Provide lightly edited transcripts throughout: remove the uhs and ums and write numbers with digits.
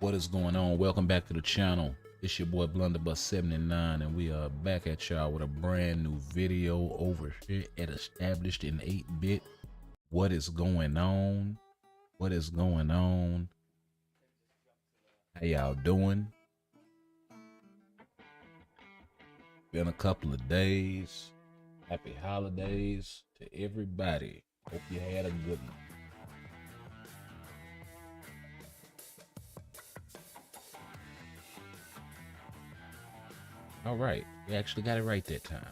What is going on? Welcome back to the channel. It's your boy Blunderbuss79, and we are back at y'all with a brand new video over here at Established in 8-Bit. What is going on? What is going on? How y'all doing? Been a couple of days. Happy holidays to everybody. Hope you had a good one. All right, we actually got it right that time.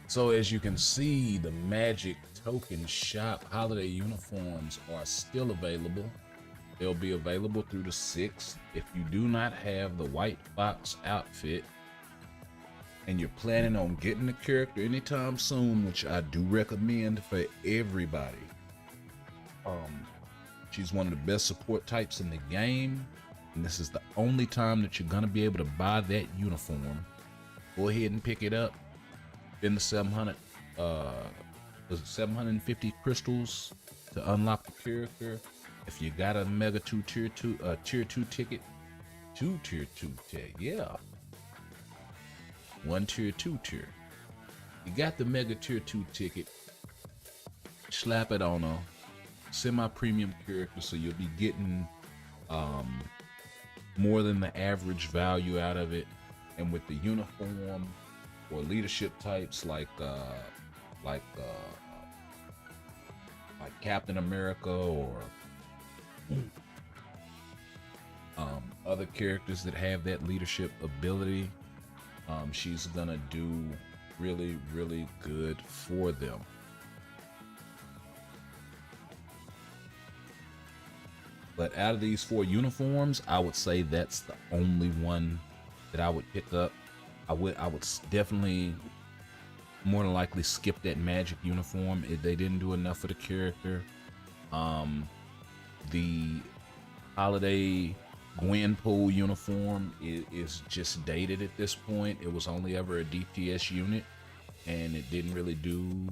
So as you can see, the Magic Token Shop holiday uniforms are still available. They'll be available through the 6th. If you do not have the White Fox outfit and you're planning on getting the character anytime soon, which I do recommend for everybody. She's one of the best support types in the game, and this is the only time that you're gonna be able to buy that uniform. Go ahead and pick it up. In the 700, was it 750 crystals to unlock the character? If you got a Mega 2 Tier 2 Tier 2 ticket, 2 Tier 2 ticket, yeah, 1 Tier 2 tier. You got the Mega Tier 2 ticket, slap it on a semi-premium character, so you'll be getting more than the average value out of it. And with the uniform or leadership types like Captain America or other characters that have that leadership ability, she's gonna do really good for them. But out of these 4 uniforms, I would say that's the only one that I would pick up. I would definitely more than likely skip that Magic uniform if they didn't do enough for the character. The holiday Gwenpool uniform is just dated at this point. It was only ever a DPS unit, and it didn't really do.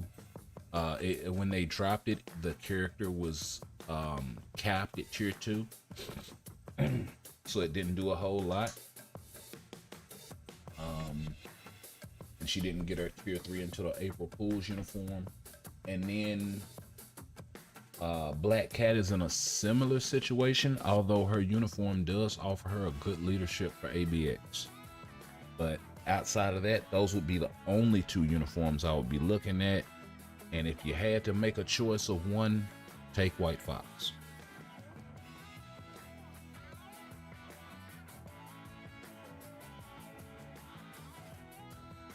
When they dropped it, the character was capped at Tier 2, so it didn't do a whole lot. And she didn't get her Tier 3 until the April Fools uniform. And then Black Cat is in a similar situation, although her uniform does offer her a good leadership for ABX. But outside of that, those would be the only 2 uniforms I would be looking at. And if you had to make a choice of one, take White Fox.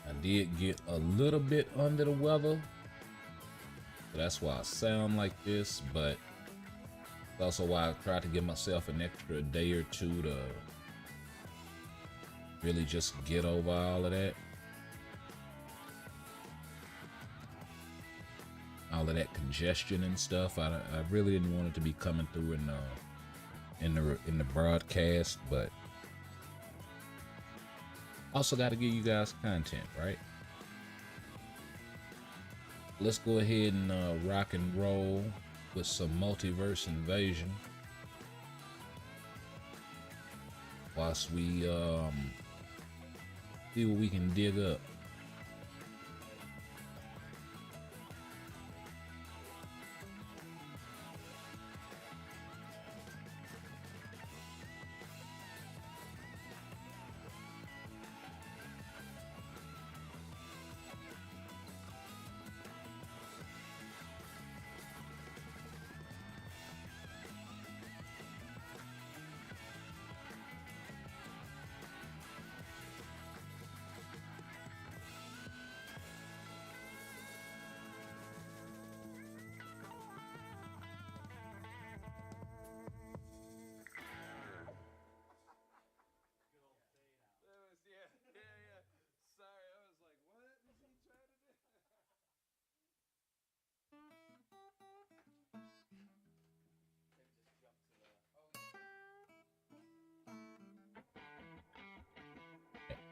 I did get a little bit under the weather, so that's why I sound like this, but it's also why I tried to give myself an extra day or 2 to really just get over all of that. All of that congestion and stuff. I really didn't want it to be coming through in the broadcast, but also got to give you guys content, right? Let's go ahead and rock and roll with some Multiverse Invasion whilst we see what we can dig up.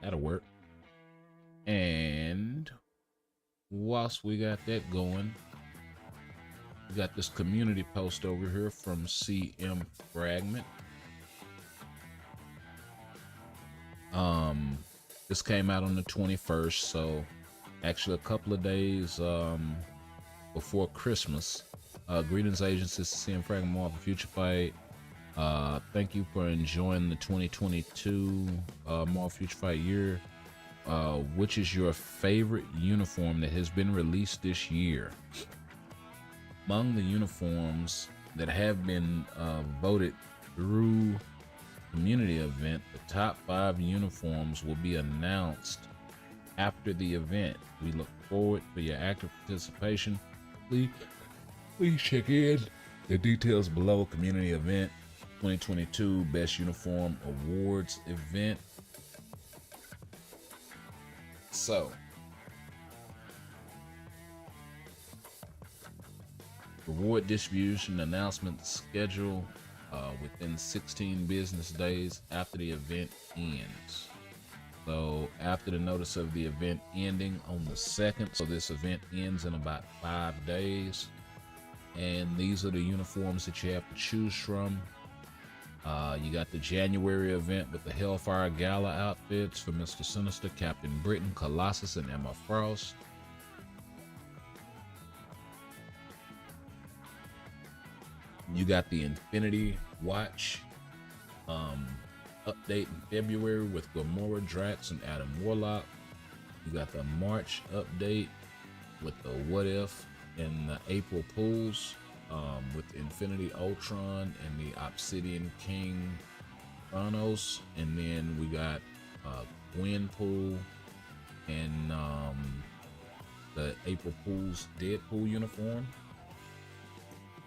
That'll work. And Wasp, we got that going. We got this community post over here from CM Fragment. This came out on the 21st, so actually a couple of days before Christmas. Greetings, agents. This is CM Fragment Marvel Future Fight. Thank you for enjoying the 2022 Marvel Future Fight year. Which is your favorite uniform that has been released this year? Among the uniforms that have been voted through community event, the top 5 uniforms will be announced after the event. We look forward for your active participation. Please check in the details below. Community event 2022 Best Uniform Awards event. So, reward distribution announcement schedule within 16 business days after the event ends. So after the notice of the event ending on the 2nd, so this event ends in about 5 days. And these are the uniforms that you have to choose from. You got the January event with the Hellfire Gala outfits for Mr. Sinister, Captain Britain, Colossus, and Emma Frost. You got the Infinity Watch update in February with Gamora, Drax, and Adam Warlock. You got the March update with the What If and the April pools with Infinity Ultron and the Obsidian King Chronos. And then we got Gwen pool and the April Fool's Deadpool uniform.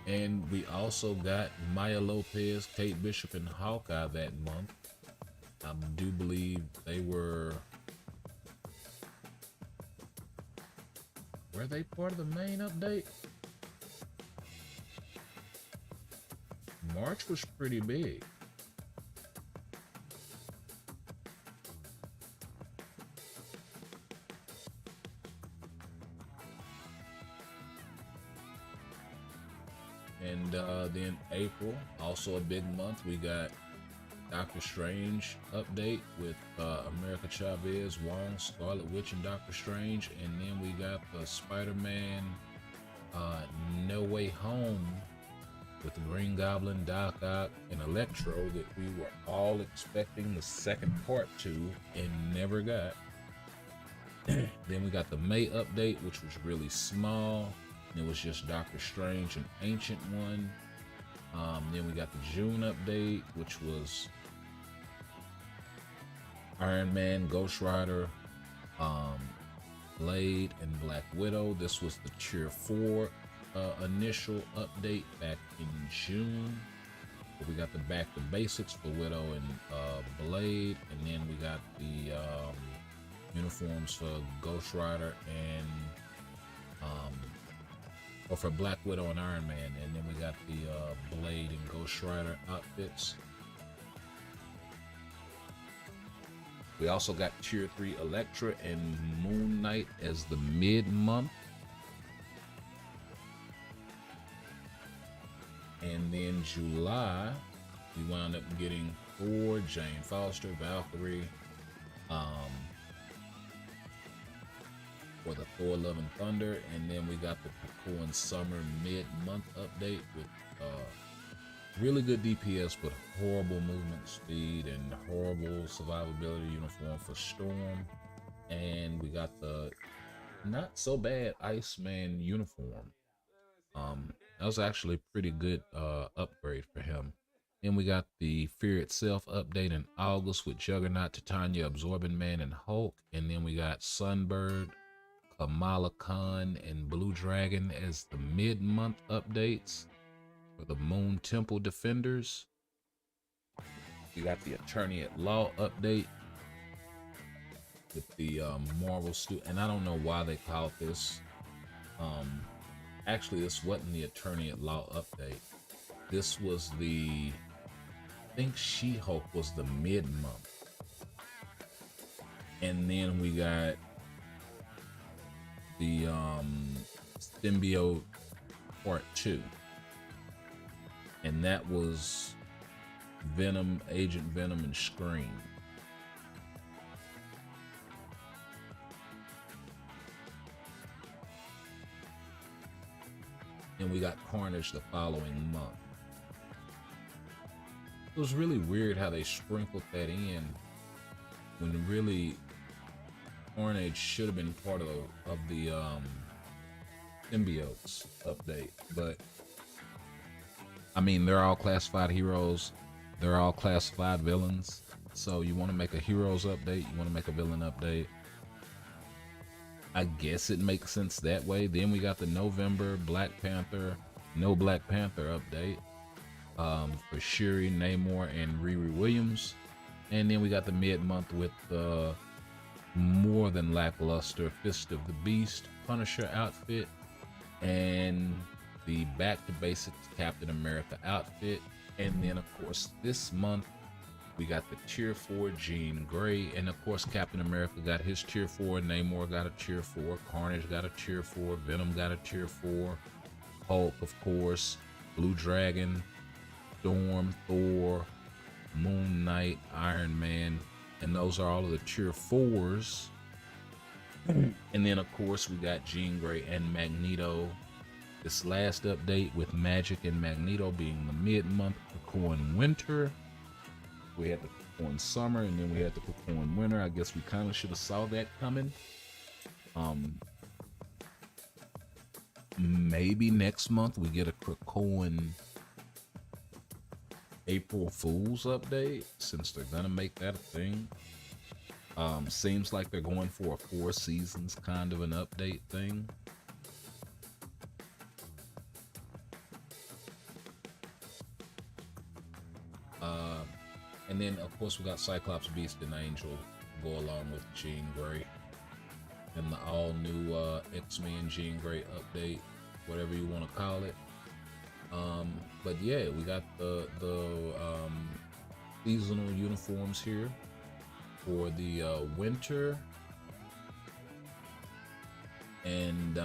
And we also got Maya Lopez, Kate Bishop, and Hawkeye that month. I do believe they were they part of the main update? March was pretty big. And then April, also a big month, we got Doctor Strange update with America Chavez, Wong, Scarlet Witch, and Doctor Strange. And then we got the Spider-Man No Way Home with the Green Goblin, Doc Ock, and Electro that we were all expecting the second part to and never got. Then we got the May update, which was really small. It was just Doctor Strange and Ancient One. Then we got the June update, which was Iron Man, Ghost Rider, Blade, and Black Widow. This was the Tier 4 initial update back in June. We got the Back to Basics for Widow and Blade, and then we got the uniforms for Ghost Rider and for Black Widow and Iron Man, and then we got the Blade and Ghost Rider outfits. We also got Tier 3 Elektra and Moon Knight as the mid-month. And then July, we wound up getting Thor, Jane Foster, Valkyrie, for the Thor Love and Thunder. And then we got the Cocoon Summer mid-month update with really good DPS but horrible movement speed and horrible survivability uniform for Storm. And we got the not so bad Iceman uniform. That was actually a pretty good upgrade for him. Then we got the Fear Itself update in August with Juggernaut, Titania, Absorbing Man, and Hulk. And then we got Sunbird, Kamala Khan, and Blue Dragon as the mid-month updates for the Moon Temple Defenders. We got the Attorney at Law update with the Marvel student, and I don't know why they called this. Actually, this wasn't the Attorney at Law update. This was the, I think She-Hulk was the mid-month. And then we got the Symbiote Part 2. And that was Venom, Agent Venom, and Scream. And we got Carnage the following month. It was really weird how they sprinkled that in when really Carnage should have been part of the symbiotes update. But I mean, they're all classified heroes, they're all classified villains. So you want to make a heroes update, you want to make a villain update, I guess it makes sense that way. Then we got the November Black Panther, no Black Panther update for Shuri, Namor, and Riri Williams. And then we got the mid-month with the more than lackluster Fist of the Beast Punisher outfit and the Back to Basics Captain America outfit. And then of course this month we got the tier 4 Jean Grey, and of course Captain America got his tier 4, Namor got a tier 4, Carnage got a tier 4, Venom got a tier 4, Hulk of course, Blue Dragon, Storm, Thor, Moon Knight, Iron Man, and those are all of the tier 4s. And then of course we got Jean Grey and Magneto. This last update with Magic and Magneto being the mid-month Krakoan Winter. We had the Krakoan Summer, and then we had the Krakoan Winter. I guess we kind of should have saw that coming. Maybe next month we get a Krakoan April Fool's update, since they're gonna make that a thing. Seems like they're going for a 4 seasons kind of an update thing. And then of course we got Cyclops, Beast, and Angel to go along with Jean Grey, and the all new X-Men Jean Grey update, whatever you want to call it. But yeah, we got the seasonal uniforms here for the winter, and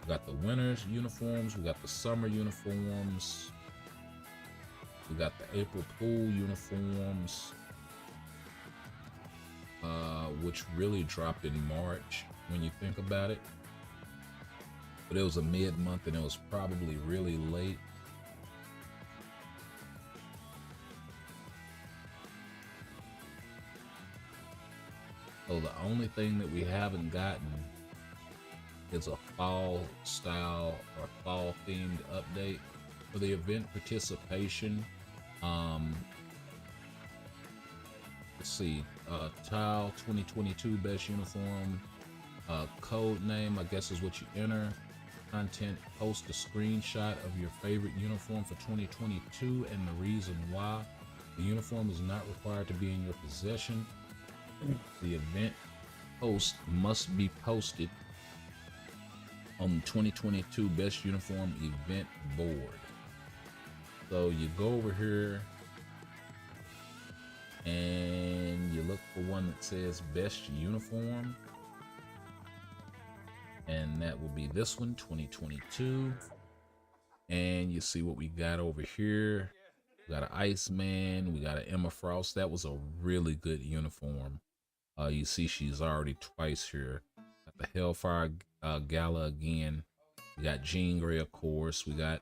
we got the winter's uniforms, we got the summer uniforms, we got the April Fool uniforms, which really dropped in March when you think about it. But it was a mid-month and it was probably really late. So the only thing that we haven't gotten is a fall style or fall themed update for the event participation. Let's see, Tile 2022 best uniform, code name I guess is what you enter. Content, post a screenshot of your favorite uniform for 2022 and the reason why. The uniform is not required to be in your possession. The event post must be posted on the 2022 best uniform event board. So you go over here and you look for one that says best uniform, and that will be this one, 2022. And you see what we got over here. We got an Iceman, we got an Emma Frost. That was a really good uniform. You see she's already twice here. Got the Hellfire Gala again. We got Jean Grey, of course. We got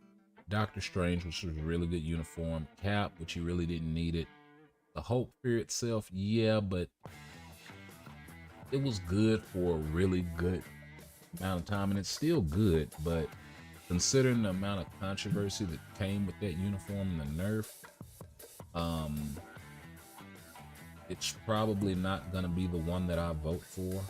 Doctor Strange, which was a really good uniform. Cap, which he really didn't need it. The Hulk Fear itself, yeah, but it was good for a really good amount of time, and it's still good, but considering the amount of controversy that came with that uniform and the nerf, it's probably not gonna be the one that I vote for.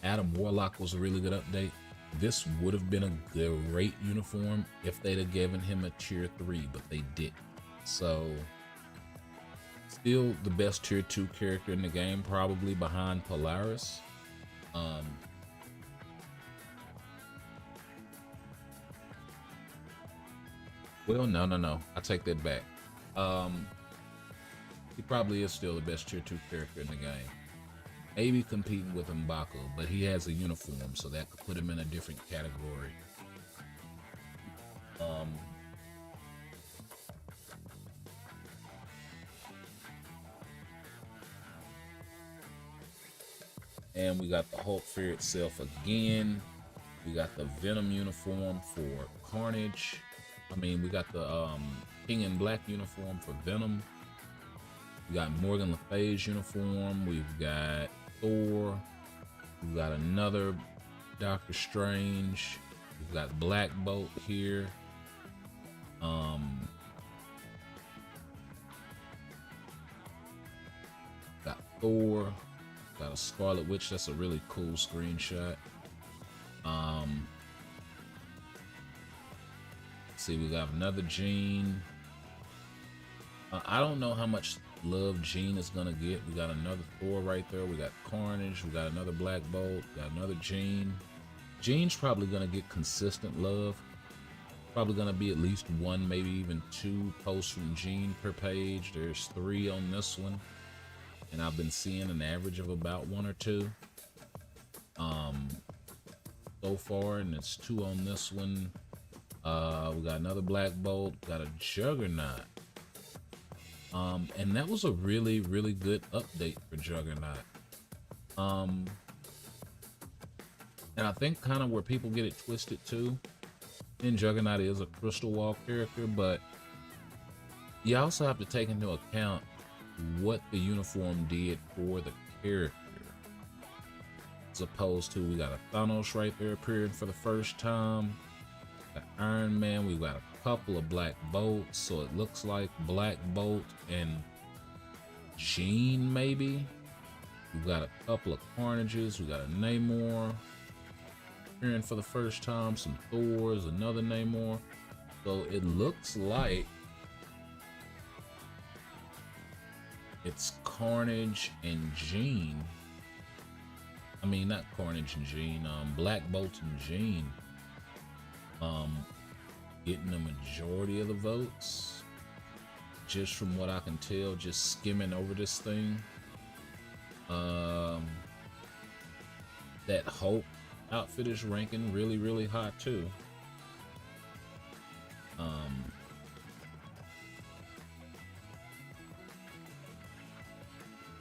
Adam Warlock was a really good update. This would have been a great uniform if they'd have given him a tier 3, but they didn't. So still the best tier 2 character in the game, probably behind Polaris. Well, no. I take that back. Um, he probably is still the best tier 2 character in the game. Maybe competing with M'Baku, but he has a uniform, so that could put him in a different category. And we got the Hulk Fear itself again. We got the Venom uniform for Carnage. I mean, we got the King in Black uniform for Venom. We got Morgan Le Fay's uniform. We've got Thor. We've got another Doctor Strange. We've got Black Bolt here. Got Thor. Got a Scarlet Witch. That's a really cool screenshot. See, we got another Jean. I don't know how much love Jean is gonna get. We got another Thor right there. We got Carnage. We got another Black Bolt. We got another Jean. Jean's probably gonna get consistent love. Probably gonna be at least one, maybe even two posts from Jean per page. There's 3 on this one, and I've been seeing an average of about 1 or 2 so far, and it's 2 on this one. We got another Black Bolt, got a Juggernaut. And that was a really, really good update for Juggernaut. And I think kind of where people get it twisted too, and Juggernaut is a Crystal Wall character, but you also have to take into account what the uniform did for the character. As opposed to, we got a Thanos right there appearing for the first time. The Iron Man, we got a couple of Black Bolts, so it looks like Black Bolt and Jean maybe. We've got a couple of Carnages, we got a Namor appearing for the first time, some Thors, another Namor. So it looks like it's Carnage and Jean. I mean, not Carnage and Jean, Black Bolt and Jean getting the majority of the votes, just from what I can tell, just skimming over this thing. That Hulk outfit is ranking really, really high too.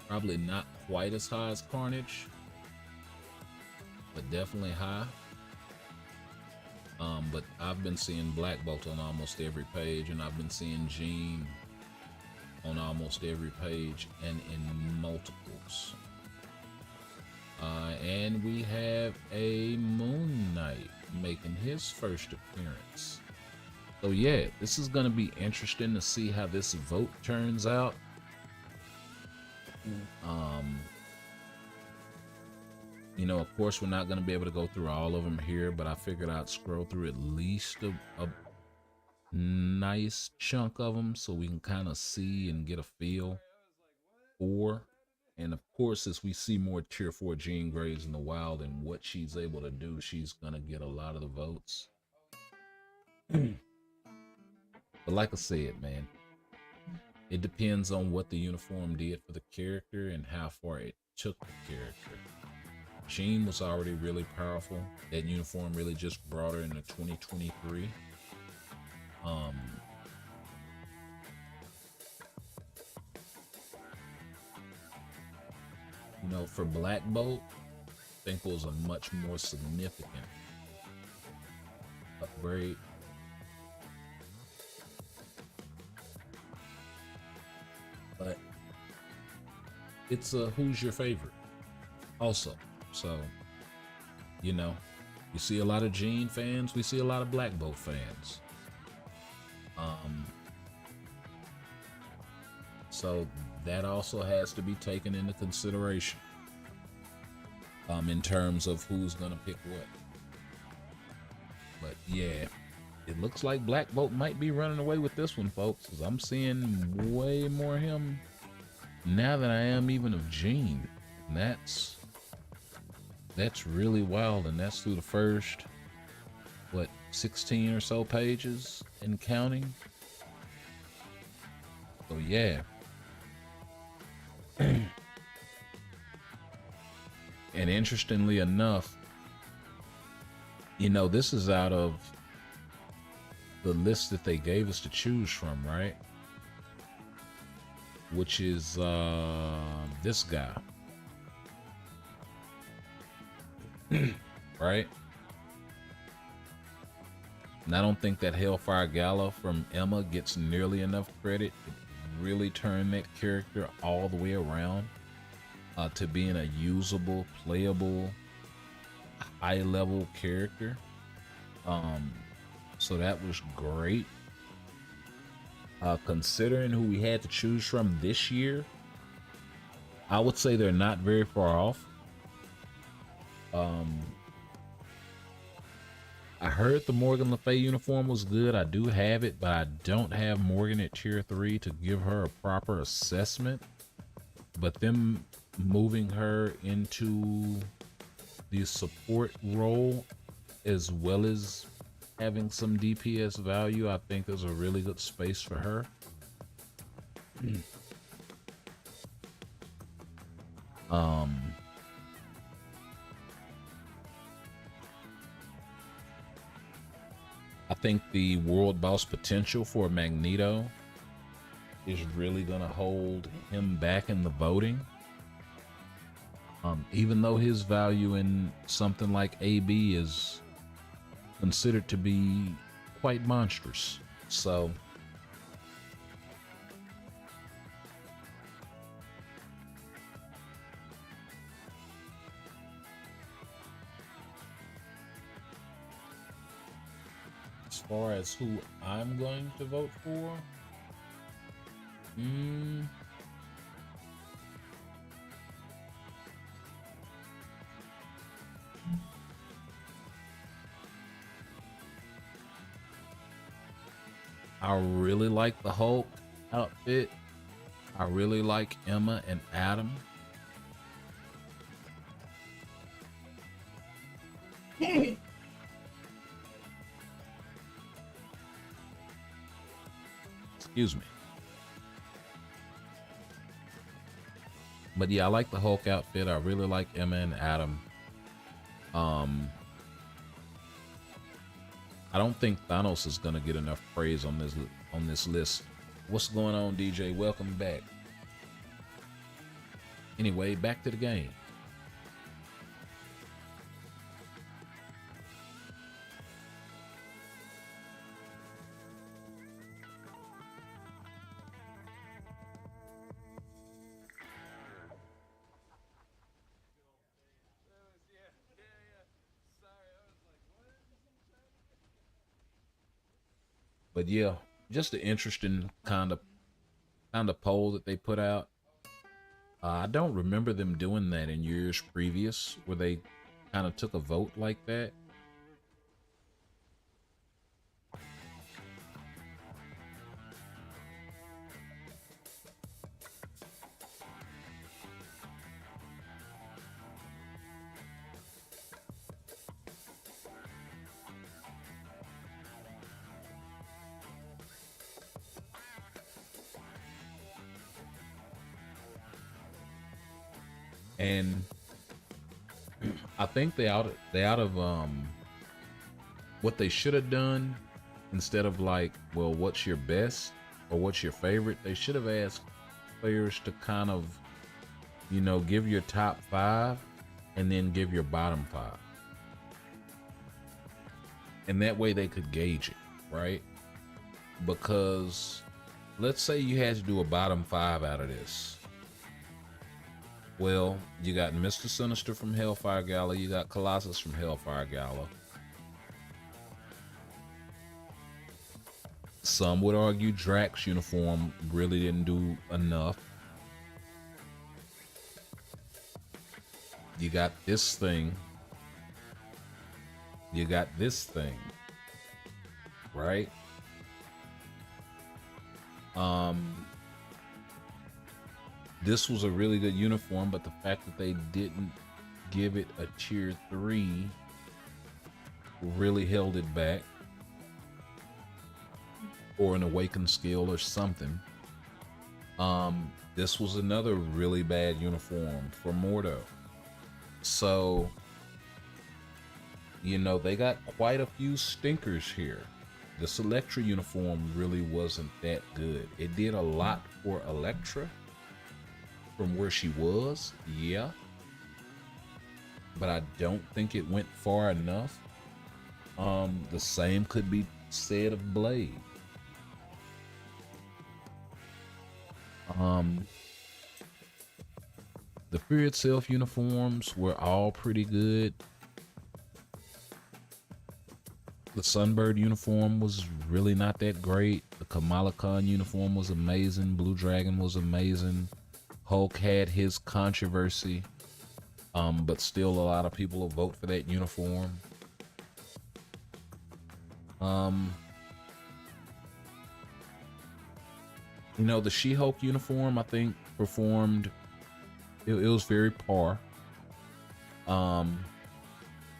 Probably not quite as high as Carnage, but definitely high. But I've been seeing Black Bolt on almost every page, and I've been seeing Jean on almost every page and in multiples. And we have a Moon Knight making his first appearance. So yeah, this is going to be interesting to see how this vote turns out. You know, of course, we're not going to be able to go through all of them here, but I figured I'd scroll through at least a nice chunk of them so we can kind of see and get a feel for. And of course, as we see more tier 4 Jean Greys in the wild and what she's able to do, she's going to get a lot of the votes. But like I said, man, it depends on what the uniform did for the character and how far it took the character. Jean was already really powerful. That uniform really just brought her into 2023. You know, for Black Bolt, I think was a much more significant upgrade. But it's a who's your favorite also. So, you know, we see a lot of Jean fans, we see a lot of Black Bolt fans. So that also has to be taken into consideration in terms of who's gonna pick what. But yeah, it looks like Black Bolt might be running away with this one, folks, because I'm seeing way more of him now than I am even of Jean. And that's really wild, and that's through the first, what, 16 or so pages and counting. So yeah. And interestingly enough, you know, this is out of the list that they gave us to choose from, right? Which is this guy. Right? And I don't think that Hellfire Gala from Emma gets nearly enough credit. It really turned that character all the way around to being a usable, playable, high-level character. So that was great. Considering who we had to choose from this year, I would say they're not very far off. I heard the Morgan Le Fay uniform was good. I do have it, but I don't have Morgan at tier 3 to give her a proper assessment. But them moving her into the support role as well as having some DPS value, I think there's a really good space for her. I think the world boss potential for Magneto is really going to hold him back in the voting. Even though his value in something like AB is considered to be quite monstrous. So as far as who I'm going to vote for, I really like the Hulk outfit. I really like Emma and Adam. Excuse me. But yeah, I like the Hulk outfit. I really like Emma and Adam. I don't think Thanos is gonna get enough praise on this list. What's going on, DJ? Welcome back. Anyway, back to the game. But yeah, just an interesting kind of poll that they put out. I don't remember them doing that in years previous, where they kind of took a vote like that. And I think they out of what they should have done, instead of like, well, what's your best or what's your favorite, they should have asked players to kind of, you know, give your top 5 and then give your bottom 5. And that way they could gauge it, right? Because let's say you had to do a bottom 5 out of this. Well, you got Mr. Sinister from Hellfire Gala, you got Colossus from Hellfire Gala. Some would argue Drax's uniform really didn't do enough. You got this thing. You got this thing. Right? This was a really good uniform, but the fact that they didn't give it a tier 3 really held it back. or an awakened skill or something. This was another really bad uniform for Mordo. So, they got quite a few stinkers here. This Elektra uniform really wasn't that good. It did a lot for Elektra from where she was, yeah. But I don't think it went far enough. The same could be said of Blade. The Fear Itself uniforms were all pretty good. The Sunbird uniform was really not that great. The Kamala Khan uniform was amazing. Blue Dragon was amazing. Hulk had his controversy, but still a lot of people will vote for that uniform. The She-Hulk uniform, I think, performed. It was very par.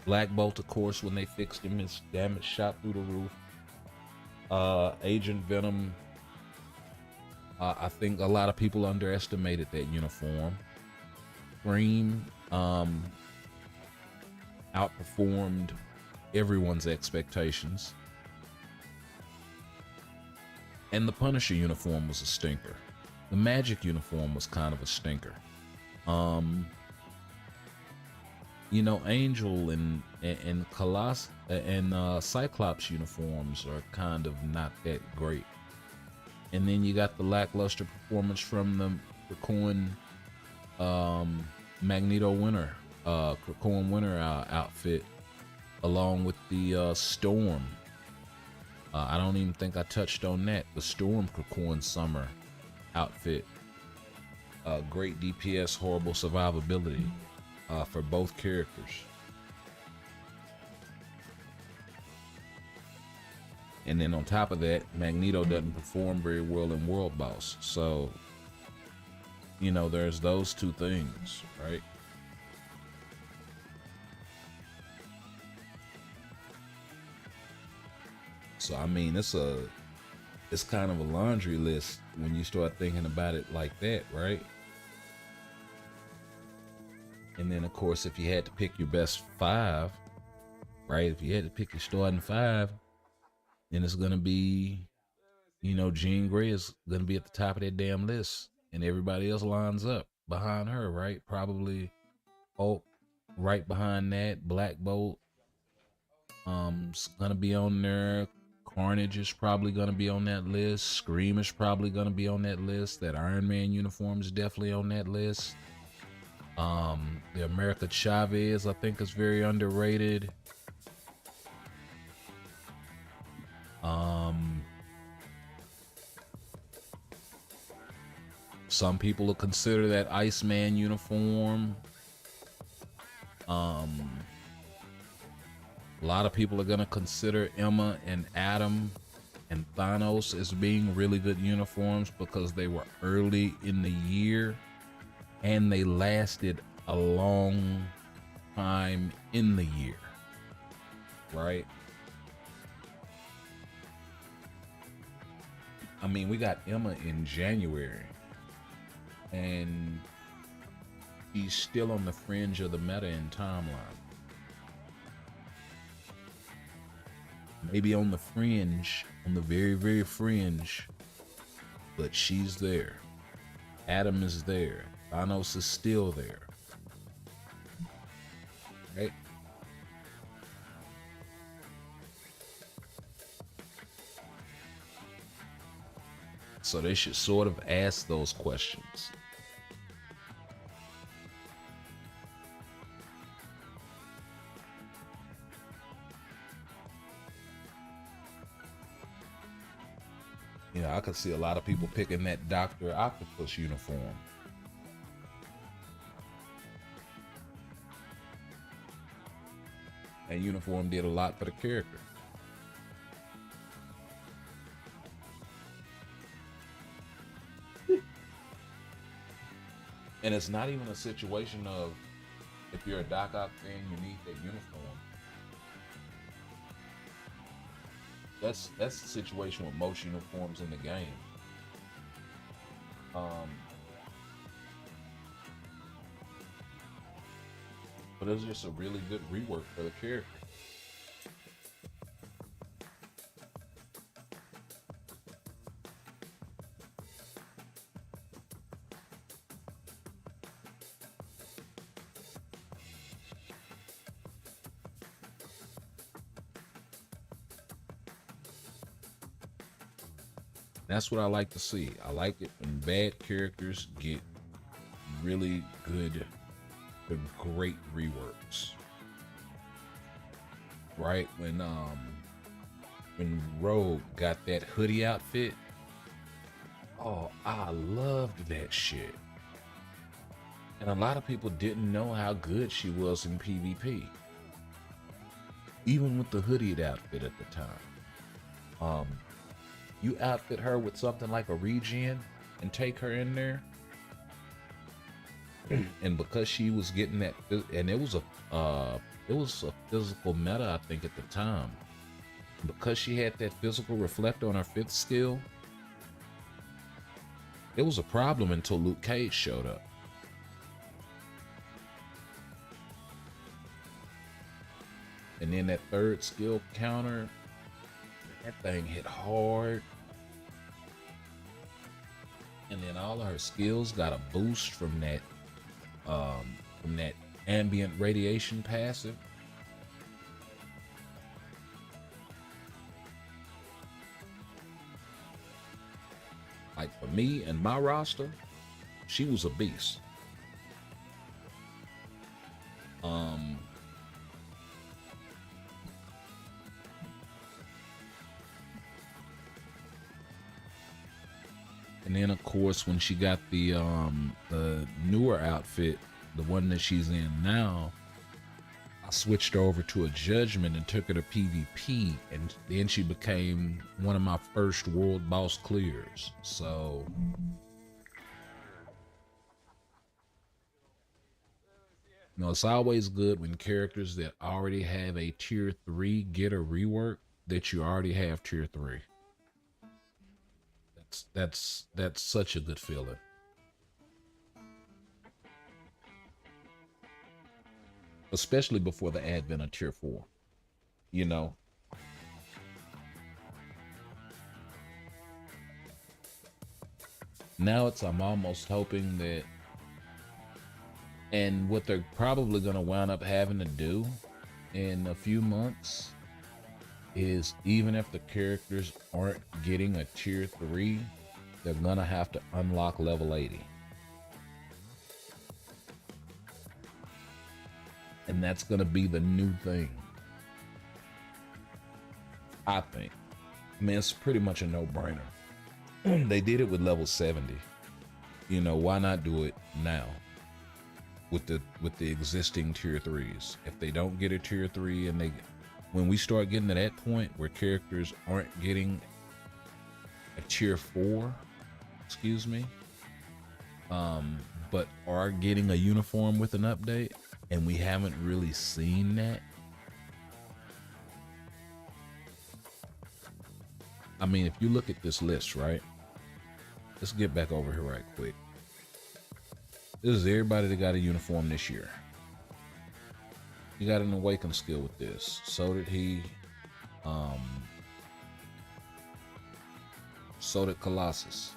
Black Bolt, of course, when they fixed him, his damage shot through the roof. Agent Venom, I think a lot of people underestimated that uniform. Scream outperformed everyone's expectations. And the Punisher uniform was a stinker. The Magic uniform was kind of a stinker. Angel and Colossus and Cyclops uniforms are kind of not that great. And then you got the lackluster performance from the Krakoan Magneto Winter, Krakoan Winter outfit, along with the Storm. I don't even think I touched on that. The Storm Krakoan Summer outfit. Great DPS, horrible survivability for both characters. And then on top of that, Magneto doesn't perform very well in World Boss. So, there's those two things, right? So, I mean, it's kind of a laundry list when you start thinking about it like that, right? And then, of course, if you had to pick your best 5, right? If you had to pick your starting 5, then it's going to be, Jean Grey is going to be at the top of that damn list. And everybody else lines up behind her, right? Probably Hulk right behind that. Black Bolt is going to be on there. Carnage is probably going to be on that list. Scream is probably going to be on that list. That Iron Man uniform is definitely on that list. The America Chavez, I think, is very underrated. Some people will consider that Iceman uniform. A lot of people are going to consider Emma and Adam and Thanos as being really good uniforms because they were early in the year and they lasted a long time in the year, right? I mean, we got Emma in January and she's still on the fringe of the meta and timeline. Maybe on the fringe, on the very, very fringe, but she's there. Adam is there. Thanos is still there. Right? So they should sort of ask those questions. I could see a lot of people picking that Dr. Octopus uniform. That uniform did a lot for the character. And it's not even a situation of if you're a Doc Ock fan, you need that uniform. That's the situation with most uniforms in the game. Um, but it was just a really good rework for the character. That's what I like to see. I like it when bad characters get really good, the great reworks. Right when Rogue got that hoodie outfit, oh, I loved that shit. And a lot of people didn't know how good she was in PvP, even with the hoodie outfit at the time. Um, you outfit her with something like a regen and take her in there, and because she was getting that, and it was a physical meta, I think, at the time. Because she had that physical reflect on her 5th skill, it was a problem until Luke Cage showed up. And then that 3rd skill counter, that thing hit hard. And then all of her skills got a boost from that ambient radiation passive. Like for me and my roster, she was a beast. And then of course when she got the newer outfit, the one that she's in now, I switched her over to a judgment and took her to PvP, and then she became one of my first world boss clears. So you know, it's always good when characters that already have a tier 3 get a rework that you already have tier 3. That's such a good feeling. Especially before the advent of tier 4. You know. Now I'm almost hoping that, and what they're probably gonna wind up having to do in a few months is, even if the characters aren't getting a tier 3, they're gonna have to unlock level 80. And that's gonna be the new thing, I think. I mean, it's pretty much a no-brainer. They did it with level 70. You know, why not do it now with the existing tier 3s? If they don't get a tier 3, and when we start getting to that point where characters aren't getting a tier 4, excuse me, but are getting a uniform with an update, and we haven't really seen that. I mean, if you look at this list, right? Let's get back over here right quick. This is everybody that got a uniform this year. He got an awakened skill with this. So did he. So did Colossus.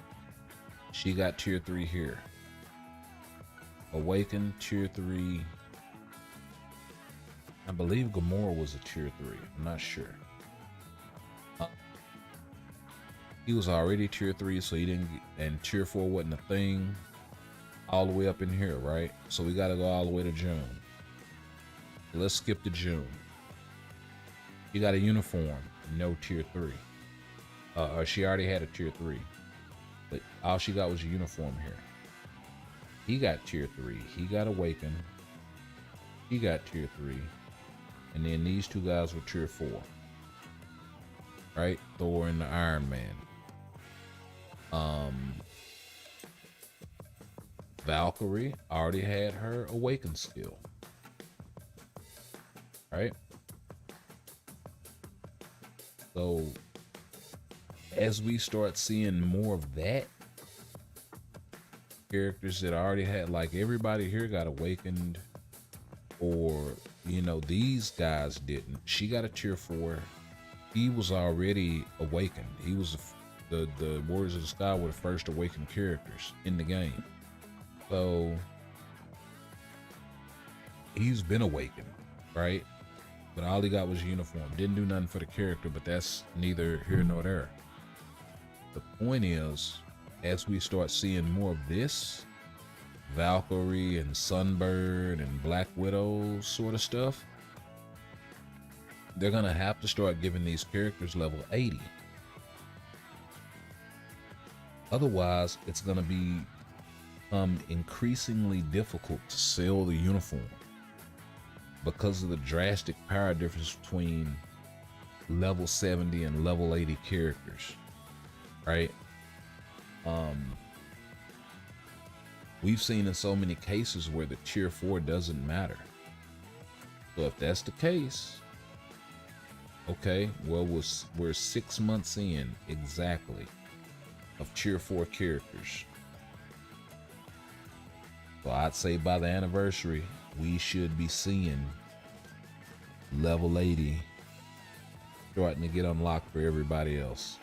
She got tier 3 here. Awakened tier 3. I believe Gamora was a tier 3. I'm not sure. He was already tier 3, so he didn't get, and tier 4 wasn't a thing all the way up in here, right? So we got to go all the way to June. Let's skip to June. He got a uniform, no tier 3. Or she already had a tier 3, but all she got was a uniform here. He got tier 3. He got awakened. He got tier 3. And then these two guys were tier 4. Right? Thor and the Iron Man. Valkyrie already had her awakened skill. Right? So as we start seeing more of that, characters that already had, like everybody here got awakened, or these guys didn't. She got a tier 4. He was already awakened. He was the Warriors of the Sky were the first awakened characters in the game. So he's been awakened, right? But all he got was a uniform. Didn't do nothing for the character, but that's neither here nor there. The point is, as we start seeing more of this, Valkyrie and Sunbird and Black Widow sort of stuff, they're going to have to start giving these characters level 80. Otherwise, it's going to become increasingly difficult to sell the uniform because of the drastic power difference between level 70 and level 80 characters, right? We've seen in so many cases where the tier 4 doesn't matter. So if that's the case, okay, well, we're 6 months in exactly of tier 4 characters. So I'd say by the anniversary, we should be seeing level 80 starting to get unlocked for everybody else.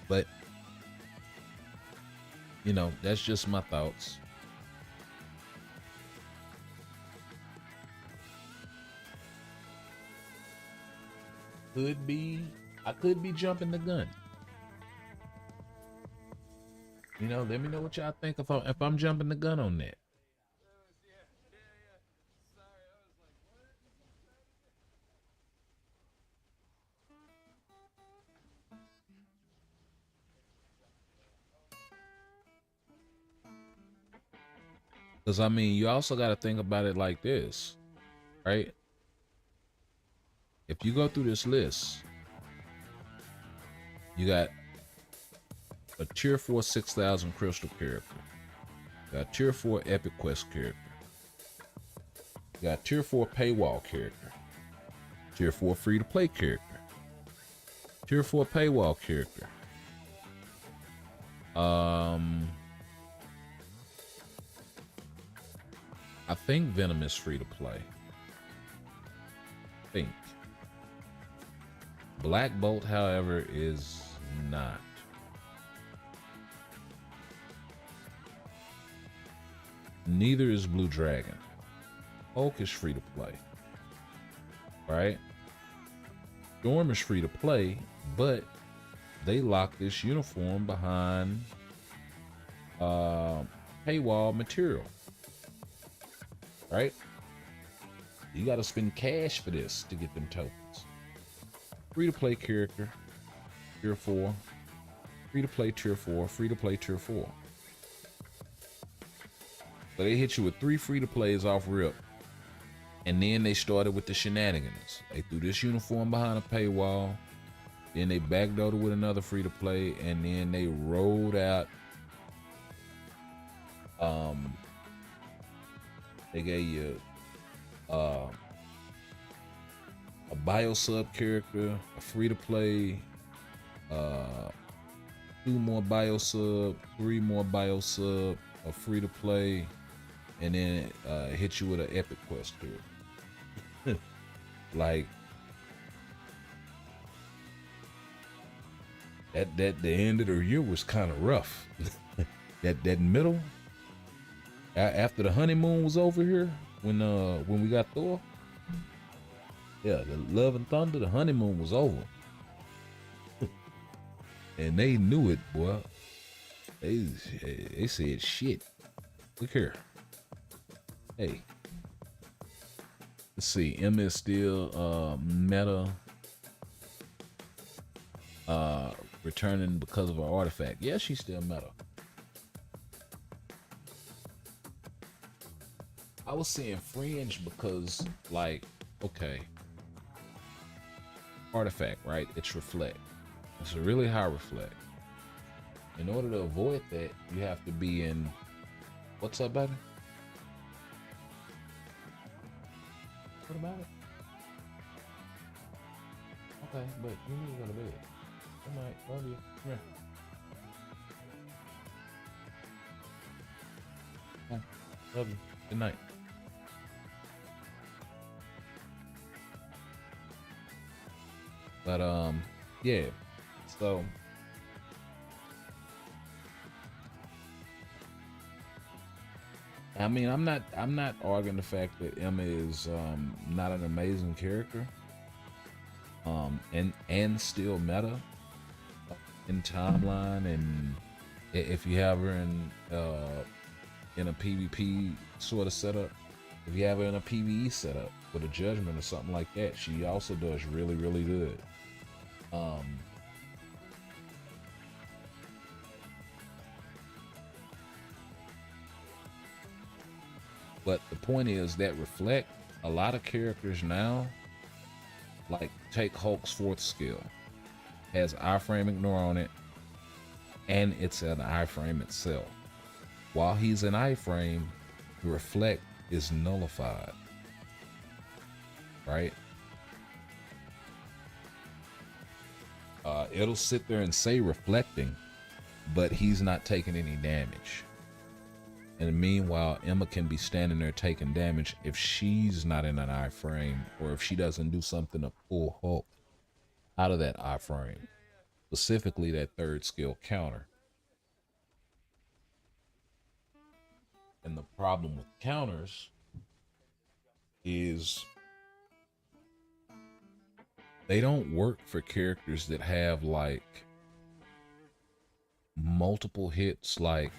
But, that's just my thoughts. I could be jumping the gun. Let me know what y'all think if I'm jumping the gun on that. Because, you also got to think about it like this, right? If you go through this list, you got a tier 4 6,000 crystal character. You got tier 4 epic quest character. You got tier 4 paywall character. Tier 4 free to play character. Tier 4 paywall character. I think Venom is free to play. I think. Black Bolt, however, is not. Neither is Blue Dragon. Hulk is free to play. Right? Storm is free to play, but they lock this uniform behind paywall material. Right? You got to spend cash for this to get them tokens. Free to play character, tier 4. Free to play tier 4, free to play tier 4. So they hit you with 3 free to plays off rip. And then they started with the shenanigans. They threw this uniform behind a paywall. Then they backdoored with another free to play. And then they rolled out. They gave you a bio sub character, a free to play, 2 more bio sub, 3 more bio sub, a free to play, and then hit you with an epic quest character. Like that the end of the year was kind of rough. that middle. After the honeymoon was over here, when we got Thor, yeah, the Love and Thunder, the honeymoon was over, and they knew it, boy. They said, "Shit, look here, hey, let's see, Emma is still meta, returning because of her artifact. Yeah, she's still meta." I was saying fringe because, like, okay, artifact, right? It's reflect. It's a really high reflect. In order to avoid that, you have to be in. What's up, baby? What about it? Okay, but you need to go to bed. Good night. Love you. Come here. Love you. Good night. But yeah. So I mean, I'm not arguing the fact that Emma is not an amazing character. And still meta in timeline, and if you have her in a PvP sort of setup, if you have her in a PvE setup with a judgment or something like that, she also does really, really good. But the point is that reflect a lot of characters now, like take Hulk's fourth skill, has iframe ignore on it, and it's an iframe itself. While he's in iframe, the reflect is nullified, right? It'll sit there and say reflecting, but he's not taking any damage. And meanwhile, Emma can be standing there taking damage if she's not in an iframe, or if she doesn't do something to pull Hulk out of that iframe, specifically that third skill counter. And the problem with counters is they don't work for characters that have like multiple hits, like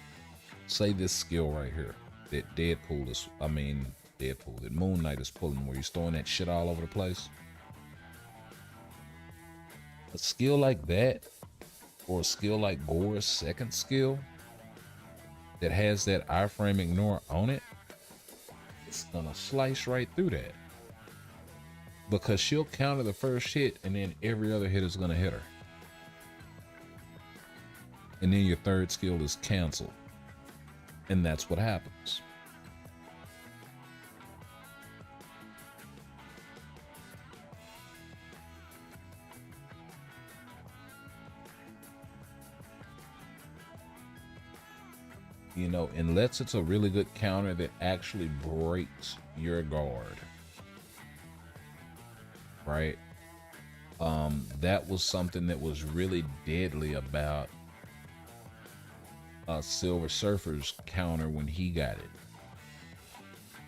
say this skill right here that that Moon Knight is pulling, where he's throwing that shit all over the place. A skill like that, or a skill like Gore's second skill that has that iframe ignore on it, it's gonna slice right through that, because she'll counter the first hit and then every other hit is gonna hit her, and then your third skill is canceled, and that's what happens. You know, unless it's a really good counter that actually breaks your guard, right? That was something that was really deadly about Silver Surfer's counter when he got it.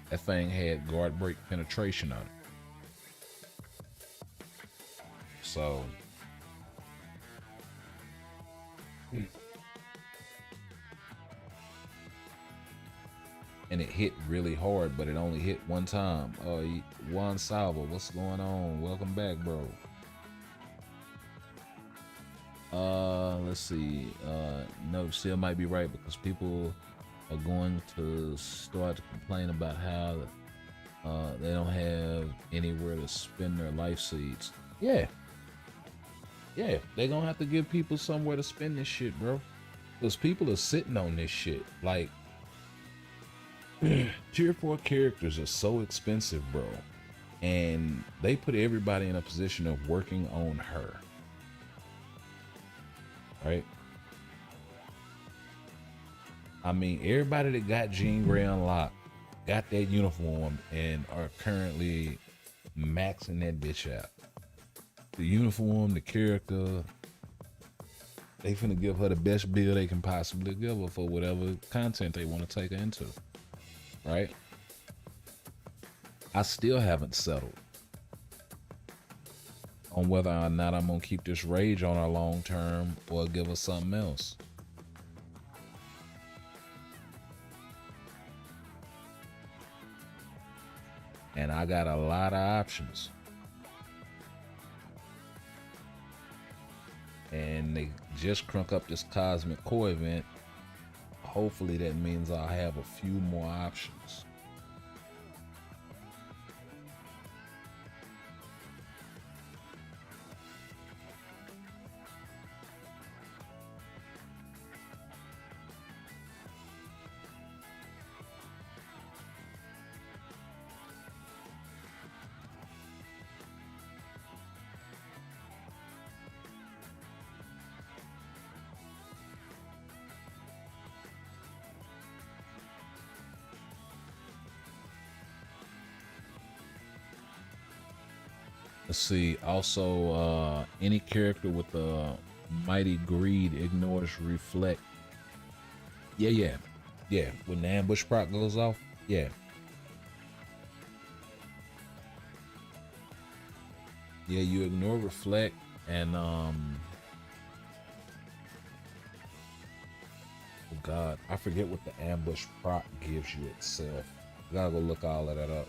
That thing had guard break penetration on it. So and it hit really hard, but it only hit one time. Juan Salva, what's going on? Welcome back, bro. Let's see. No, still might be right, because people are going to start to complain about how they don't have anywhere to spend their life seeds. Yeah, they're gonna have to give people somewhere to spend this shit, bro. Because people are sitting on this shit. Like, tier 4 characters are so expensive, bro, and they put everybody in a position of working on her, right? I mean, everybody that got Jean Grey unlocked got that uniform and are currently maxing that bitch out. The uniform, the character, they finna give her the best build they can possibly give her for whatever content they want to take her into. Right? I still haven't settled on whether or not I'm gonna keep this rage on her long term or give her something else. And I got a lot of options. And they just crunk up this Cosmic Core event. Hopefully that means I'll have a few more options. Let's see. Also, any character with the mighty greed ignores reflect. Yeah. When the ambush proc goes off, yeah. Yeah, you ignore reflect and oh god, I forget what the ambush proc gives you itself. Gotta go look all of that up.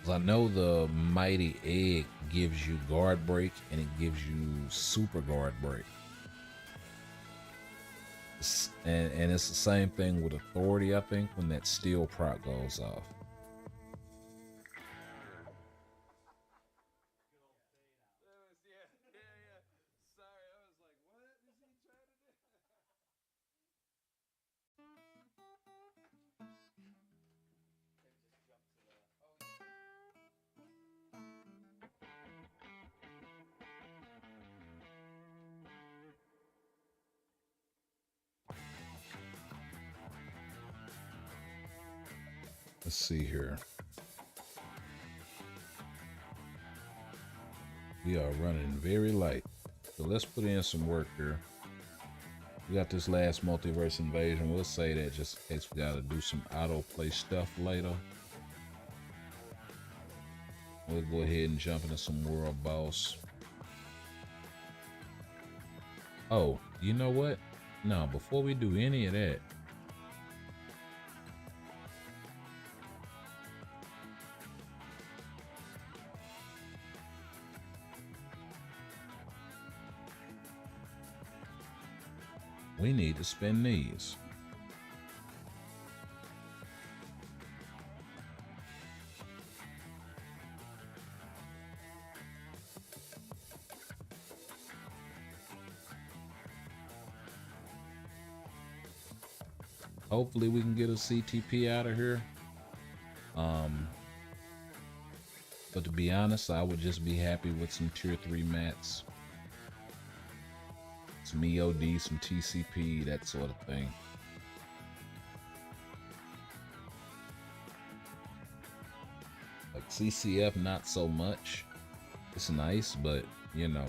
'Cause I know the mighty egg gives you guard break and it gives you super guard break. And it's the same thing with authority, I think, when that steel proc goes off. Let's see here. We are running very light. So let's put in some work here. We got this last multiverse invasion. We'll say that just in case we gotta do some autoplay stuff later. We'll go ahead and jump into some world boss. Oh, you know what? No, before we do any of that, we need to spend these. Hopefully we can get a CTP out of here. But to be honest, I would just be happy with some tier 3 mats. Some EOD, some TCP, that sort of thing. Like CCF, not so much. It's nice, but you know,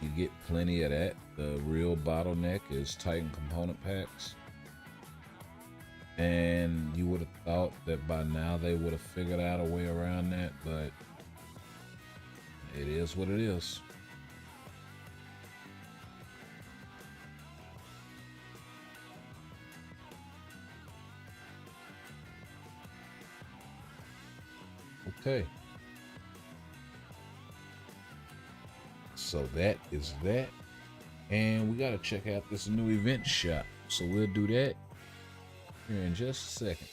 you get plenty of that. The real bottleneck is Titan component packs. And you would have thought that by now they would have figured out a way around that, but it is what it is. Okay. So that is that. And we got to check out this new event shop. So we'll do that here in just a second.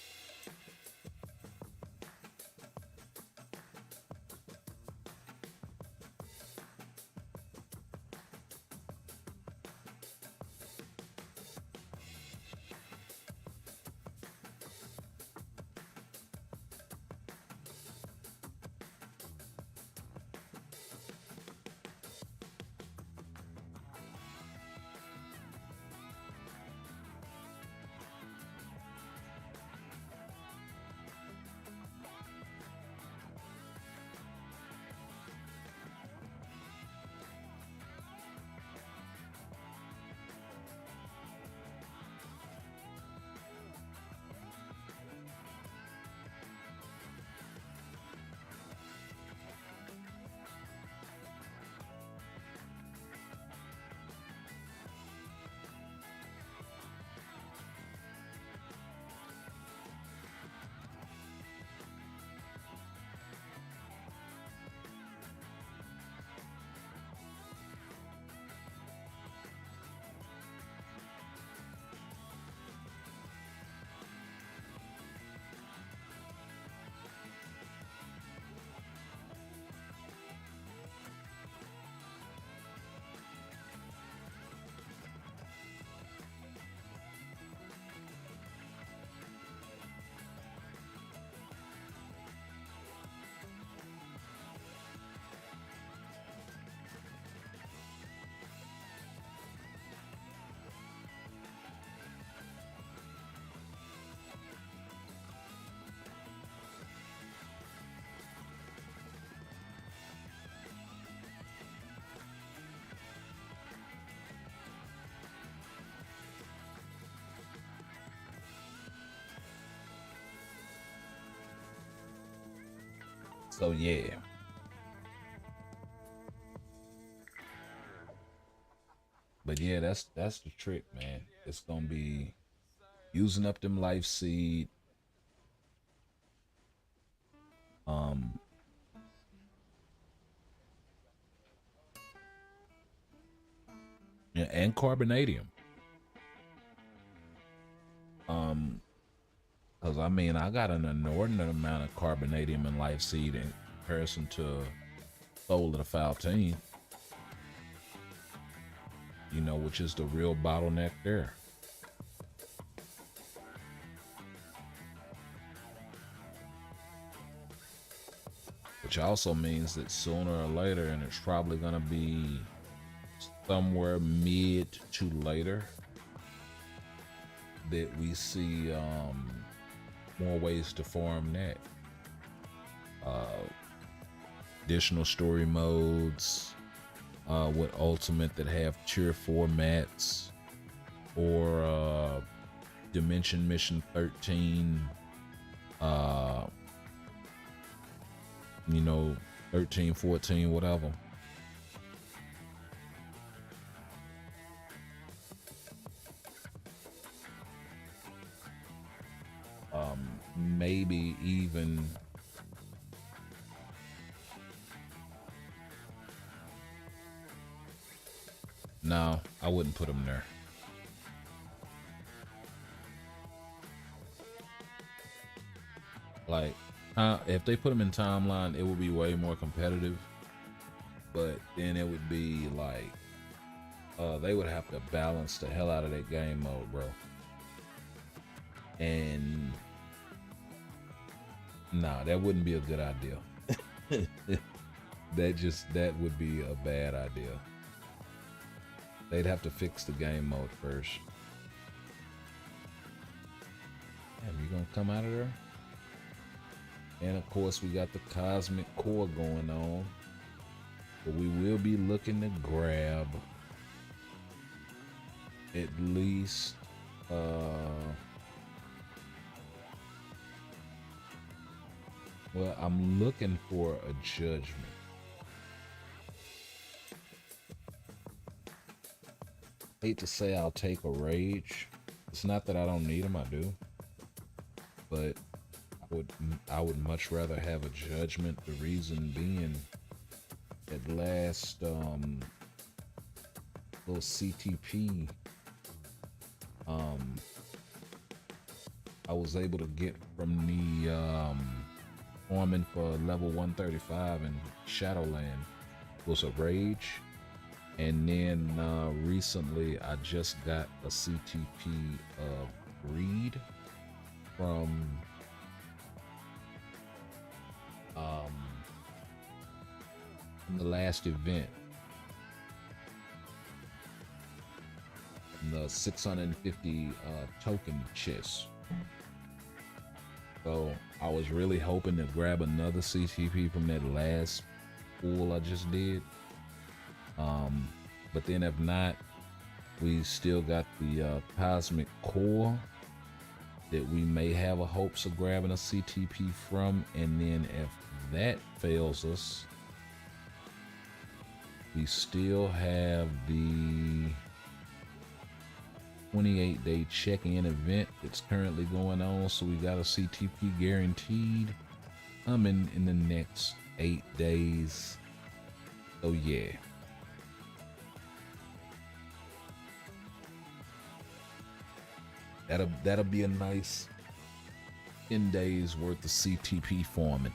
So yeah. But yeah, that's the trick, man. It's gonna be using up them life seed, um, and carbonadium. Um, because I mean, I got an inordinate amount of carbonadium and life seed in comparison to Soul of the Faltine, which is the real bottleneck there. Which also means that sooner or later, and it's probably gonna be somewhere mid to later, that we see more ways to farm that. Uh, Additional story modes with Ultimate that have tier 4 mats, or Dimension Mission 13, uh, 13, 14, whatever. Maybe even no, I wouldn't put them there. Like, if they put them in timeline, it would be way more competitive. But then it would be like, they would have to balance the hell out of that game mode, bro. And nah, that wouldn't be a good idea. that would be a bad idea. They'd have to fix the game mode first. Damn, you gonna come out of there? And of course, we got the cosmic core going on. But we will be looking to grab at least well, I'm looking for a judgment. Hate to say I'll take a rage. It's not that I don't need them, I do. But I would much rather have a judgment. The reason being, at last little CTP, I was able to get from the farming for level 135 in Shadowland was a rage. And then recently I just got a CTP of greed from the last event, the 650 token chest. So I was really hoping to grab another CTP from that last pool I just did. But then if not, we still got the cosmic core that we may have a hopes of grabbing a CTP from. And then if that fails us, we still have the 28-day check-in event that's currently going on. So we got a CTP guaranteed coming in the next 8 days. So yeah. That'll be a nice 10 days worth of CTP farming.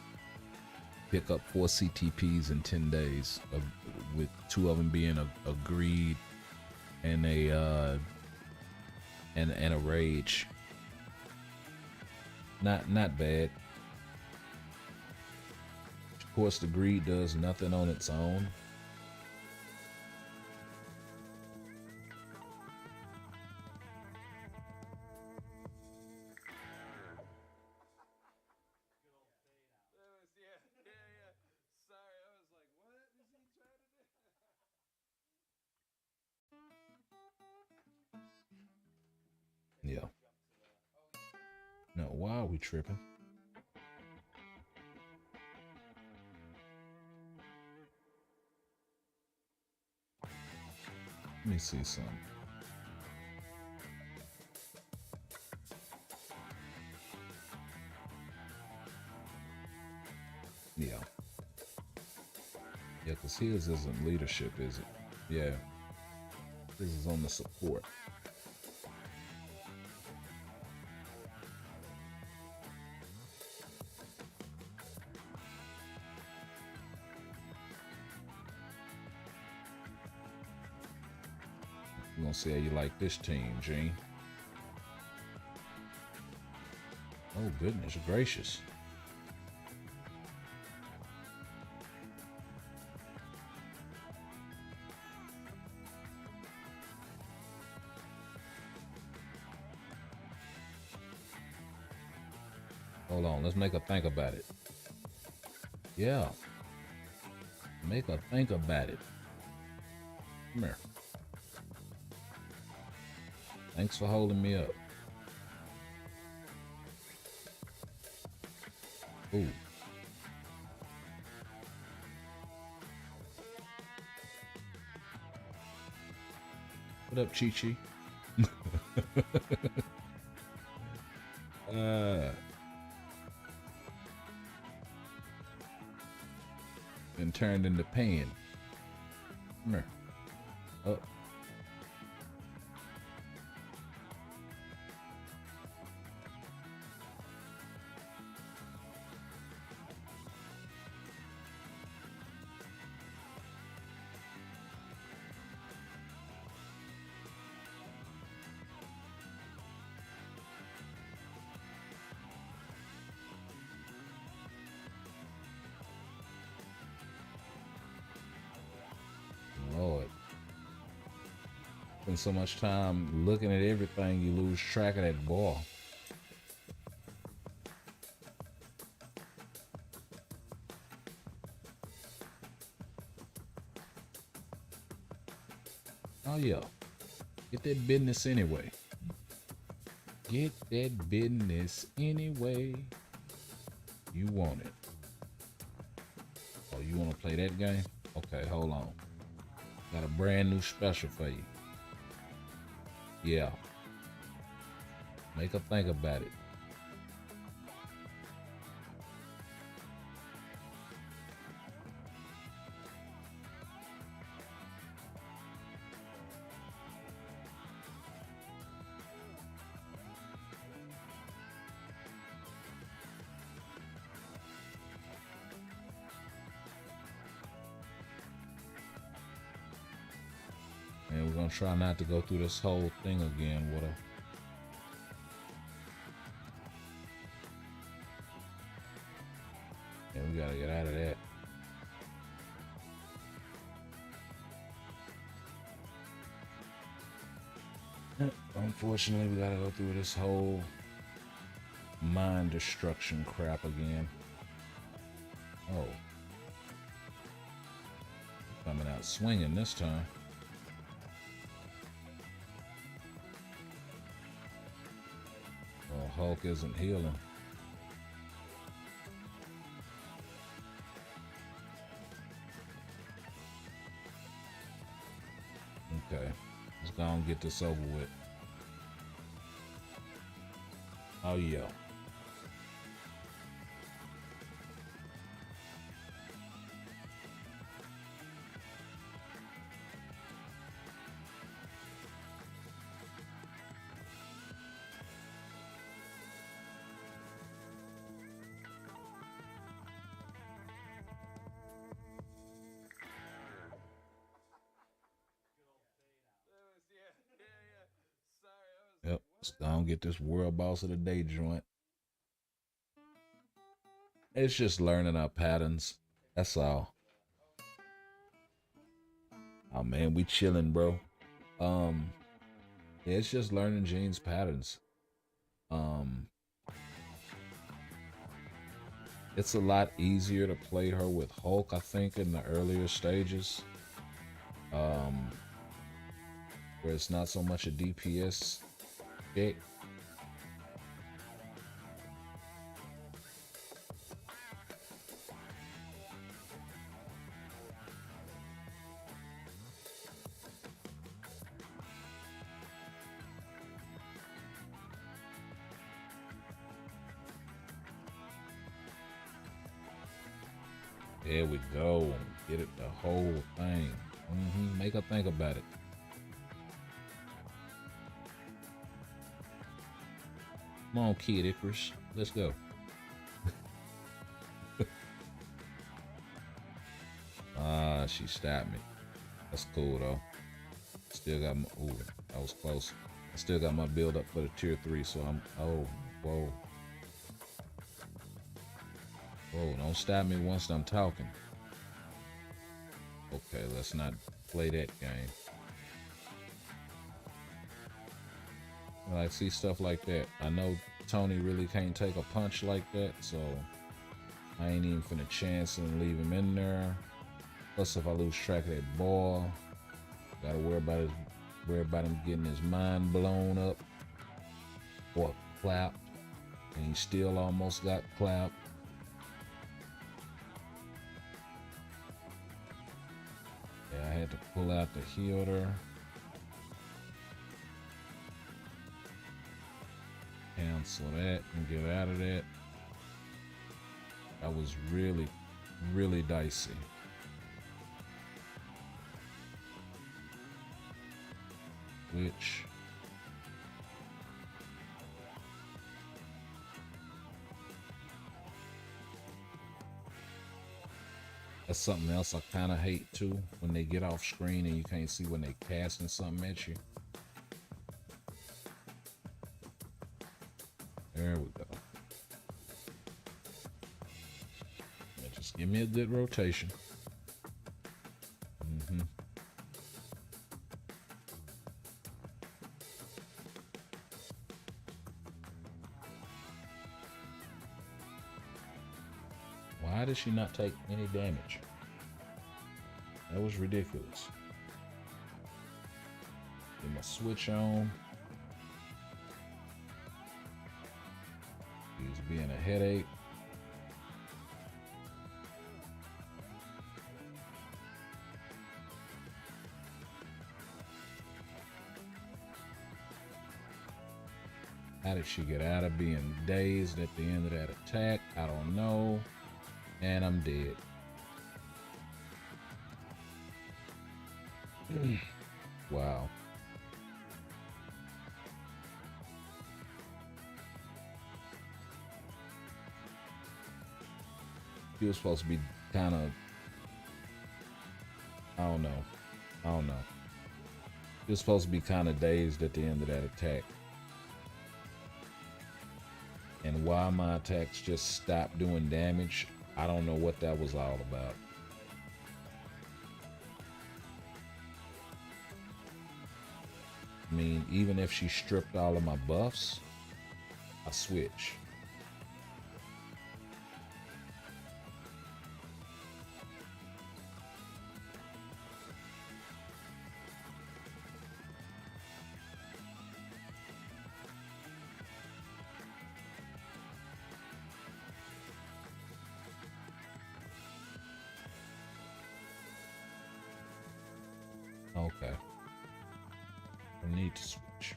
Pick up 4 CTPs in 10 days, with 2 of them being a greed and a rage. Not bad. Of course, the greed does nothing on its own. Yeah. Now, why are we tripping? Let me see some. Yeah. Yeah, because his isn't leadership, is it? Yeah. This is on the support. We're gonna see how you like this team, Gene. Oh, goodness gracious. Hold on, let's make her think about it. Yeah. Make her think about it. Come here. Thanks for holding me up. Ooh. What up, Chi-Chi? And turned into Pan. Come here. Up. Lord. Spend so much time looking at everything, you lose track of that ball. Oh yeah. Get that business anyway. Get that business anyway. You want it. Oh, you want to play that game? Okay, hold on. Got a brand new special for you. Yeah. Make her think about it. And we're gonna try not to go through this whole thing again with her. And we gotta get out of that. Unfortunately, we gotta go through this whole mind destruction crap again. Oh. Coming out swinging this time. Oh, Hulk isn't healing. Okay. Let's go and get this over with. Oh, yeah. Yep. Let's go and get this World Boss of the Day joint. It's just learning our patterns. That's all. Oh man, we chilling, bro. Yeah, it's just learning Gene's patterns. It's a lot easier to play her with Hulk, I think, in the earlier stages. Where it's not so much a DPS pick. There we go. Get it the whole thing. Make her think about it. Come on, Kid Icarus. Let's go. She stopped me. That's cool though. Still got my, ooh, that was close. I still got my build up for the tier 3, so I'm, oh, whoa. Whoa, don't stop me once I'm talking. Okay, let's not play that game. I see stuff like that. I know Tony really can't take a punch like that, so I ain't even finna chance and leave him in there. Plus, if I lose track of that ball, gotta worry about him getting his mind blown up or clapped, and he still almost got clapped. Yeah, I had to pull out the healer. Cancel that and get out of that. That was really, really dicey. Which that's something else I kind of hate too, when they get off screen and you can't see when they casting something at you. There we go. Yeah, just give me a good rotation. Why did she not take any damage? That was ridiculous. Get my switch on. He's being a headache. How did she get out of being dazed at the end of that attack? I don't know. And I'm dead. Wow. He was supposed to be kind of, I don't know. He was supposed to be kind of dazed at the end of that attack. And why my attacks just stopped doing damage, I don't know what that was all about. I mean, even if she stripped all of my buffs, I switch. Okay. I need to switch.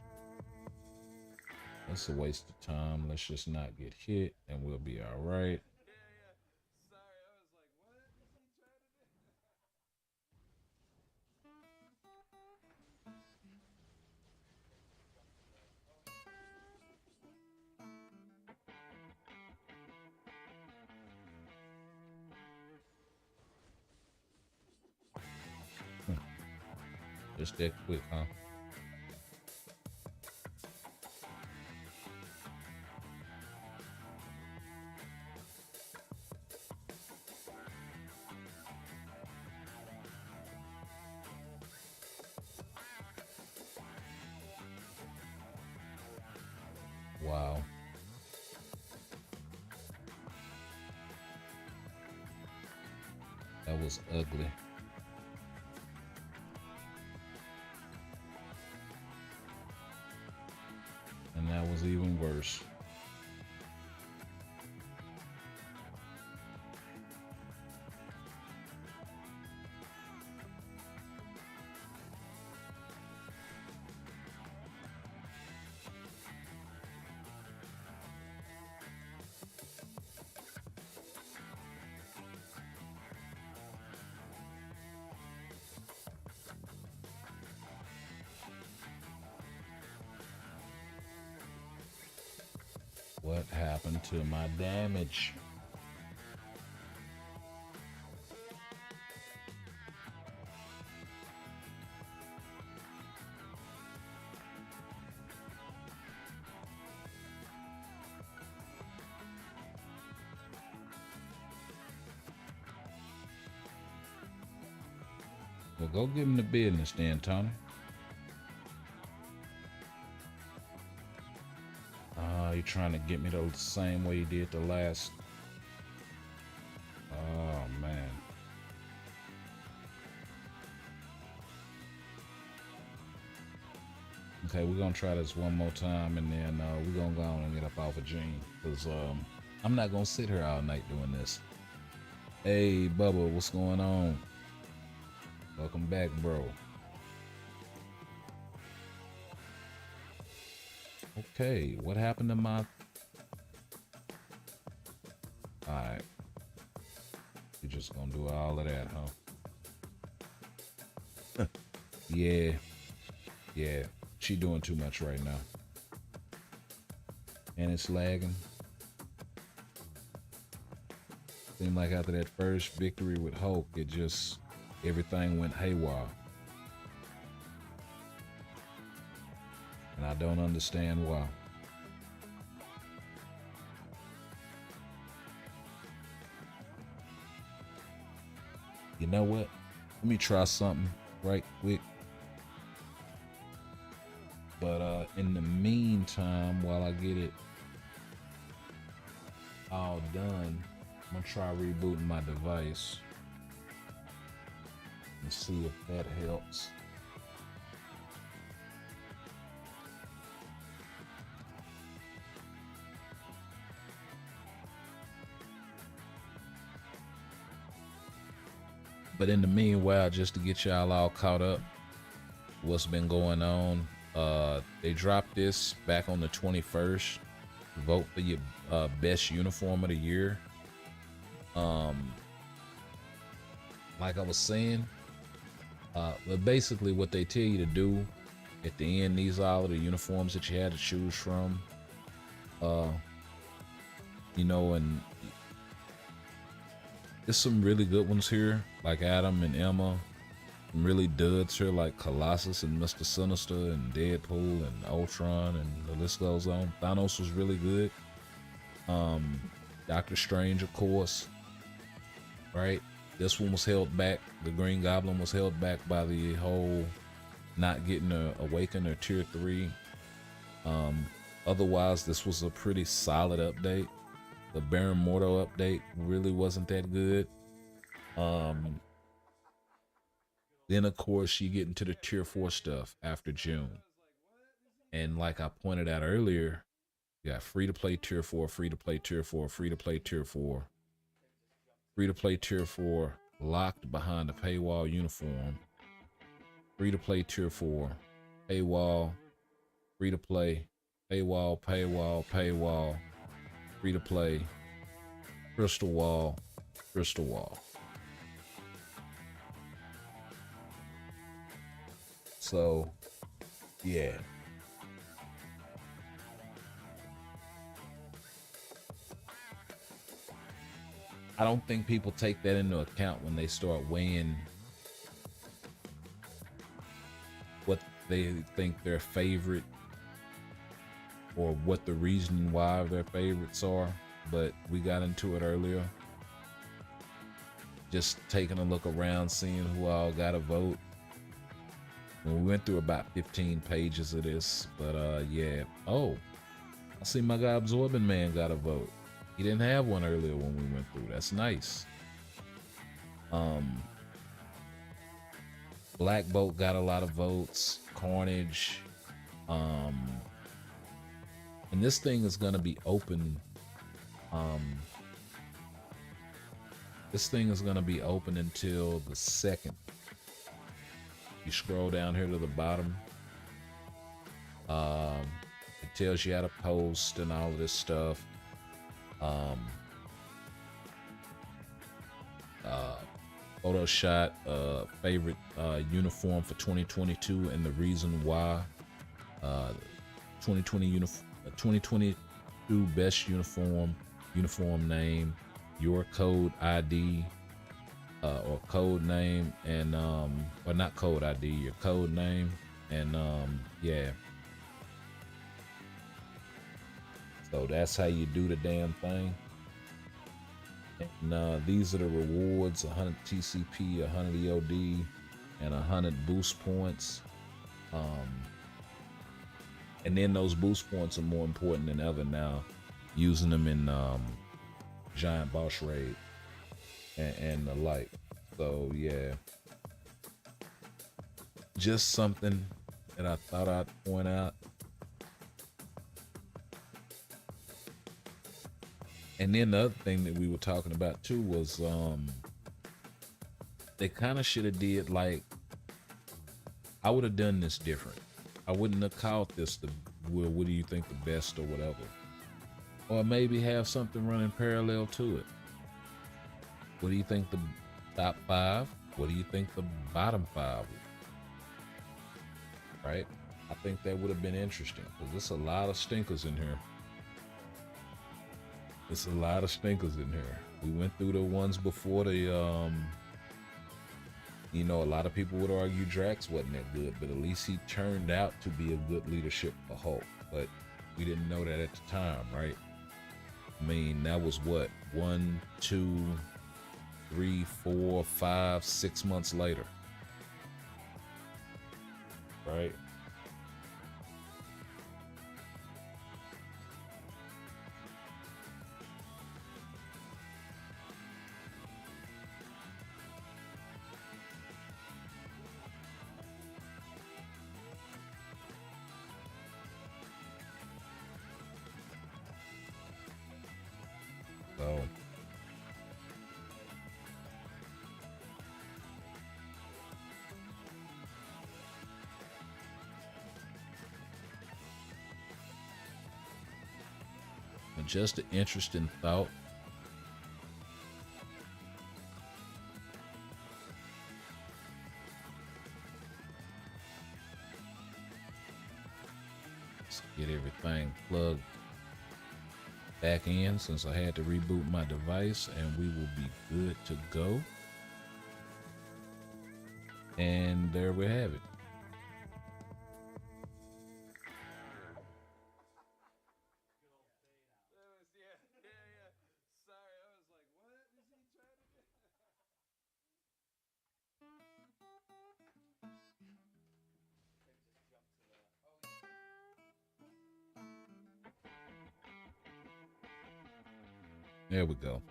That's a waste of time. Let's just not get hit and we'll be all right. Just that quick, huh? Wow. That was ugly. And that was even worse. What happened to my damage? Well, go give him the business then, Tony. You're trying to get me the same way you did the last. Oh, man. Okay, we're going to try this one more time, and then we're going to go on and get up off of Gene. Because I'm not going to sit here all night doing this. Hey, Bubba, what's going on? Welcome back, bro. Okay, what happened to my... Alright. You're just gonna do all of that, huh? Yeah. Yeah. She doing too much right now. And it's lagging. Seemed like after that first victory with Hulk, it just... everything went haywire. And I don't understand why. You know what? Let me try something right quick. But in the meantime, while I get it all done, I'm gonna try rebooting my device and see if that helps. But in the meanwhile, just to get y'all all caught up, what's been going on, they dropped this back on the 21st. Vote for your best uniform of the year. Like I was saying, but basically what they tell you to do at the end, these are all of the uniforms that you had to choose from. You know, and there's some really good ones here, like Adam and Emma. Some really duds here, like Colossus and Mr. Sinister and Deadpool and Ultron, and the list goes on. Thanos was really good. Doctor Strange, of course. Right? This one was held back. The Green Goblin was held back by the whole not getting a Awaken or Tier 3. Otherwise, this was a pretty solid update. The Baron Mordo update really wasn't that good. Then of course you get into the Tier 4 stuff after June. And like I pointed out earlier, you got free to play Tier 4, free to play Tier 4, free to play Tier 4, free to play Tier 4, locked behind a paywall uniform, free to play Tier 4, paywall, free to play, paywall, paywall, paywall, free to play, crystal wall, crystal wall. So, yeah. I don't think people take that into account when they start weighing what they think their favorite or what the reason why their favorites are. But we got into it earlier. Just taking a look around, seeing who all got a vote. And we went through about 15 pages of this, but yeah. Oh, I see my guy Absorbing Man got a vote. He didn't have one earlier when we went through. That's nice. Black Bolt got a lot of votes. Carnage. And this thing is gonna be open. This thing is gonna be open until the 2nd. You scroll down here to the bottom. It tells you how to post and all of this stuff. Photo shot, favorite uniform for 2022 and the reason why. 2020 2 best uniform name, your code ID, or code name, and or not code ID, your code name, and yeah. So that's how you do the damn thing. And these are the rewards: 100 TCP, 100 EOD, and 100 boost points. And then those boost points are more important than ever now, using them in giant boss raid and the like. So yeah, just something that I thought I'd point out. And then the other thing that we were talking about too was they kind of should have did, like, I would have done this different. I wouldn't have called this the, well, what do you think the best or whatever, or maybe have something running parallel to it. What do you think the top 5? What do you think the bottom 5? Right? I think that would have been interesting, because there's a lot of stinkers in here. It's a lot of stinkers in here. We went through the ones before the you know, a lot of people would argue Drax wasn't that good, but at least he turned out to be a good leadership for Hulk. But we didn't know that at the time, right? I mean, that was what, 1, 2, 3, 4, 5, 6 months later, right? So just an interesting thought. Let's get everything plugged back in, since I had to reboot my device, and we will be good to go. And there we have it. There we go.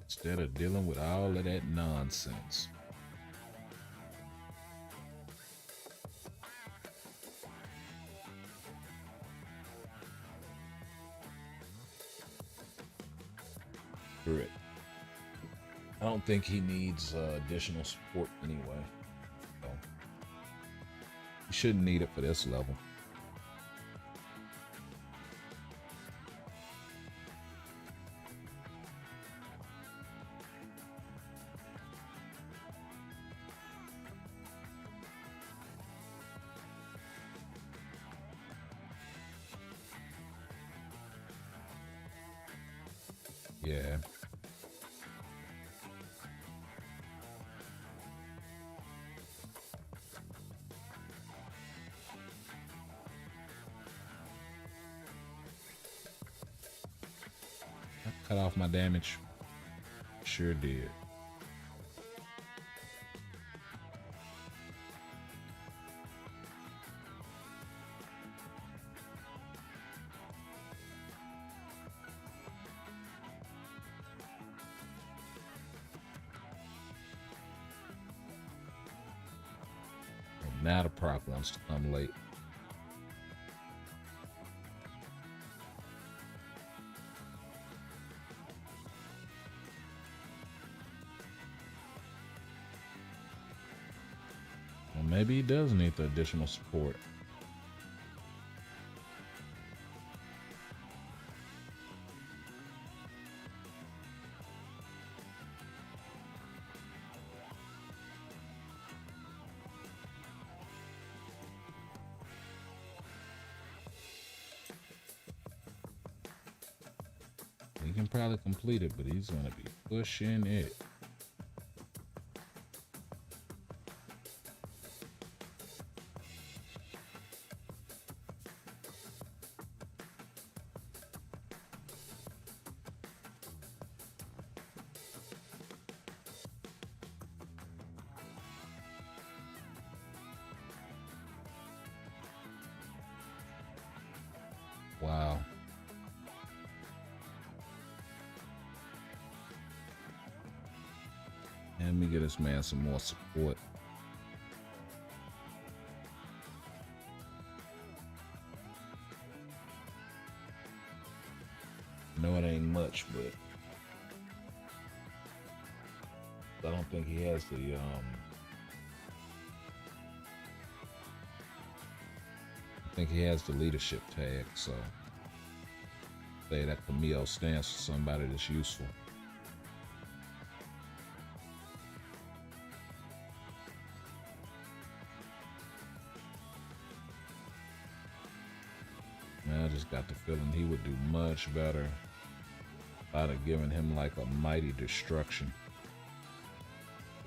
Instead of dealing with all of that nonsense. Correct. I don't think he needs additional support anyway. So he shouldn't need it for this level. Yeah. Cut off my damage. Sure did. And now the proc wants to come late. Maybe he does need the additional support. He can probably complete it, but he's gonna be pushing it. Wow. And let me get this man some more support. No, it ain't much, but I don't think he has the I think he has the leadership tag, so say that Camille stands for somebody that's useful. Man, I just got the feeling he would do much better if I'd have given him like a mighty destruction.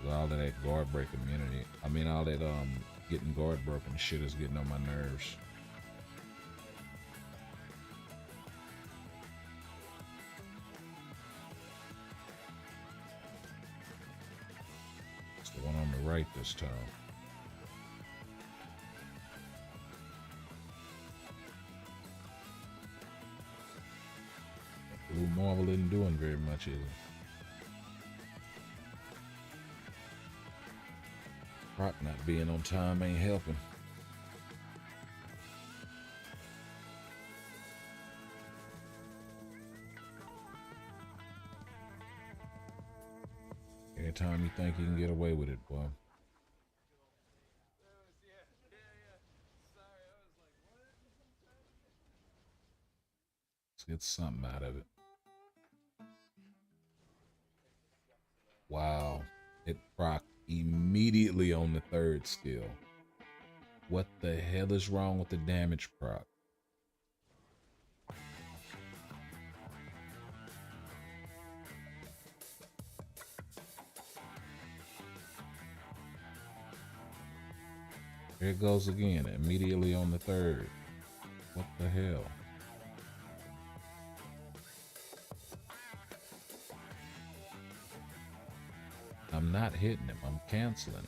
With all of that guard break immunity. I mean, all that getting guard broken shit is getting on my nerves. It's the one on the right this time. Blue Marvel isn't doing very much either. Rock not being on time ain't helping. Every time you think you can get away with it, boy. Let's get something out of it. Wow. It proc immediately on the third skill. What the hell is wrong with the damage proc? Here it goes again, immediately on the third. What the hell? I'm not hitting him, I'm canceling.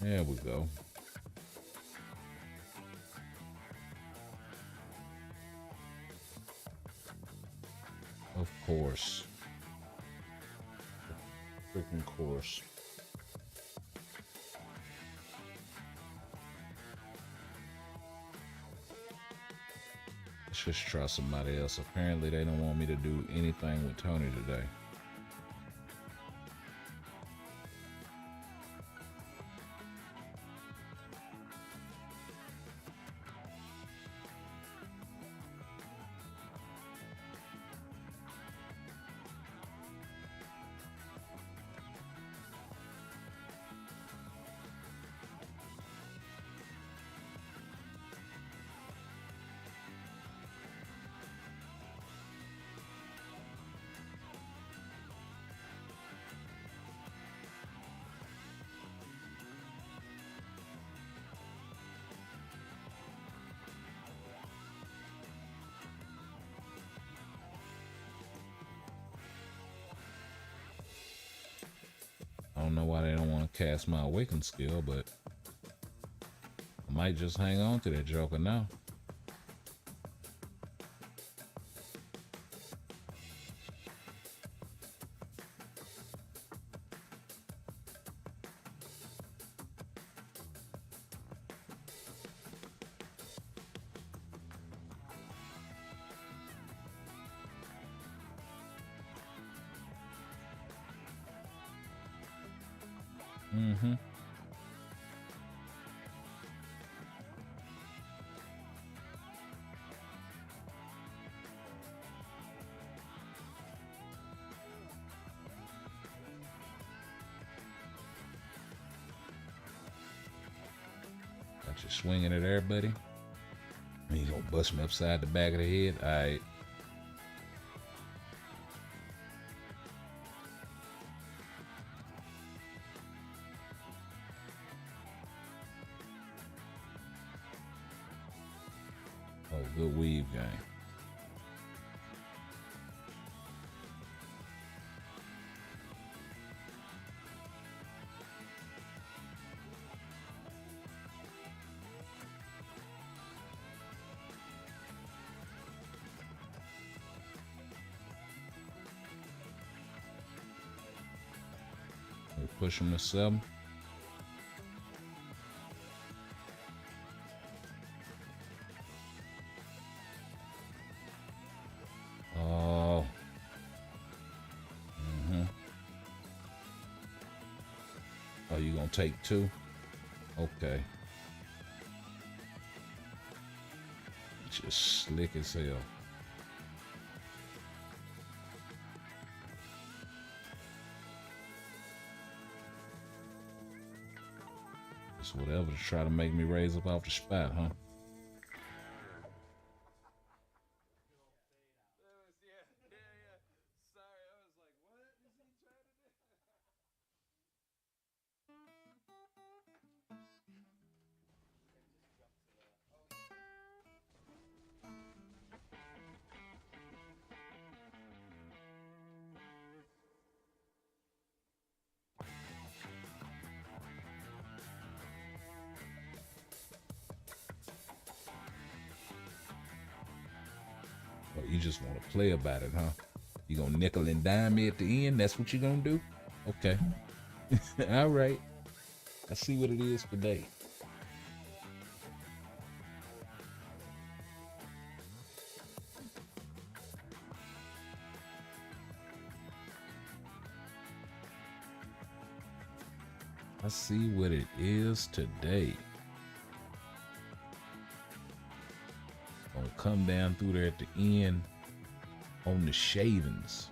There we go. Of course. Freaking course. Let's just try somebody else. Apparently they don't want me to do anything with Tony today. I don't know why they don't want to cast my awaken skill, but I might just hang on to that joker now. Mm-hmm. Got you swinging at everybody. He's gonna bust me upside the back of the head. All right. Oh, good weave game. We push him to 7. Oh. Mm-hmm. Oh, you gonna take 2? Okay. Just slick as hell. It's whatever to try to make me raise up off the spot, huh? Oh, you just want to play about it, huh? You gonna nickel and dime me at the end? That's what you gonna do? Okay. All right. I see what it is today. I see what it is today. Gonna come down through there at the end on the shavings.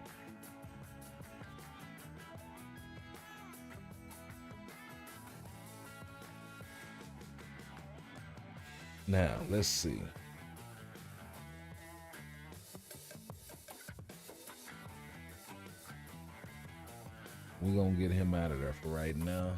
Now, let's see. We're gonna get him out of there for right now.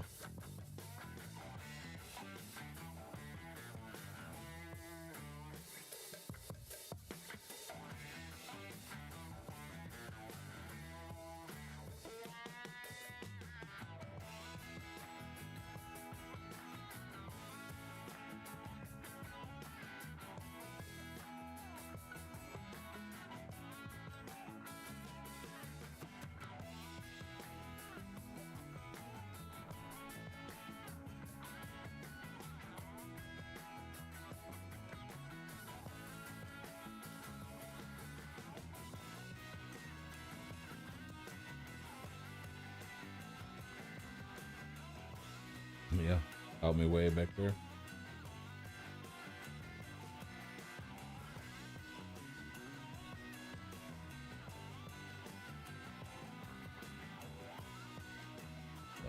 Yeah, out me way back there.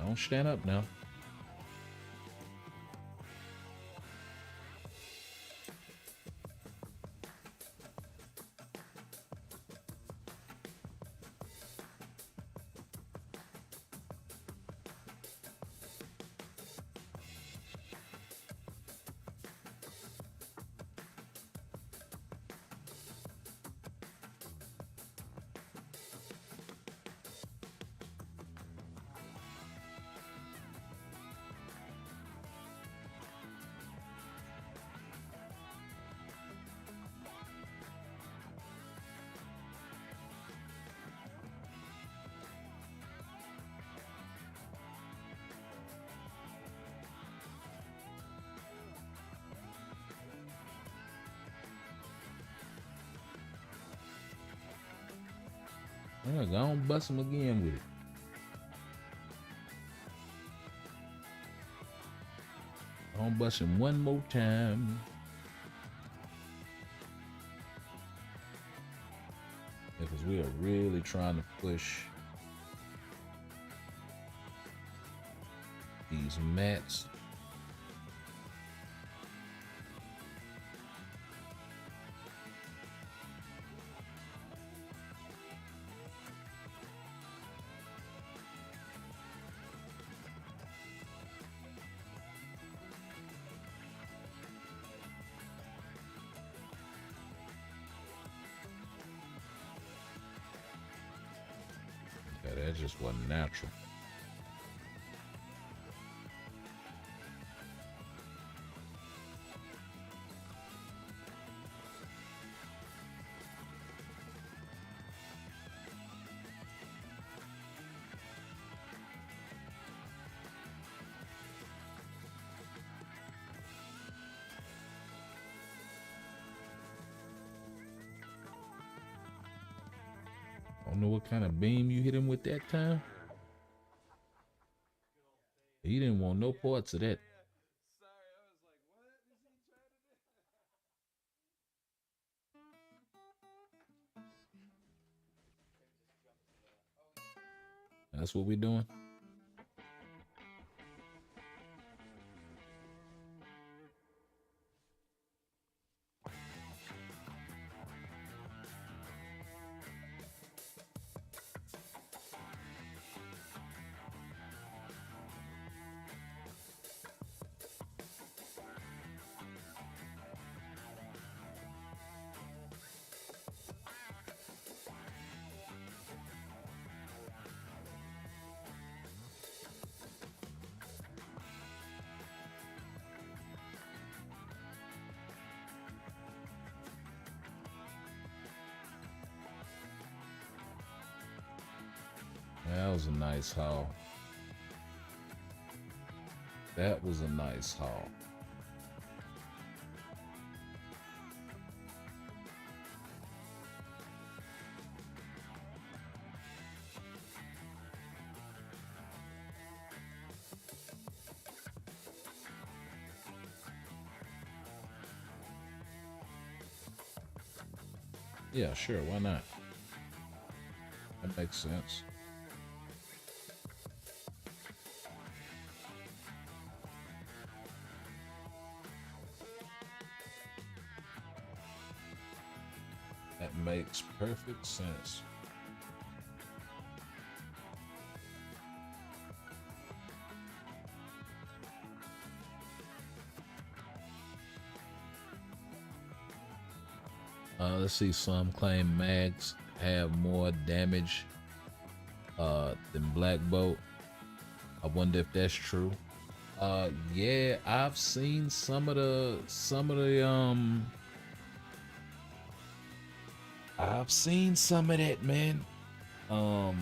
Don't stand up now. Yeah, go on, bust him again with it. On busting one more time. Because we are really trying to push these mats. Yeah, that just wasn't natural. I don't know what kind of beam you hit him with that time. He didn't want no parts of that. That's what we're doing. That was a nice haul. That was a nice haul. Yeah, sure, why not? That makes sense. That makes perfect sense. Let's see, some claim mags have more damage than Black Bolt. I wonder if that's true. Yeah, I've seen some of the I've seen some of that, man. I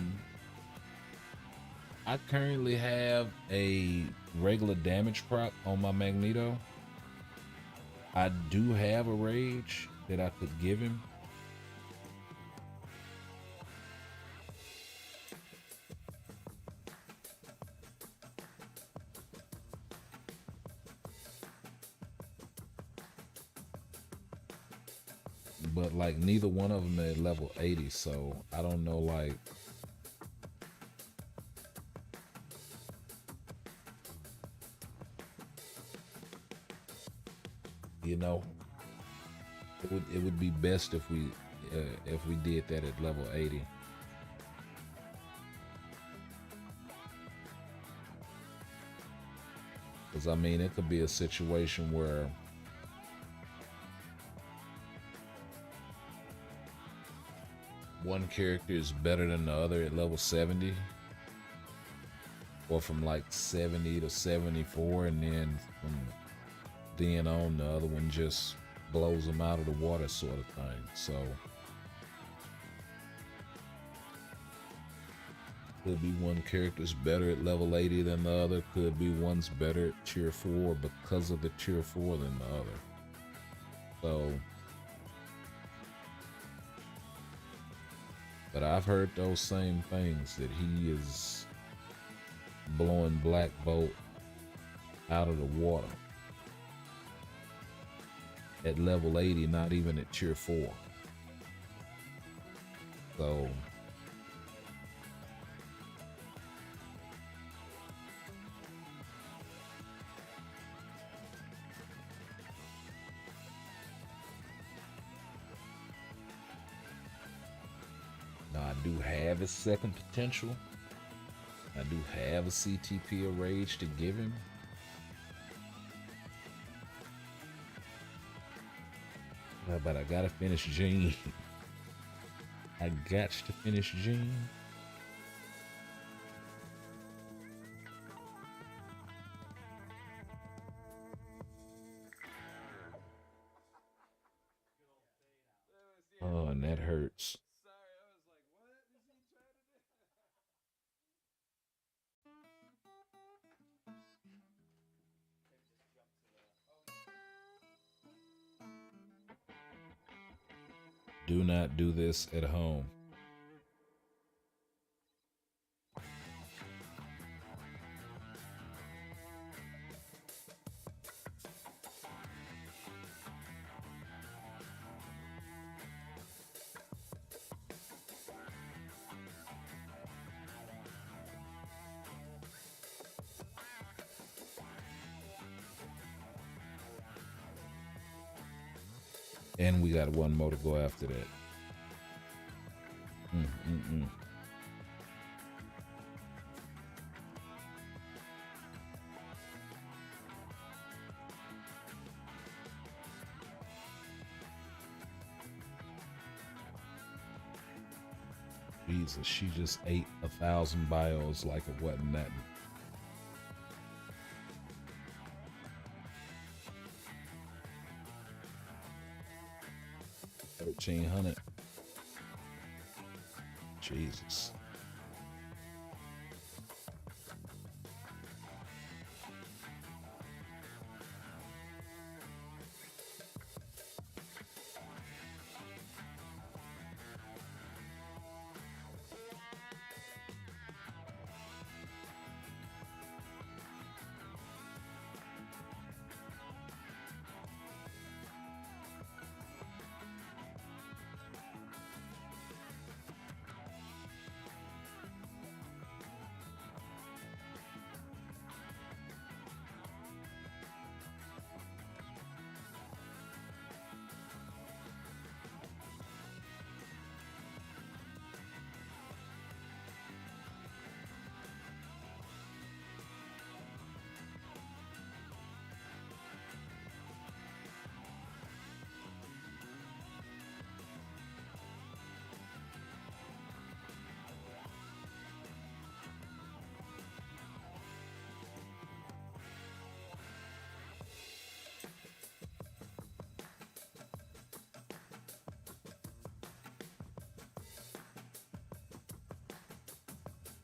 currently have a regular damage proc on my Magneto. I do have a rage that I could give him. But like neither one of them at level 80, so I don't know, like, you know, it would be best if we did that at level 80. Because I mean, it could be a situation where one character is better than the other at level 70, or from like 70 to 74, and then from then on the other one just blows them out of the water, sort of thing. So could be one character's better at level 80 than the other, could be one's better at tier 4 because of the tier 4 than the other. So, but I've heard those same things, that he is blowing Black Bolt out of the water. at level 80, not even at tier 4. So now I do have his second potential. I do have a CTP of Rage to give him. But I gotta finish Gene. I got to finish Gene. Oh, and that hurts. Do not do this at home. And we got one more to go after that. Jesus, she just ate 1,000 bios like it wasn't nothing. $1,300. Jesus.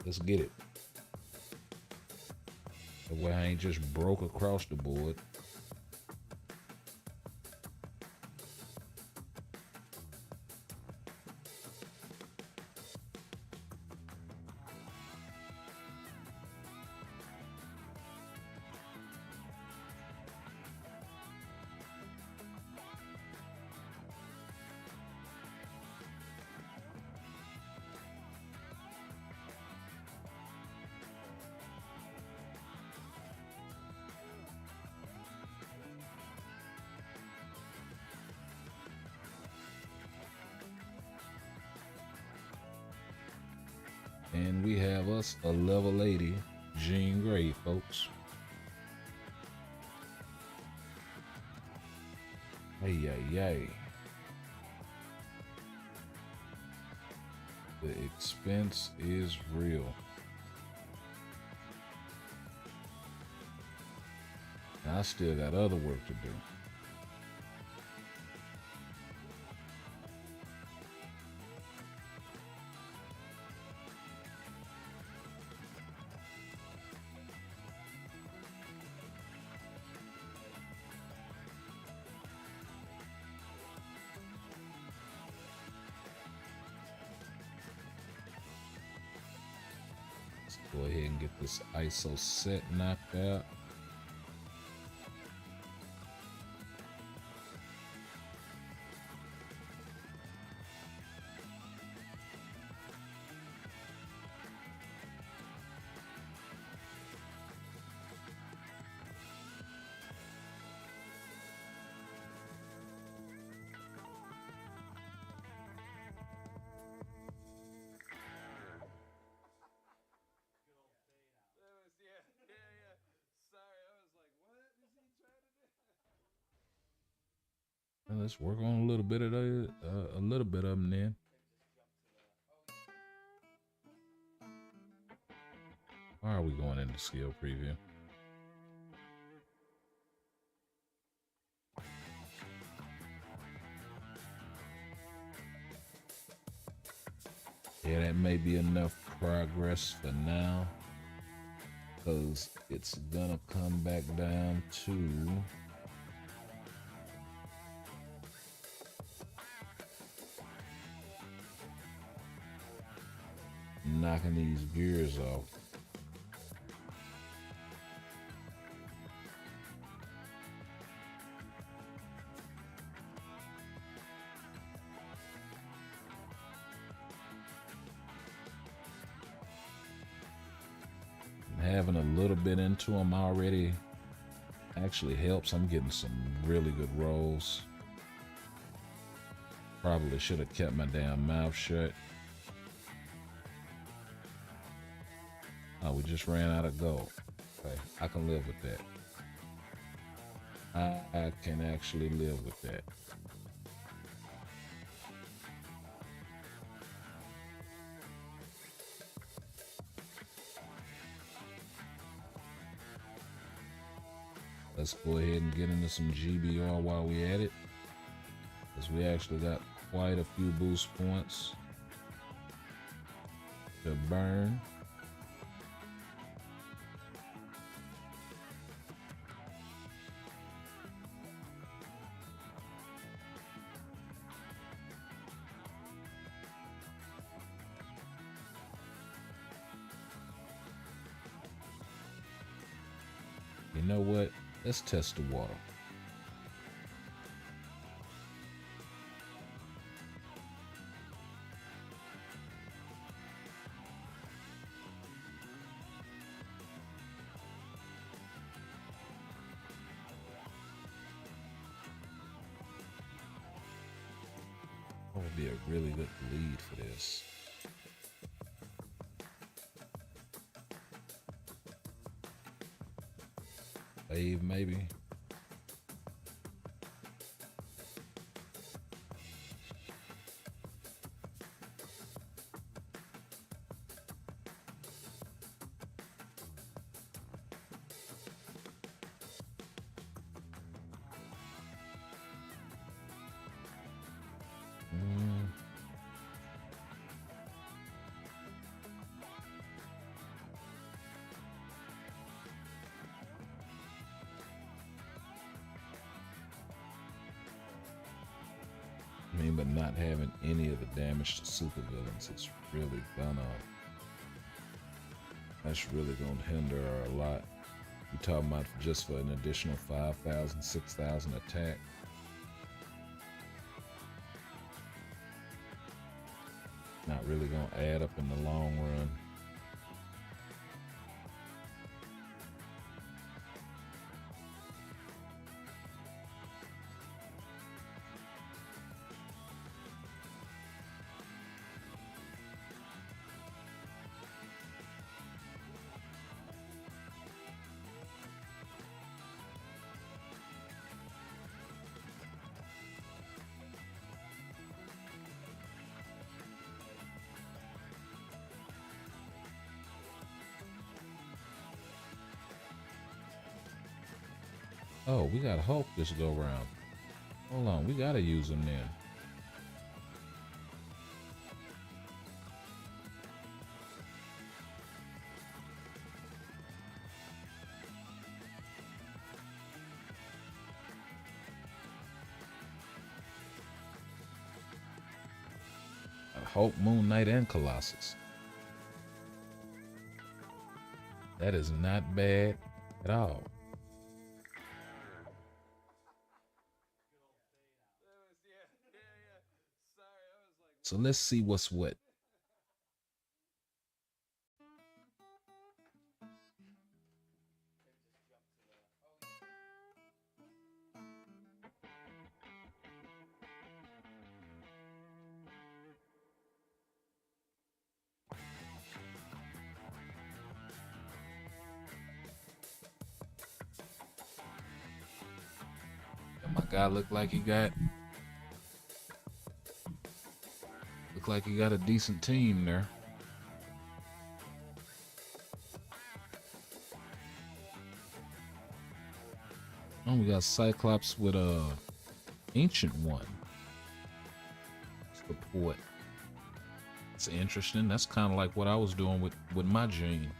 Let's get it. That way I ain't just broke across the board. And we have us a level 80 Jean Grey, folks. Ay, ay, ay. The expense is real. I still got other work to do. Let's go ahead and get this ISO set knocked out. Let's work on a little bit of them then. Why are we going into skill preview? Yeah, that may be enough progress for now, because it's gonna come back down to knocking these gears off. Having a little bit into them already actually helps. I'm getting some really good rolls. Probably should have kept my damn mouth shut. Oh, we just ran out of gold. Okay, I can live with that. I can actually live with that. Let's go ahead and get into some GBR while we at it, because we actually got quite a few boost points to burn. You know what? Let's test the water. That would be a really good lead for this. Wave maybe. I mean, but not having any of the damage to supervillains is really that's really gonna hinder her a lot. You talking about just for an additional 5,000, 6,000 attack. Not really gonna add up in the long run. Oh, we got Hulk this go round. Hold on, we gotta use him then. Hulk, Moon Knight, and Colossus. That is not bad at all. So let's see what's what. My guy look like he got Look like you got a decent team there. Oh, we got Cyclops with a ancient one. Support. It's interesting. That's kind of like what I was doing with my gene,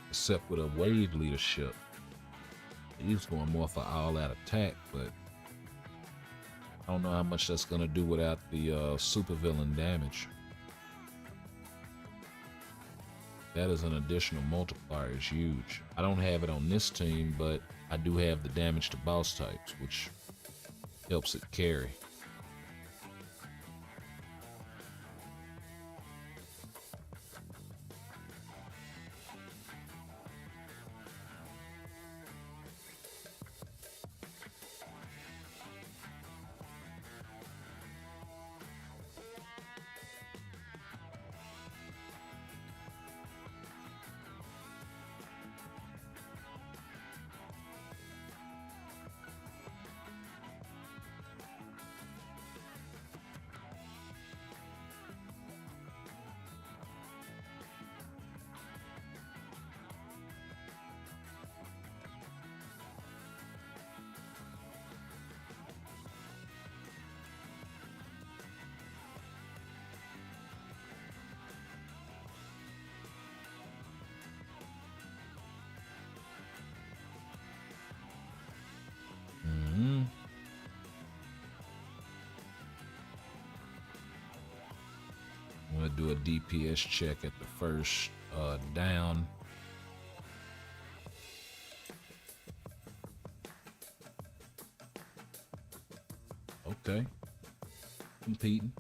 except with a wave leadership. He's going more for all-out attack, but I don't know how much that's gonna do without the supervillain damage. That is an additional multiplier. It's huge. I don't have it on this team, but I do have the damage to boss types, which helps it carry. I'm gonna do a DPS check at the first down. Okay, competing.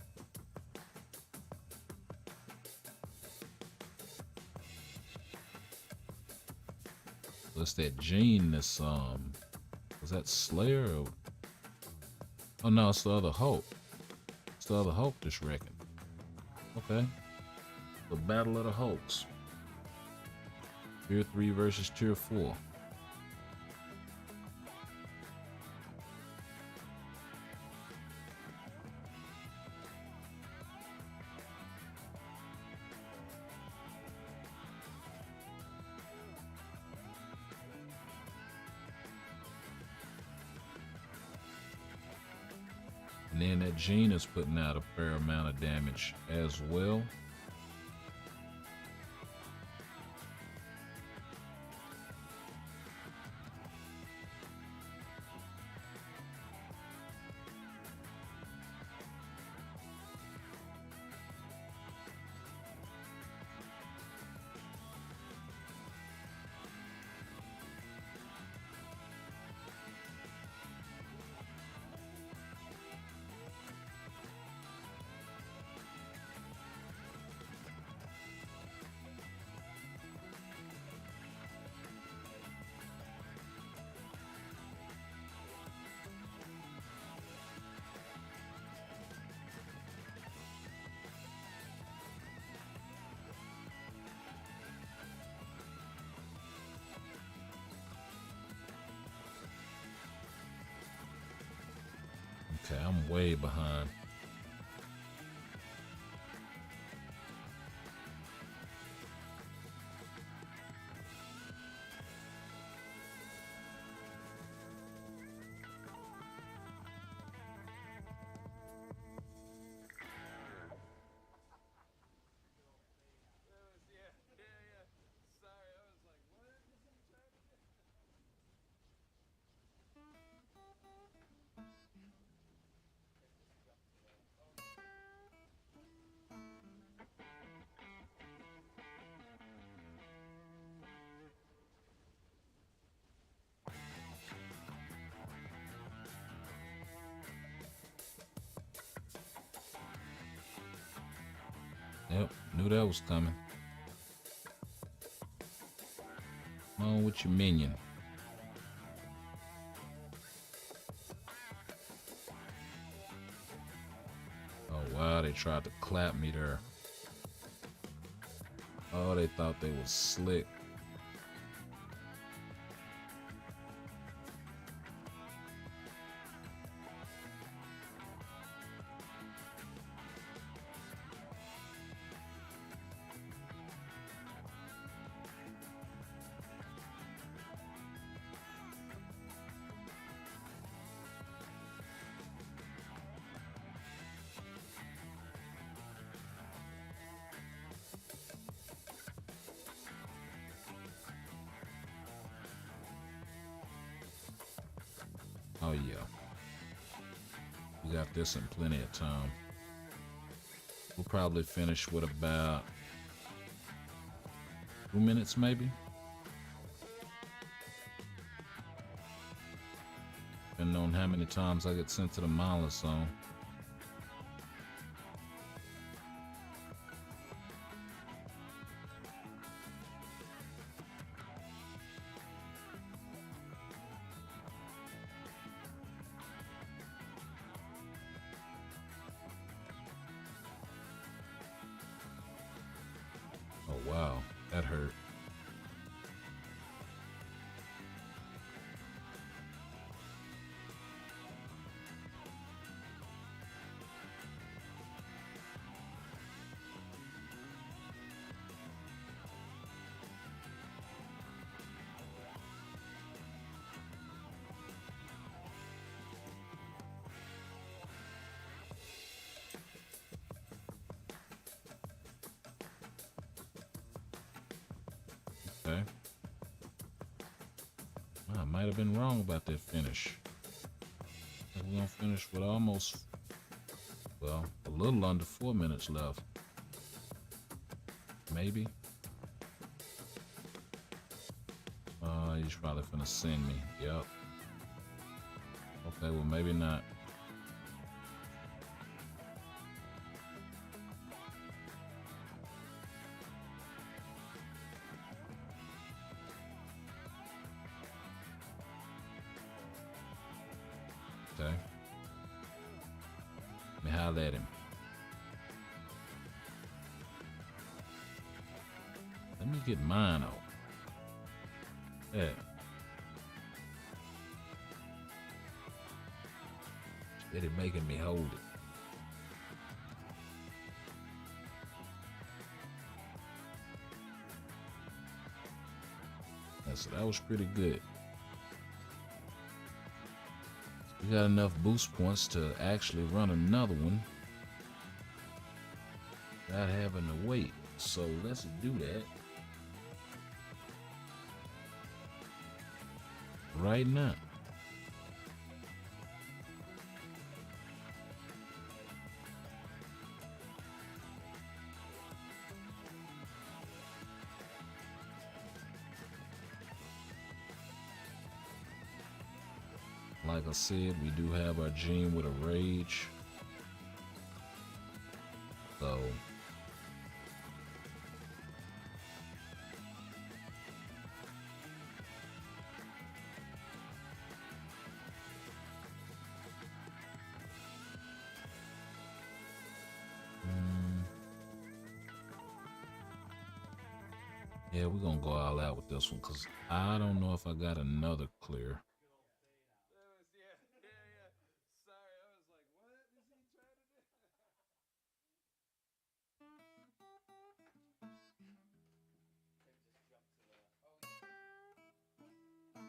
What's that gene? This was that Slayer? Or... Oh no, it's the other Hulk. It's the other Hulk that's wrecking. Okay. The Battle of the Hulks. Tier 3 versus Tier 4. And then that gene is putting out a fair amount of damage as well. Okay, I'm way behind. Yep, knew that was coming. Come on with your minion. Oh wow, they tried to clap me there. Oh, they thought they was slick. Oh yeah, we got this in plenty of time. We'll probably finish with about 2 minutes, maybe. Depending on how many times I get sent to the miler zone. Oh wow, that hurt. Okay. I might have been wrong about that finish. We're gonna finish with almost, well, a little under 4 minutes left. Maybe. He's probably finna send me. Yep. Okay, well maybe not. Okay. Let me holler at him. Let me get mine out. Yeah. Steady making me hold it. So that was pretty good. We got enough boost points to actually run another one without having to wait. So let's do that right now. Like I said, we do have our gene with a rage. So yeah, we're gonna go all out with this one because I don't know if I got another clear.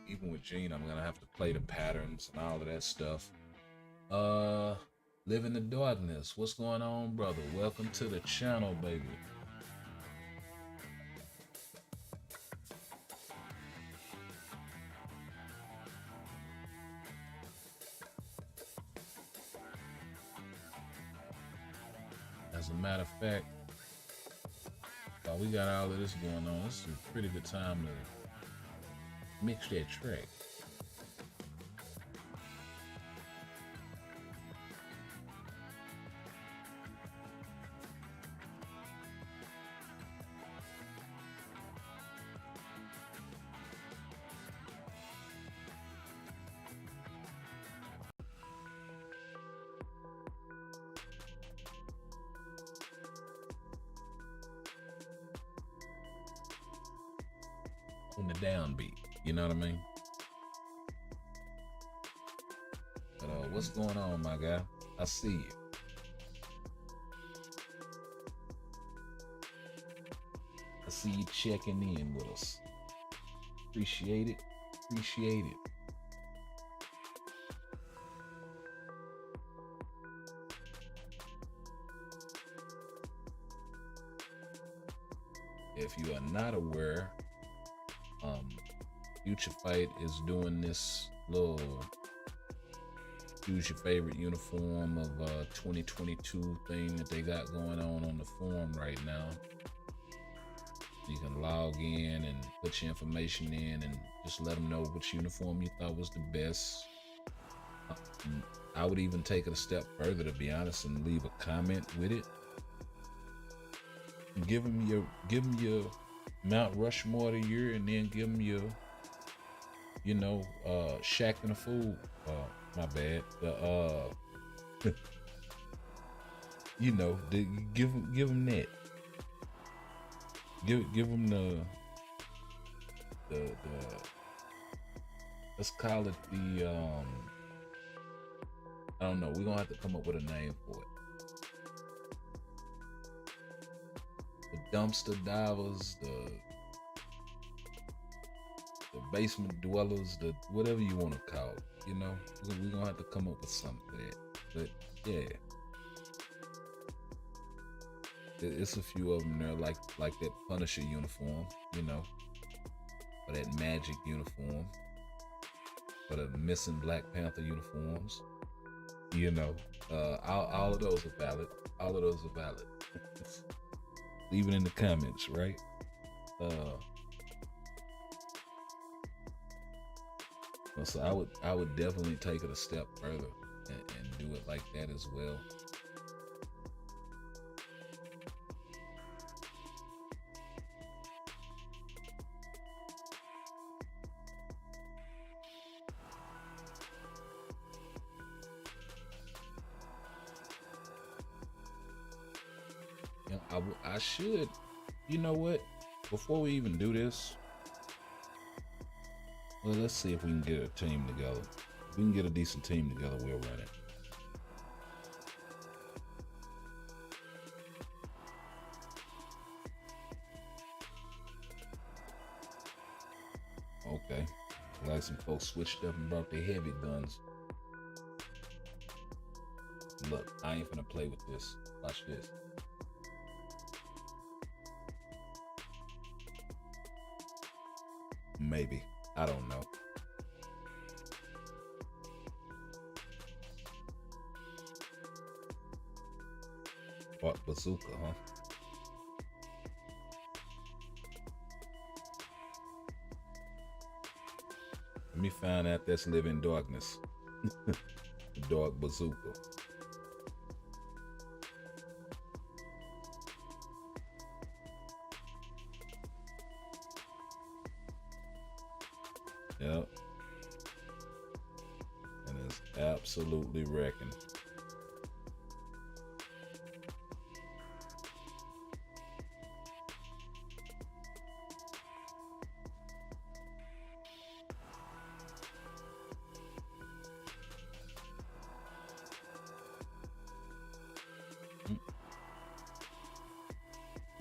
Even with Gene, I'm gonna have to play the patterns and all of that stuff. Live in the darkness. What's going on, brother? Welcome to the channel, baby. As a matter of fact, while we got all of this going on, this is a pretty good time to mix that track. On the downbeat, you know what I mean? But what's going on, my guy? I see you. I see you checking in with us. Appreciate it. Appreciate it. If you are not aware, Future Fight is doing this little choose your favorite uniform of 2022 thing that they got going on the forum right now. You can log in and put your information in and just let them know which uniform you thought was the best. I would even take it a step further, to be honest, and leave a comment with it. Give them your Mount Rushmore of the year, and then give them your, Shaq and the Fool. My bad. Give them that. Give them the let's call it the I don't know. We're gonna have to come up with a name for it. The dumpster divers, the basement dwellers, the whatever you want to call it. We're gonna have to come up with something for that. But yeah, it's a few of them there, like that Punisher uniform, or that Magic uniform, or the missing Black Panther uniforms. All of those are valid. All of those are valid. Leave it in the comments, right? So I would definitely take it a step further and do it like that as well. I should, you know what? Before we even do this, well, let's see if we can get a team together. If we can get a decent team together, we'll run it. Okay. Like some folks switched up and brought their heavy guns. Look, I ain't finna play with this. Watch this. Maybe. I don't know. What bazooka, huh? Let me find out that's Living Darkness. The Dark Bazooka. Yep. And it's absolutely wrecking.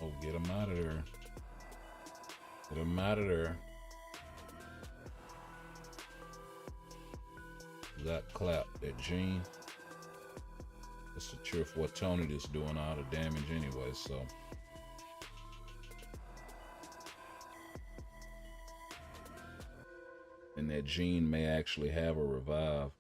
Oh, get him out of there. Get him out of there. Got clapped. That Gene. It's a Tier 4 Tony that's doing all the damage anyway, so. And that Gene may actually have a revive.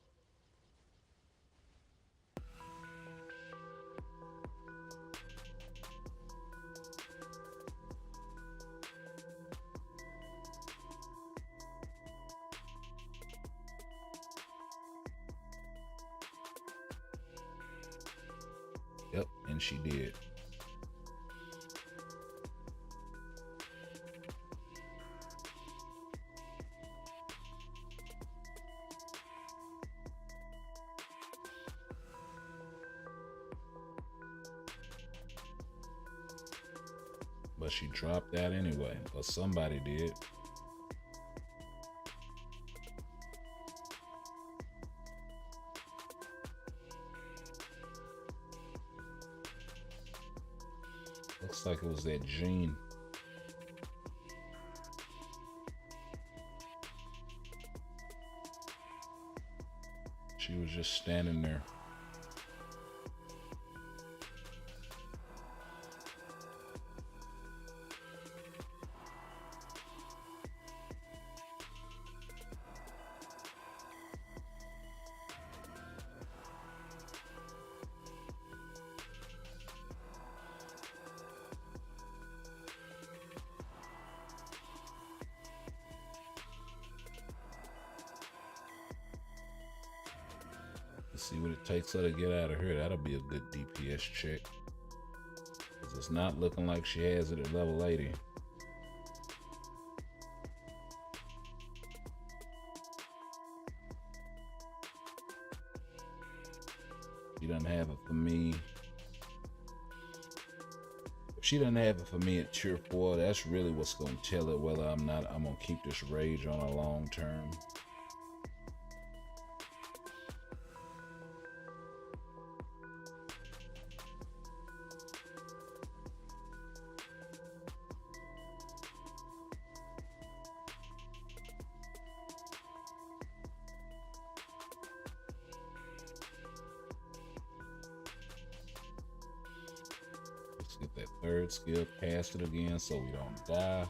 Yep, and she did. But she dropped that anyway, or somebody did. Looks like it was that Gene. She was just standing there. See what it takes her to get out of here. That'll be a good DPS check. Because it's not looking like she has it at level 80. She doesn't have it for me. If she doesn't have it for me at tier 4, that's really what's going to tell it whether I'm going to keep this rage on a long term. Get that third skill, cast it again so we don't die.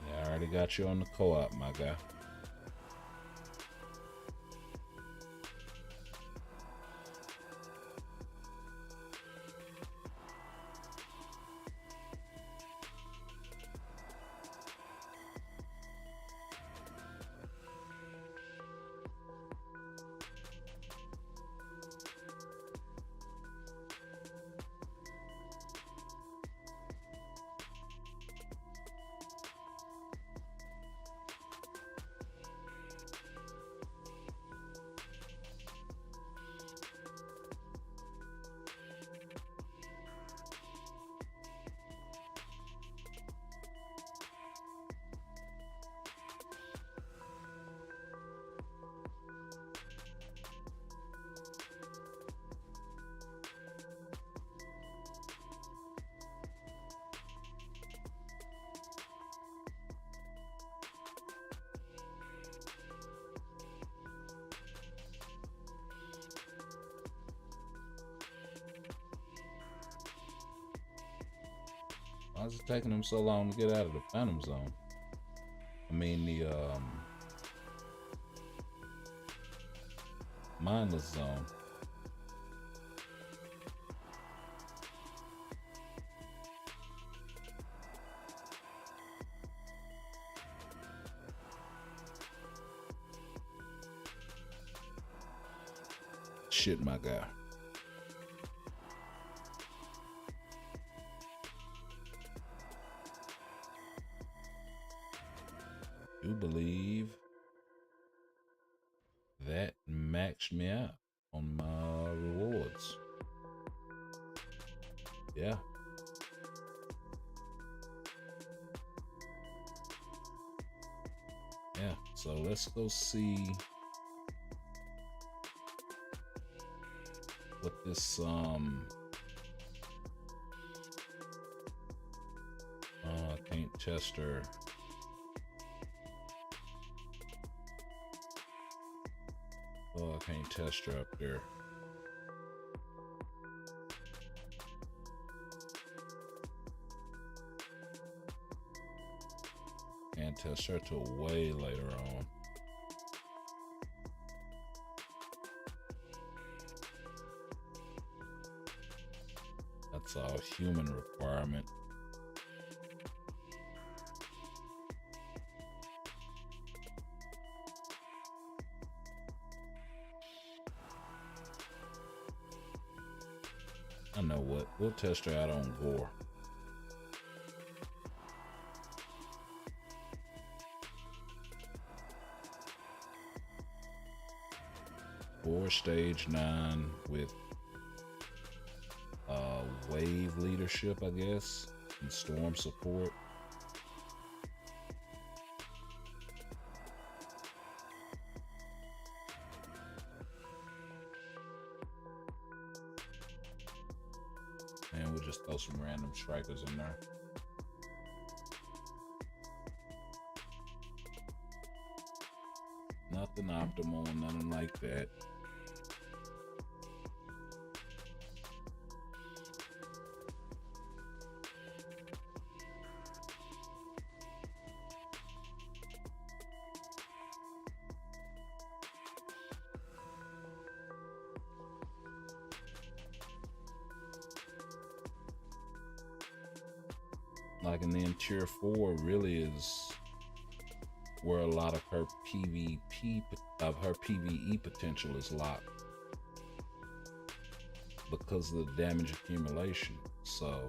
Yeah, I already got you on the co-op, my guy. Why is it taking them so long to get out of the Phantom Zone? I mean the Mindless Zone. Shit, my guy. Do believe that maxed me out on my rewards. Yeah. Yeah, so let's go see what this I can't test her. Oh, I can't test her up there. Can't test her till way later on. That's all human requirement. I know what, we'll test her out on Gore. Gore stage 9 with wave leadership, I guess, and storm support. And we'll just throw some random strikers in there. Nothing optimal, nothing like that. Like, and then tier 4 really is where a lot of her PvE potential is locked because of the damage accumulation. So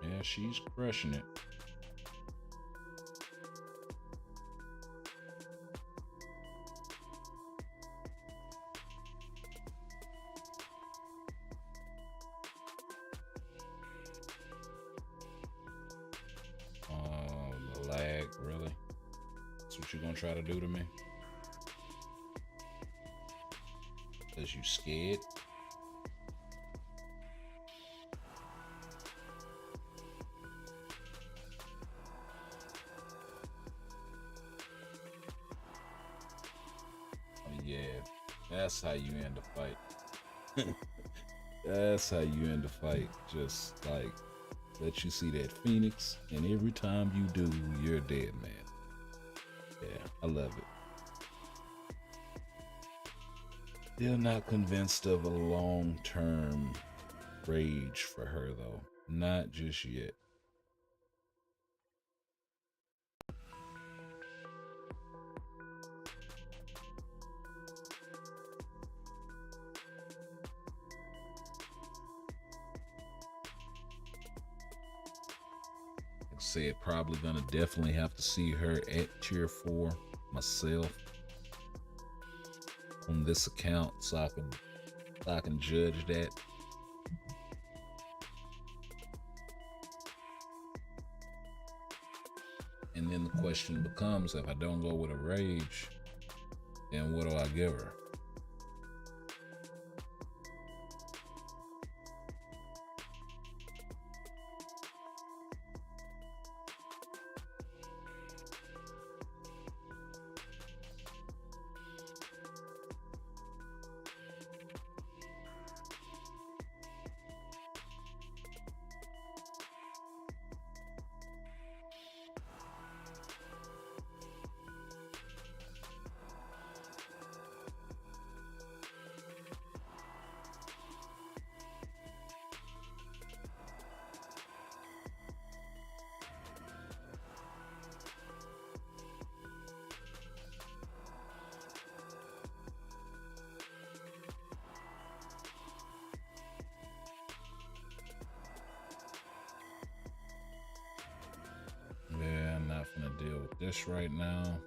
yeah, she's crushing it. Oh, the lag, really? That's what you're gonna try to do to me? Cause you scared? Oh, yeah, that's how you end a fight. That's how you end a fight. Just like let you see that Phoenix, and every time you do, you're a dead man. Yeah, I love it. Still not convinced of a long-term rage for her though. Not just yet. Like I said, probably gonna definitely have to see her at tier 4 myself on this account so I can judge that. And then the question becomes, if I don't go with a rage, then what do I give her? Yeah, I'm not gonna deal with this right now.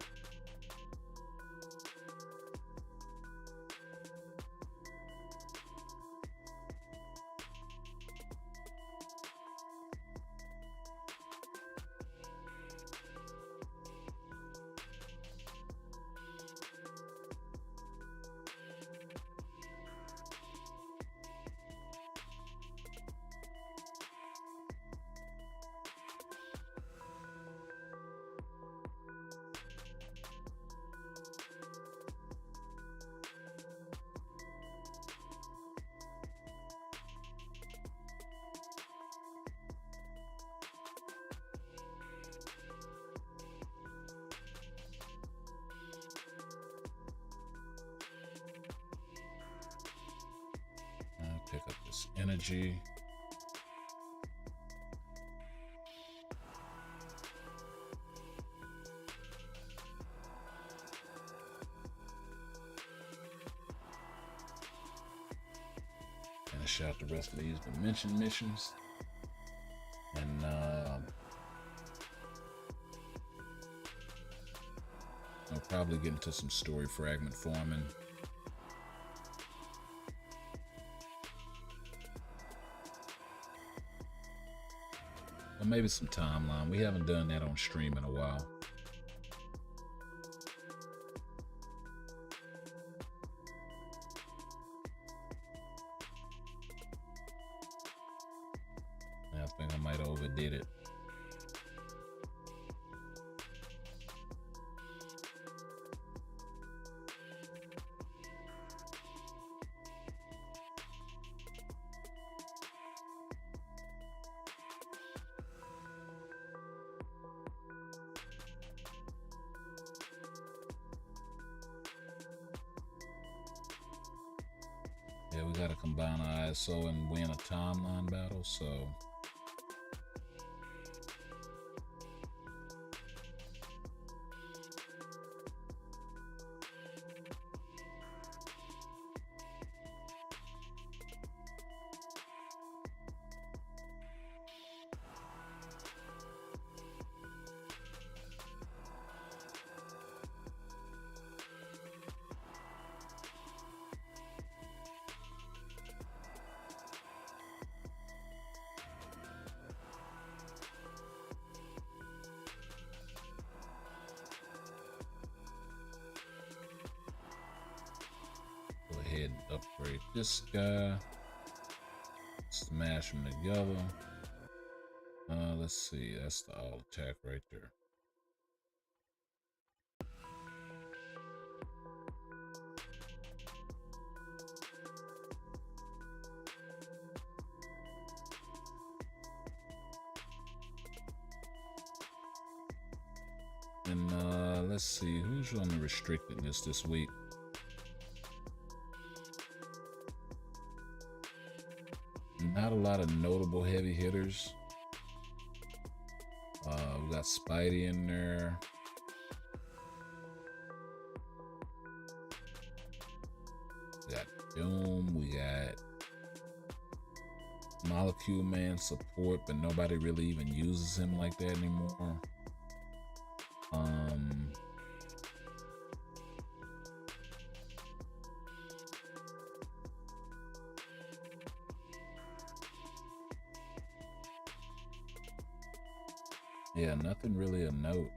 I'll pick up this energy. finish out the rest of these dimension missions. And I'll probably get into some story fragment farming. Or maybe some timeline. We haven't done that on stream in a while. I think I might have overdid it. Yeah, we gotta combine our ISO and win a timeline battle, so go ahead and upgrade this guy. Smash them together. Let's see, that's the all attack right there. And let's see, who's on the restricted list this week? Not a lot of notable heavy hitters. We got Spidey in there. We got Doom. We got Molecule Man support, but nobody really even uses him like that anymore. Yeah, nothing really of note.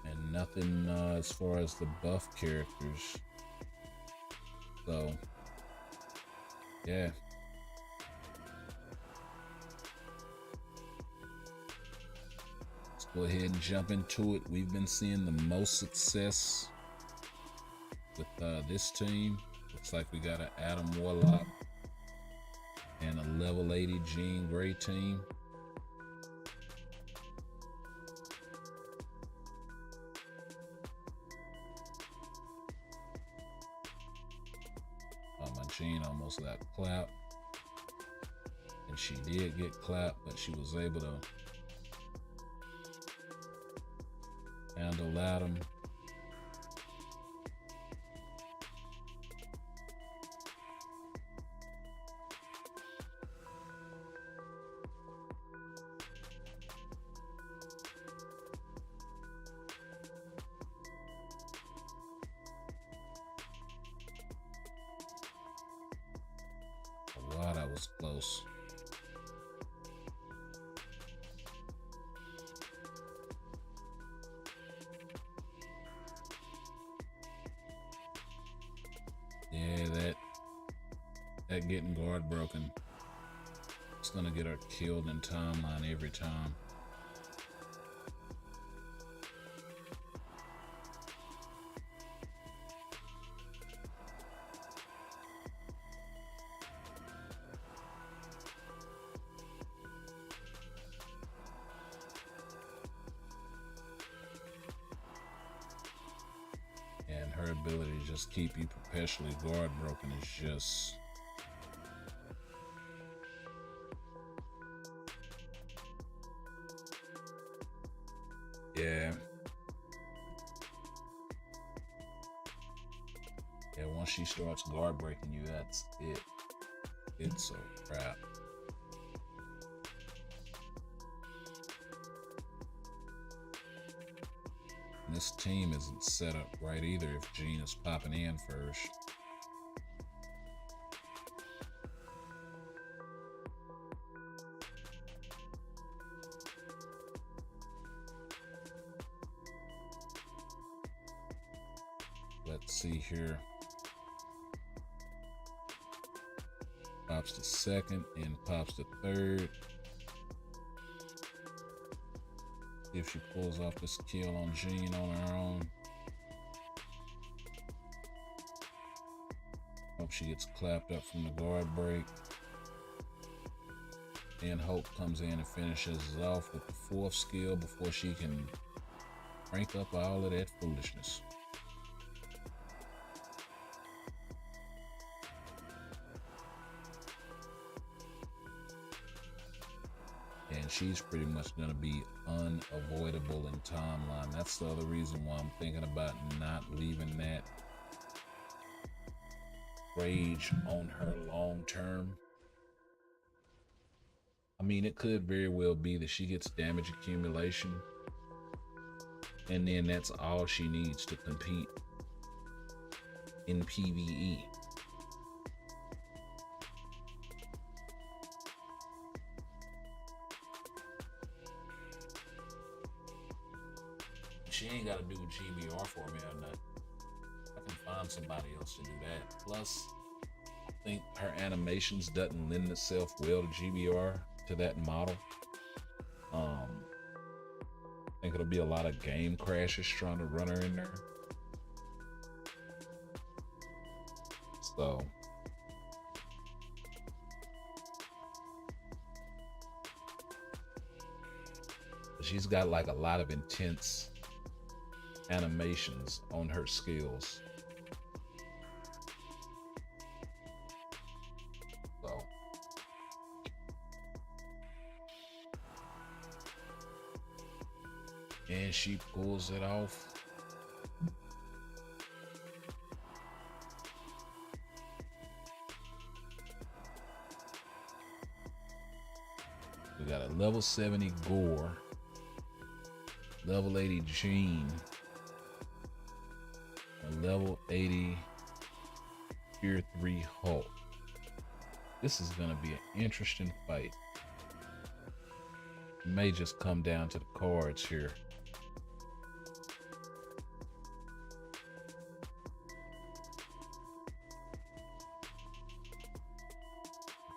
And nothing as far as the buff characters. So, yeah. Let's go ahead and jump into it. We've been seeing the most success with this team. Looks like we got an Adam Warlock and a level 80 Jean Grey team. My Jean almost got clapped. And she did get clapped, but she was able to handle Adam. Wow, that was close. Yeah, that getting guard broken, it's gonna get her killed in timeline every time. And her ability to just keep you perpetually guard broken is just... yeah. she starts guard breaking you, that's it. It's a wrap. And this team isn't set up right either if Jean is popping in first. Let's see here. Pops to second and pops to third. See if she pulls off this kill on Jean on her own. Hope she gets clapped up from the guard break. And Hope comes in and finishes off with the fourth skill before she can crank up all of that foolishness. And she's pretty much going to be unavoidable in timeline. That's the other reason why I'm thinking about not leaving that rage on her long term. I mean, it could very well be that she gets damage accumulation, and then that's all she needs to compete in PvE. She ain't got to do GBR for me or nothing. I can find somebody else to do that. Plus, I think her animations doesn't lend itself well to GBR, to that model. I think it'll be a lot of game crashes trying to run her in there. So she's got like a lot of intense animations on her skills. So and she pulls it off. We got a level 70 Gore, level 80 Jean, a level 80 Tier 3 Hulk. This is going to be an interesting fight. It may just come down to the cards here.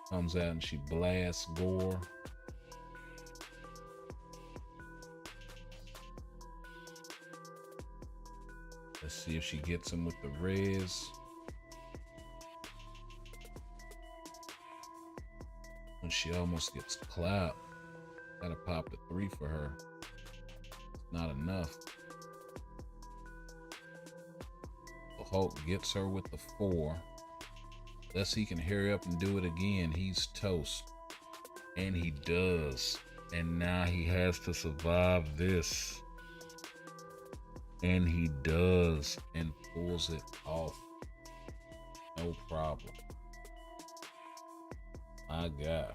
Comes out and she blasts Gore. Let's see if she gets him with the res. And she almost gets clapped. Gotta pop the 3 for her. It's not enough. The Hulk gets her with the 4. Unless he can hurry up and do it again, he's toast. And he does. And now he has to survive this. And he does, and pulls it off. No problem. My God.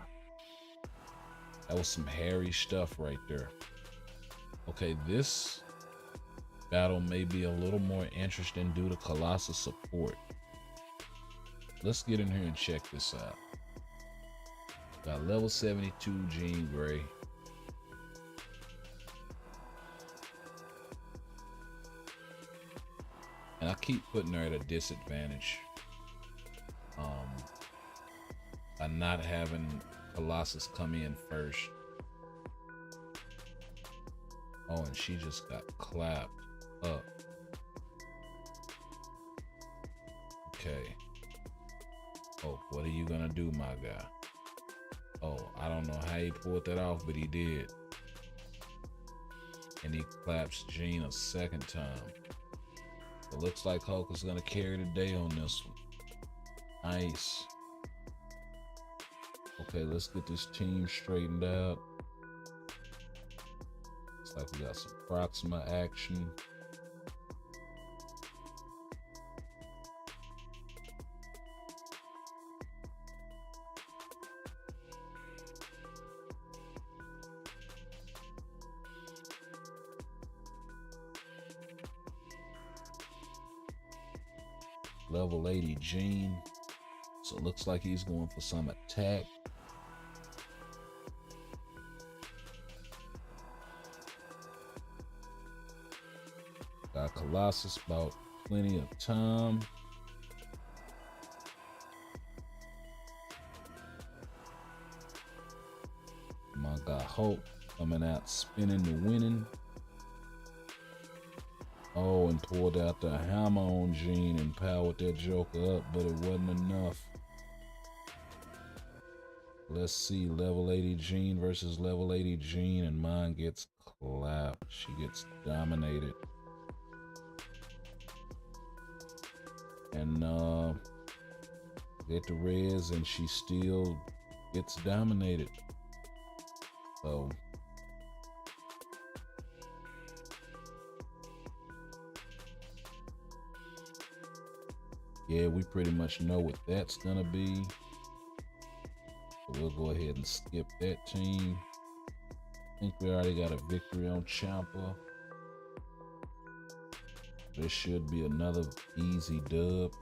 That was some hairy stuff right there. Okay, this battle may be a little more interesting due to Colossus support. Let's get in here and check this out. Got level 72 Jean Grey. And I keep putting her at a disadvantage by not having Colossus come in first. Oh, and she just got clapped up. Okay. Oh, what are you gonna do, my guy? Oh, I don't know how he pulled that off, but he did. And he claps Jean a second time. It looks like Hulk is gonna carry the day on this one. Nice. Okay, let's get this team straightened out. Looks like we got some Proxima action. level 80 Gene. So it looks like he's going for some attack. Got Colossus, about plenty of time. My guy Hulk coming out spinning the winning. Oh, and pulled out the hammer on Gene and powered that Joker up, but it wasn't enough. Let's see, level 80 Gene versus level 80 Gene, and mine gets clapped. She gets dominated. And get the res, and she still gets dominated. So yeah, we pretty much know what that's gonna be. So we'll go ahead and skip that team. I think we already got a victory on Ciampa. This should be another easy dub.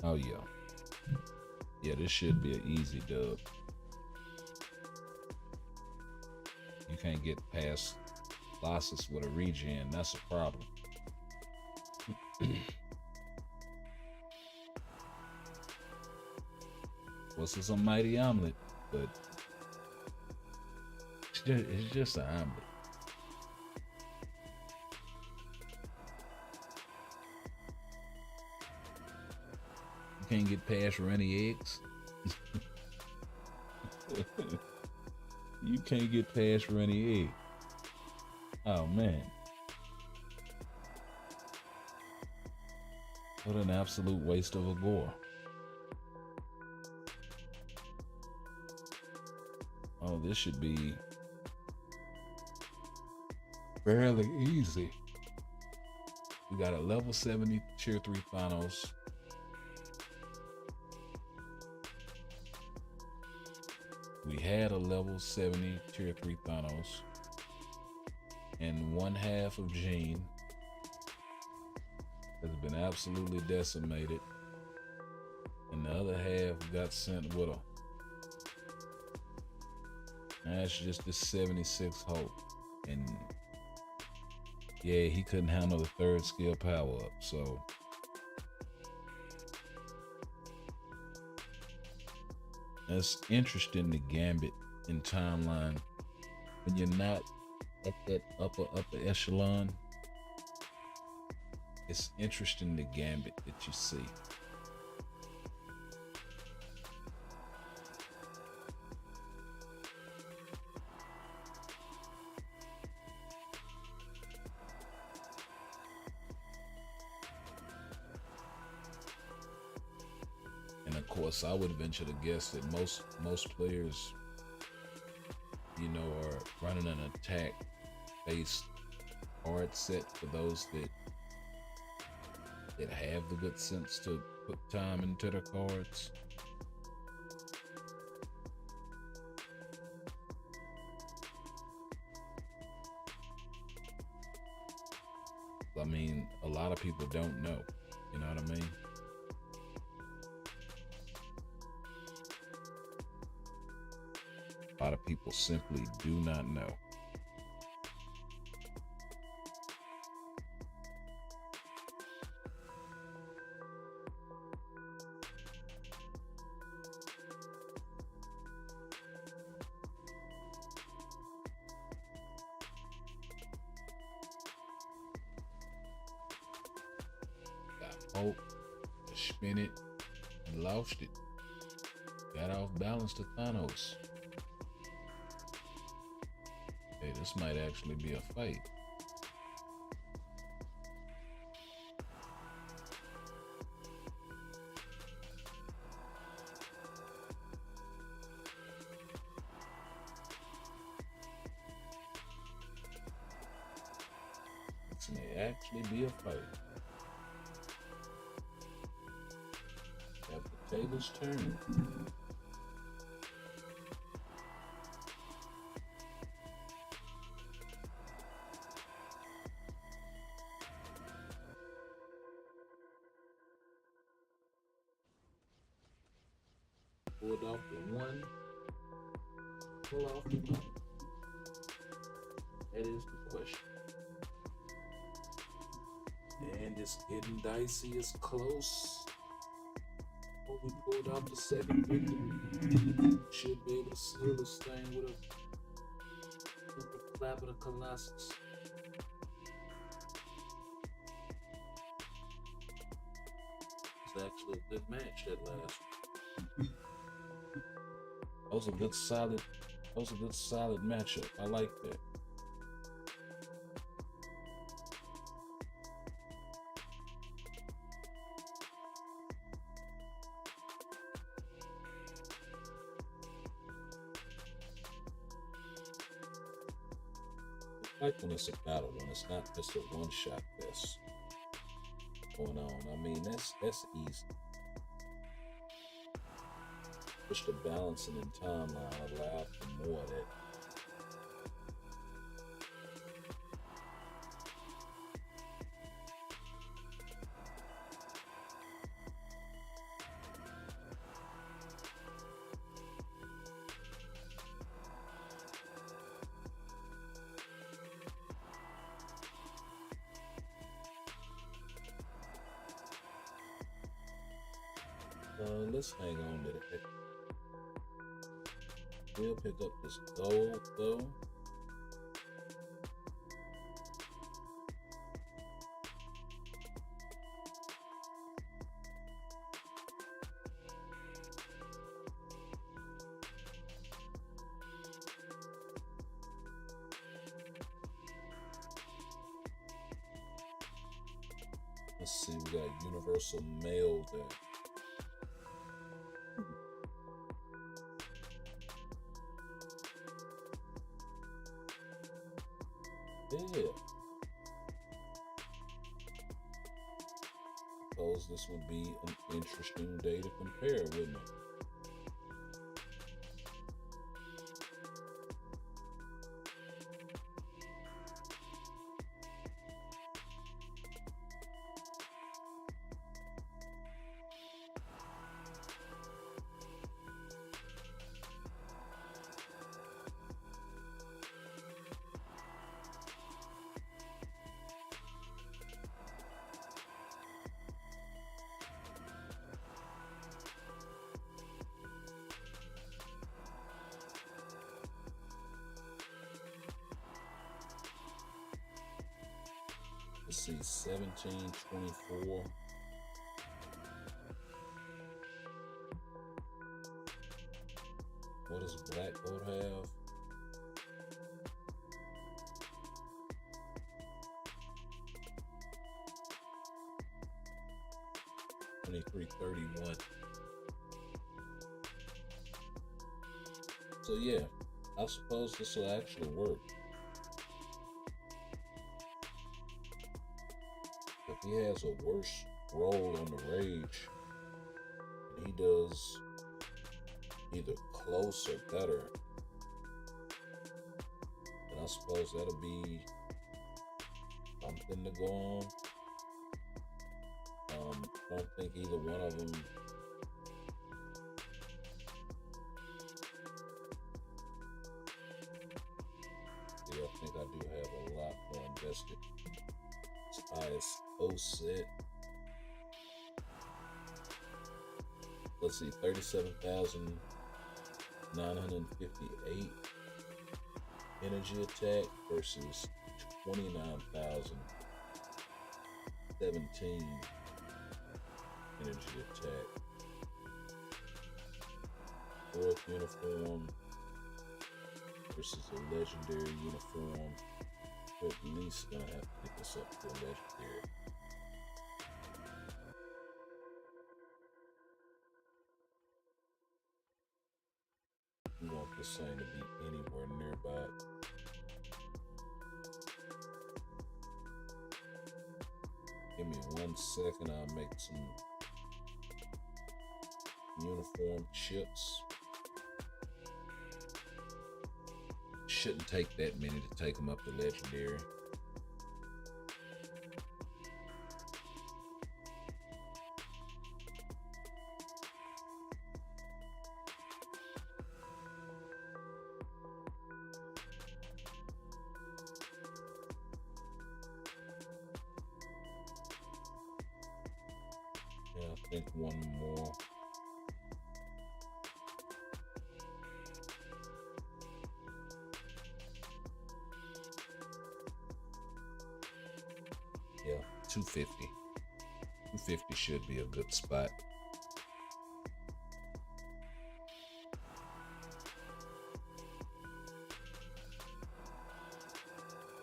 Oh yeah. Yeah, this should be an easy dub. You can't get past losses with a regen, that's a problem. This is a mighty omelet, but it's just an omelet. You can't get past runny eggs. You can't get past runny egg. Oh man. What an absolute waste of a gore. Oh, this should be fairly easy. We got a level 70 tier 3 Thanos. We had a level 70 tier 3 Thanos. And one half of Gene has been absolutely decimated. And the other half got sent with her. That's just the 76 Hulk. And yeah, he couldn't handle the third skill power up, so that's interesting, the gambit in timeline. When you're not at that upper echelon, it's interesting the gambit that you see. And of course, I would venture to guess that most players, you know, are running an attack-based card set for those that have the good sense to put time into their cards. I mean, a lot of people don't know, you know what I mean? A lot of people simply do not know. Got hope to spin it and lost it. Got off balance to Thanos. Hey, this might actually be a fight. This may actually be a fight. Have the tables turned. pull off the mountain? That is the question. And it's getting dicey. It's close. Oh, we pulled out the second victory. Should be able to seal this thing with a clap of the Colossus. It's actually a good match, that last one. That was a good solid matchup. I like that. I like when it's a battle, when it's not just a one-shot fest going on. I mean, that's easy. Push the balancing and timeline allow for more of that. Let's hang on to that. We'll pick up this gold though. Let's see, we got universal mail there. Yeah. Suppose this would be an interesting day to compare, wouldn't it? Let's see, 1724. What does Black Gold have? $23.31. So yeah, I suppose this will actually work. If he has a worse roll on the Rage, and he does either close or better, then I suppose that'll be something to go on. I don't think either one of them I think I do have a lot more invested. ISO set. Let's see, 37,958 energy attack versus 29,017 energy attack. Fourth uniform versus a legendary uniform. We're at least gonna have to pick this up to a legendary. We want this thing to be anywhere nearby. Give me 1 second, I'll make some uniform chips. Shouldn't take that many to take them up to legendary. think one more. Yeah, 250. 250 should be a good spot.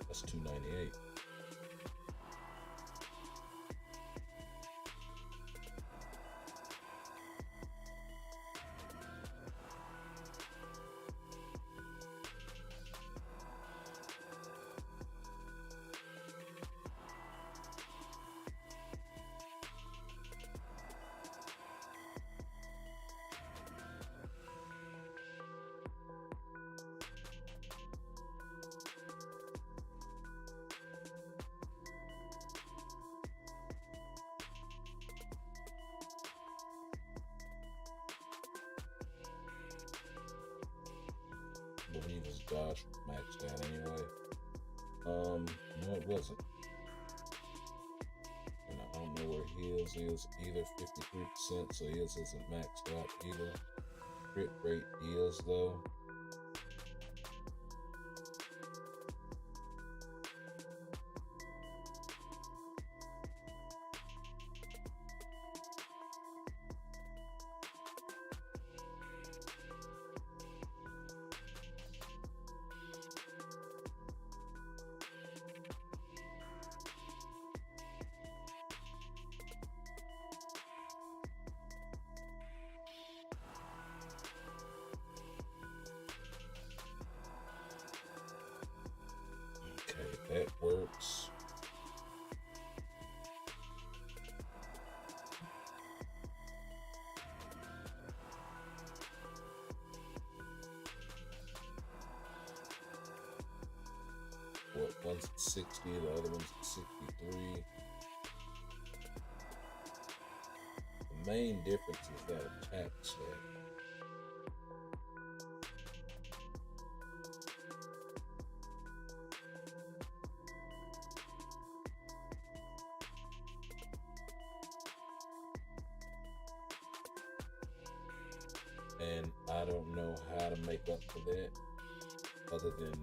That's 298. I believe his dodge maxed out anyway. No, it wasn't. And I don't know where his is either. 53%, so his isn't maxed out either. Crit rate is though. Okay, that works. What, one's at 60, the other one's at 63. The main difference is that attack stat. And I don't know how to make up for that other than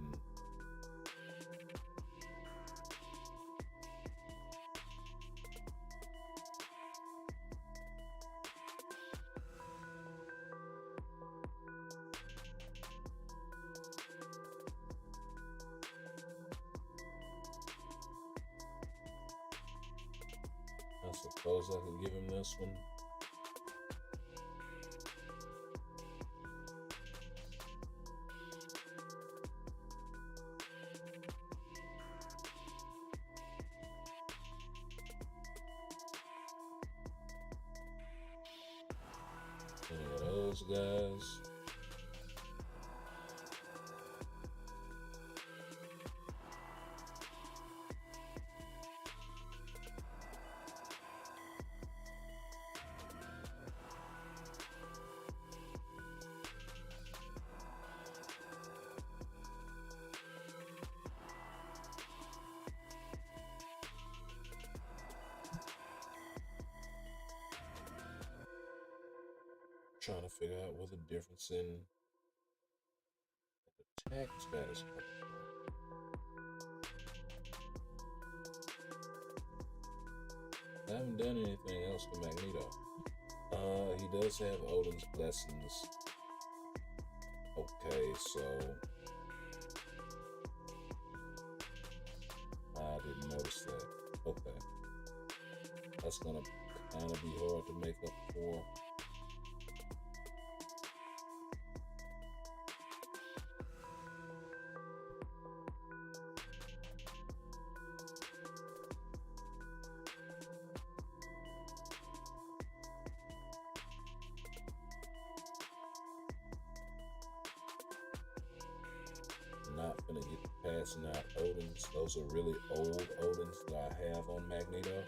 I suppose I could give him this one. Any of those guys. Trying to figure out what the difference in attack status comes from. I haven't done anything else to Magneto. He does have Odin's blessings. Okay, so I didn't notice that. Okay, that's gonna kind of be hard to make up for. Not gonna get to passing out Odins. Those are really old Odins that I have on Magneto.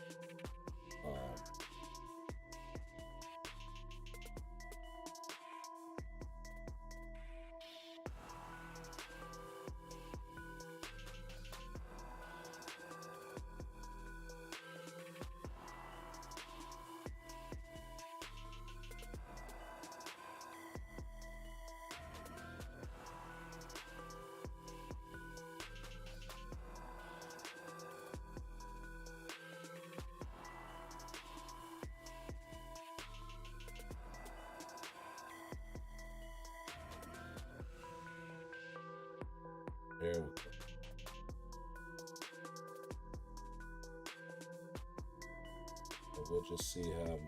we'll just see how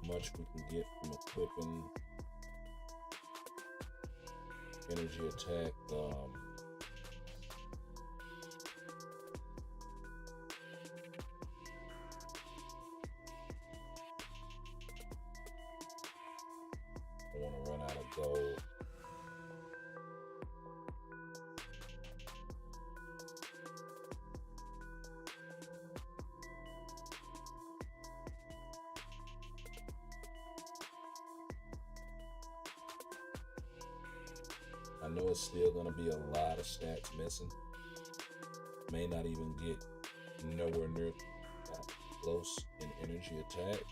much we can get from equipping energy attack. I want to run out of gold. I know it's still going to be a lot of stats missing. May not even get nowhere near close in energy attack.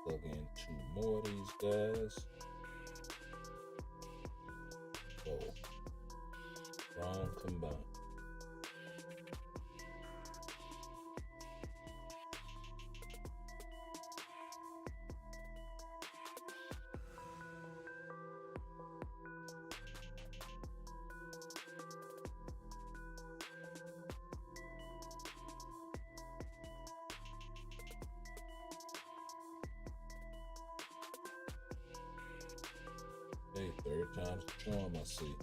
Plug in 2 more of these guys. So, strong combined. Hey, third time's the charm, I see.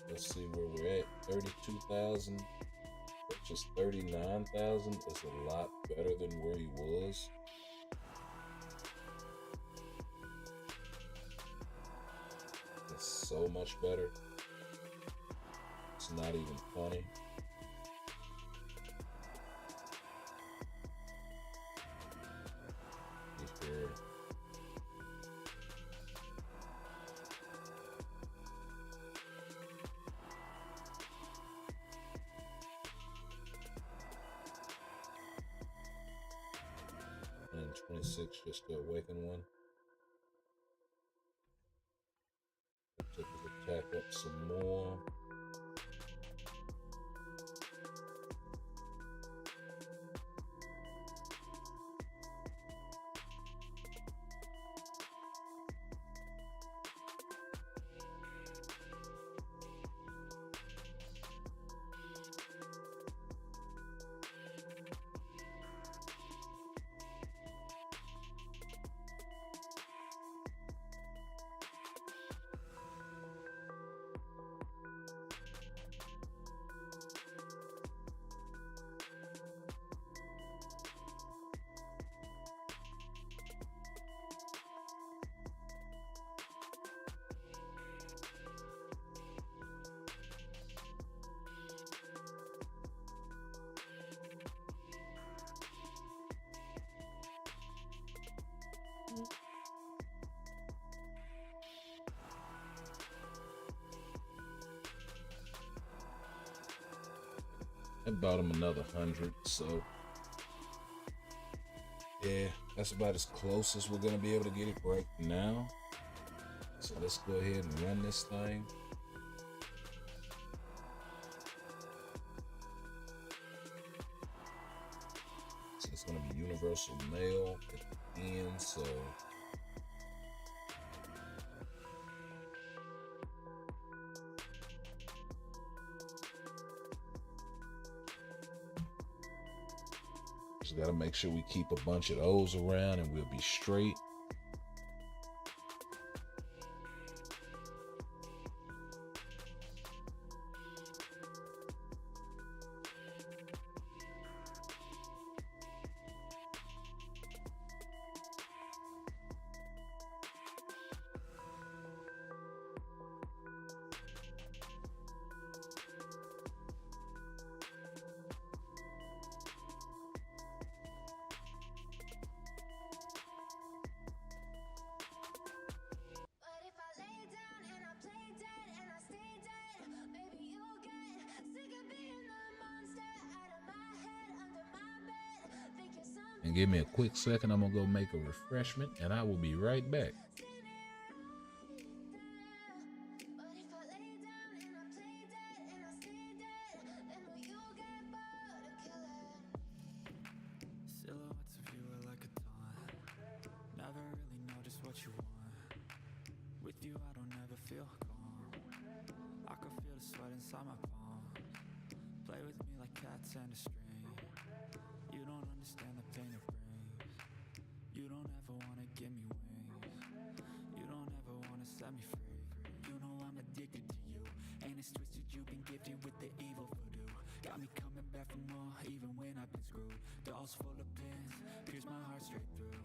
Let's see where we're at. 32,000 versus 39,000 is a lot better than where he was. It's so much better. It's not even funny. Here. And 26 just to awaken one. Took his attack up some more. I bought him another 100, so yeah, that's about as close as we're gonna be able to get it right now. So let's go ahead and run this thing. So it's gonna be universal mail at the end, so just gotta make sure we keep a bunch of those around and we'll be straight. And give me a quick second. I'm gonna go make a refreshment, and I will be right back. Silhouettes of you are like a taunt. Never really know just what you want. With you I don't ever feel calm. I can feel the sweat inside my palms. Play with me like cats and a string. You don't understand the pain it brings. You don't ever wanna give me wings. You don't ever wanna set me free. You know I'm addicted to you, and it's twisted. You've been gifted with the evil voodoo. Got me coming back for more, even when I've been screwed. Dolls full of pins, pierce my heart straight through.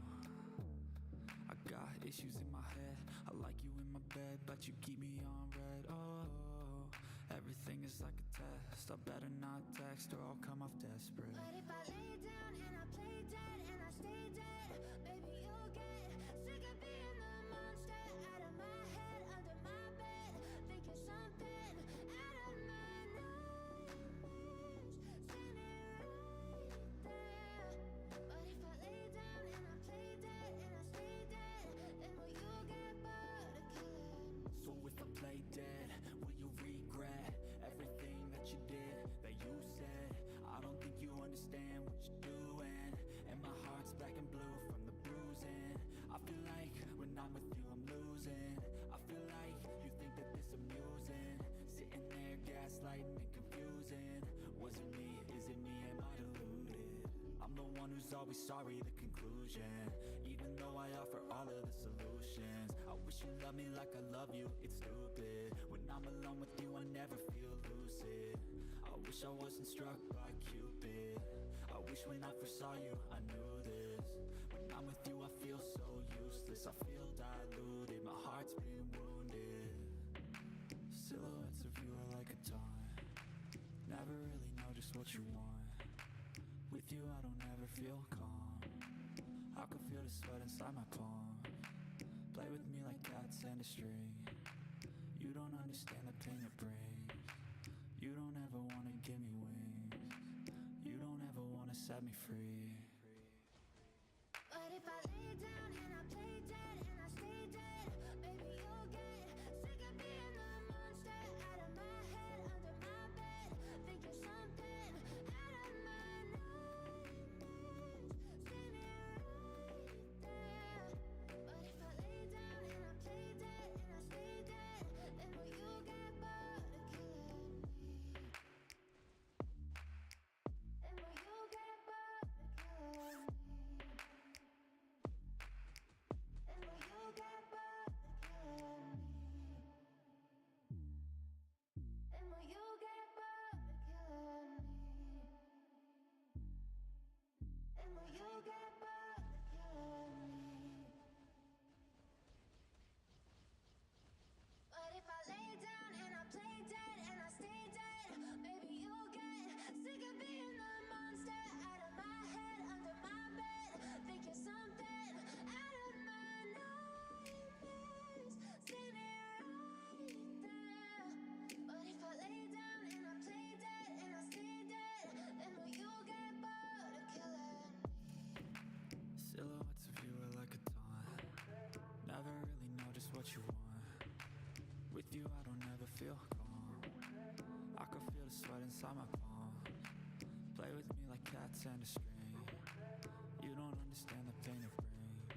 I got issues in my head. I like you in my bed, but you keep me on red. Oh, everything is like a test. I better not text or I'll come off desperate. But if I lay down and I play dead and I stay dead, baby, you'll get sick of being the monster out of my head, under my bed. Think you're something out of my nightmares, standing right there. But if I lay down and I play dead and I stay dead, then will you get bored of killing? So if I play dead, will you regret everything that you did, that you said? I don't think you understand what you're doing, and my heart's black and blue from the bruising. I feel like when I'm with you I'm losing. I feel like you think that this amusing, sitting there gaslighting and confusing. Was it me? Is it me? Am I deluded? I'm the one who's always sorry, the conclusion. Even though I offer all of the solutions, I wish you loved me like I love you, it's stupid. When I'm alone with you I never feel lucid. I wish I wasn't struck by Cupid. I wish when I first saw you I knew this. When I'm with you I feel so useless. I feel diluted, my heart's been wounded. Silhouettes of you are like a taunt. Never really know just what you want. With you I don't ever feel calm. I can feel the sweat inside my palms. Play with me like cats and a string. You don't understand the pain it brings. You don't ever wanna give me wings. You don't ever wanna set me free. But if I lay down and I play dead and I stay dead, baby, you'll get sick of being the monster out of my head, under my bed. Think you're something out of my nightmares, standing right there. But if I lay down and I play dead and I stay dead, then will you get bored of killing me? And will you get bored of killing me? And will you get bored of killing me? And will you get bored of killing me? And will you get bored of killing me? But if I lay down and I play dead and I stay dead, baby, you'll get sick of being the monster out of my head, under my bed. Think you're something out of my nightmares, standing right there. But if I lay down and I play dead and I stay dead, then will you get bored of killing me? Silhouettes of you are like a taunt. Never really know just what you want. With you I don't ever feel calm. I can feel the sweat inside my palms. Play with me like cats and a string. You don't understand the pain it brings.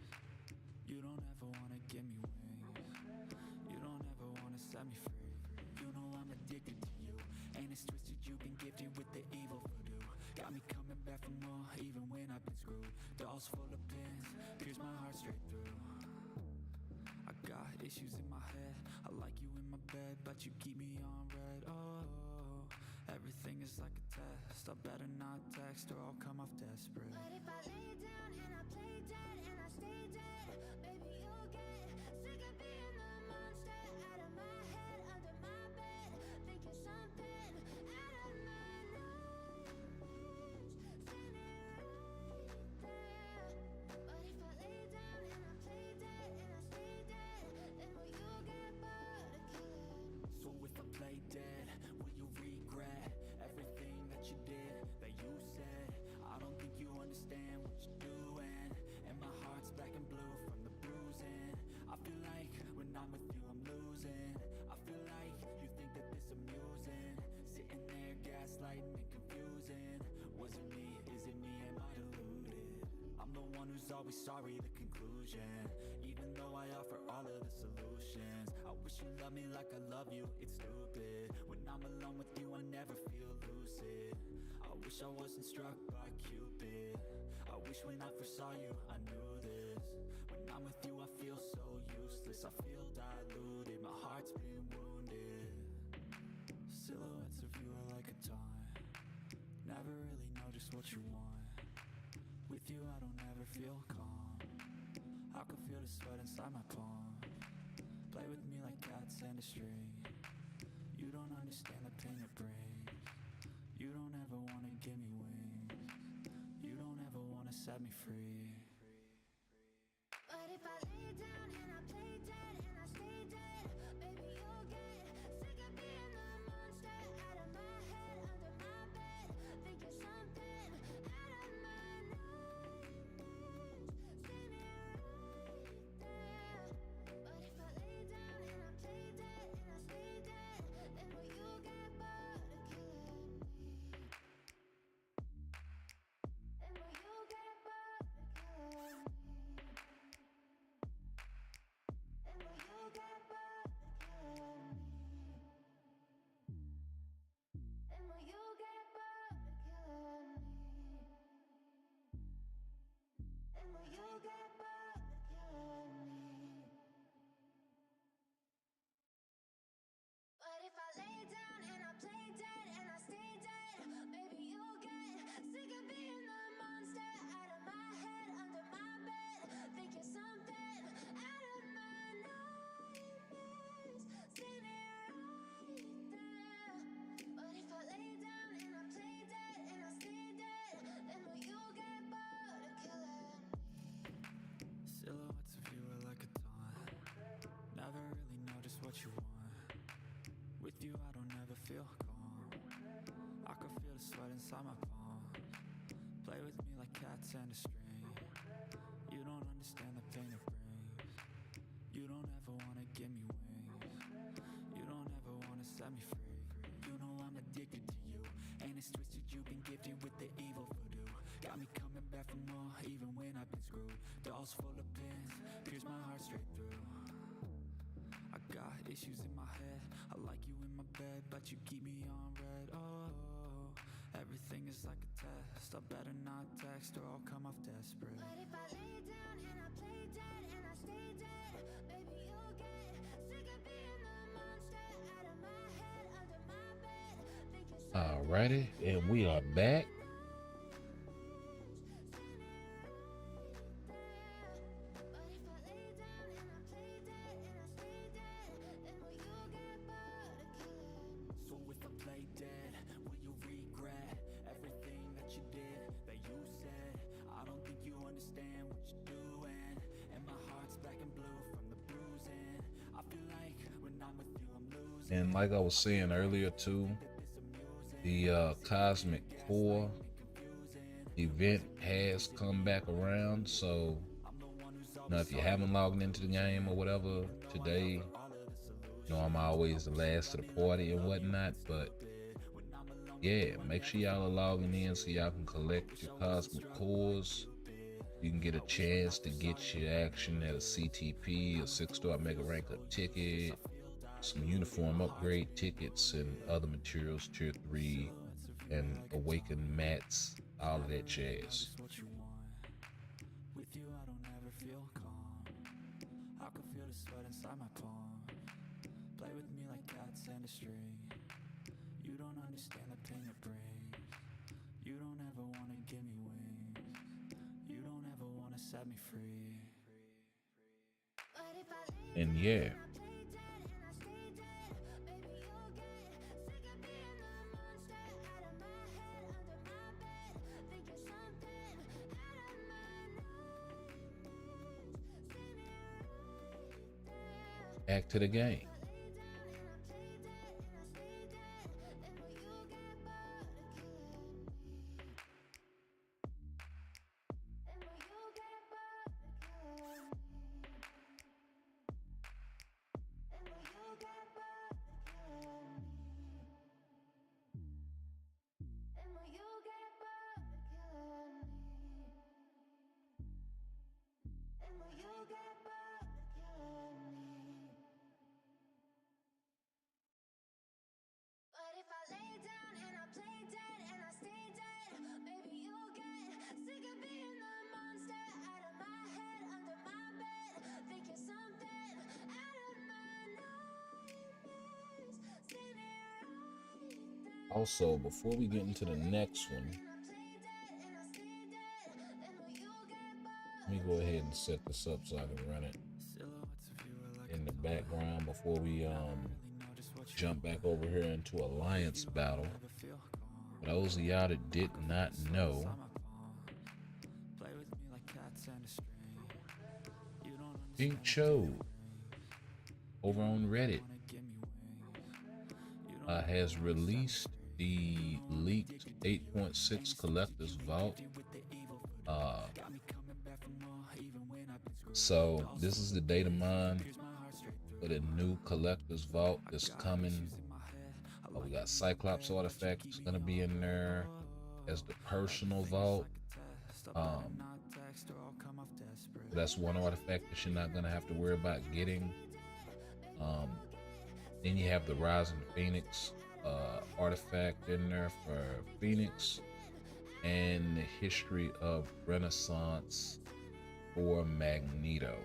You don't ever wanna give me wings. You don't ever wanna set me free. You know I'm addicted to you, and it's twisted. You've been gifted with the evil voodoo. Got me coming back for more, even when I've been screwed. Dolls full of pins, pierce my heart straight through. I got issues in my head. I like you in my bed, but you keep me on red. Oh, everything is like a test. I better not text or I'll come off desperate. But if I lay down and I play dead and I stay dead, baby, you'll get sick of being the monster out of my head, under my bed. Think you're something out of my nightmares, standing right there. But if I lay down and I play dead and I stay dead, then will you get bored of killing me? So if I play dead, will you regret everything that you did, that you said? I don't think you understand what you're the one who's always sorry, the conclusion. Even though I offer all of the solutions, I wish you loved me like I love you, it's stupid. When I'm alone with you, I never feel lucid. I wish I wasn't struck by Cupid. I wish when I first saw you, I knew this. When I'm with you, I feel so useless. I feel diluted, my heart's been wounded. Silhouettes of you are like a taunt. Never really know just what you want. With you, I don't ever feel calm. I can feel the sweat inside my palm. Play with me like cats and a string. You don't understand the pain it brings. You don't ever wanna give me wings. You don't ever wanna set me free. But if I lay down and I play dead and I stay dead, baby, you'll get sick of being the monster out of my head, under my bed, thinking something out of my nightmares. See me right there. But if I lay down and I play dead and I stay dead, then will you get bored of killing me? And will you get bored of killing me? And will you get bored of killing me? And will you get bored of killing me? And will you get bored of killing me? But if I lay down and I play dead and I stay dead, baby, you'll get sick of being the monster out of my head, under my bed, thinking something out of my nightmares. See me right there. But if I lay down and I play dead and I stay dead, then will you get bored of killing me? Silhouettes of you are like a taunt. Never really know just what you want. With you, I don't ever feel calm. I can feel the sweat inside my palm. Play with me like cats and a string. You don't understand the pain it brings. You don't ever wanna give me wings. You don't ever wanna set me free. You know I'm addicted to you, and it's twisted. You've been gifted with the evil voodoo. Got me coming back for more, even when I've been screwed. Dolls full of pins, pierce my heart straight through. I got issues in my head. I like you in my bed, but you keep me on red. Oh, everything is like a test. I better not text or I'll come off desperate. But if I lay down and I play dead and I stay dead, baby, you'll get sick of being the monster out of my head, under my bed, thinking something Alrighty, and we are back. So if I play dead, will you regret everything that you did, that you said? I don't think you understand what you're doing, and my heart's black and blue from the bruising. I feel like when I'm with you, I'm losing. And like I was saying earlier too, the Cosmic Core event has come back around. So now if you haven't logged into the game or whatever today, you know I'm always the last to the party and whatnot, but yeah, make sure y'all are logging in so y'all can collect your Cosmic Cores. You can get a chance to get your action at a CTP, a 6-star Mega Rank Up ticket, some uniform upgrade tickets, and other materials, tier 3 and awakened mats, all of that jazz. With you, I don't ever feel calm. I can feel the sweat inside my palm. Play with me like cats and a string. You don't understand the pain it brings. You don't ever wanna give me wings. You don't ever wanna set me free. And yeah, back to the game. Also, before we get into the next one, let me go ahead and set this up so I can run it in the background before we jump back over here into Alliance Battle. For those of y'all that did not know, Pink Cho over on Reddit has released the leaked 8.6 Collector's Vault. So this is the data mine for the new Collector's Vault that's coming. We got Cyclops artifacts gonna be in there as the personal vault. That's one artifact that you're not gonna have to worry about getting. Then you have the Rising Phoenix artifact in there for Phoenix, and the History of Renaissance for Magneto.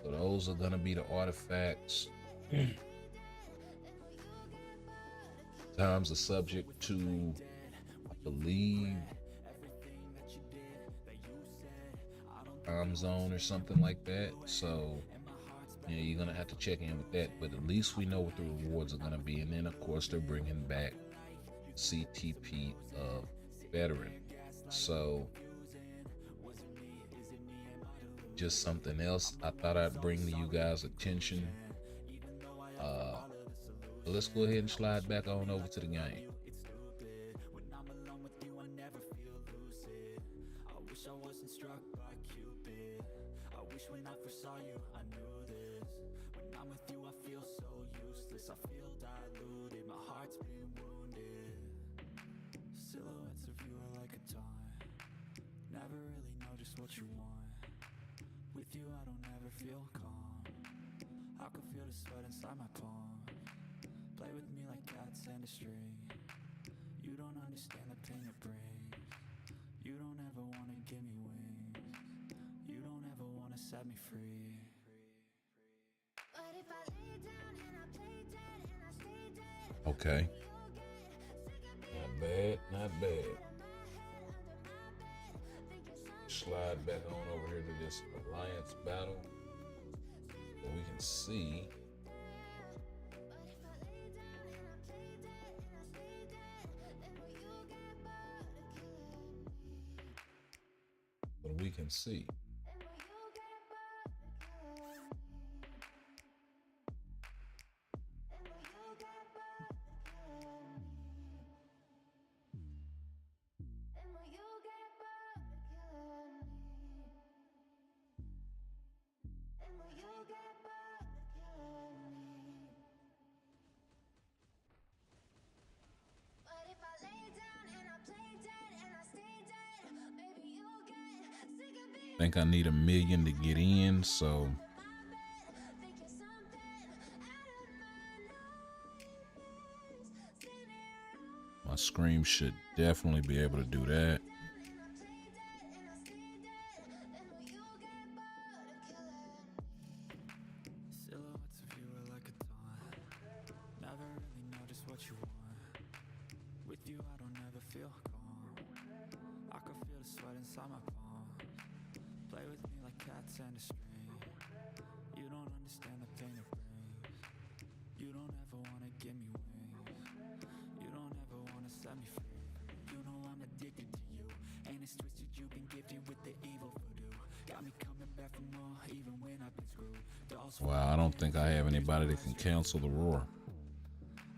So those are gonna be the artifacts. Times are subject to, I believe, time zone or something like that. So yeah, you're gonna have to check in with that, but at least we know what the rewards are gonna be. And then of course they're bringing back CTP of Veteran. So just something else I thought I'd bring to you guys' attention. Let's go ahead and slide back on over to the game. What you want. With you I don't ever feel calm. I can feel the sweat inside my palm. Play with me like cats and a string. You don't understand the pain it brings. You don't ever wanna give me wings. You don't ever wanna set me free. But if I lay down and I play dead and I stay dead, Okay. Not bad, not bad. Slide back on over here to this Alliance battle so we can see what we can see. I think I need 1 million to get in, so my scream should definitely be able to do that. Silhouettes of you are like a taunt. Never really know just what you want. With you I don't ever feel calm. I can feel the sweat inside my palm. Play with me like cats and a string. You don't understand the pain it brings. You don't ever wanna give me wings. You don't ever wanna set me free. You know I'm addicted to you, and it's twisted. You've been gifted with the evil voodoo. Got me coming back for more even when I've been screwed. Dolls. Wow, I don't think I have anybody that can cancel the roar.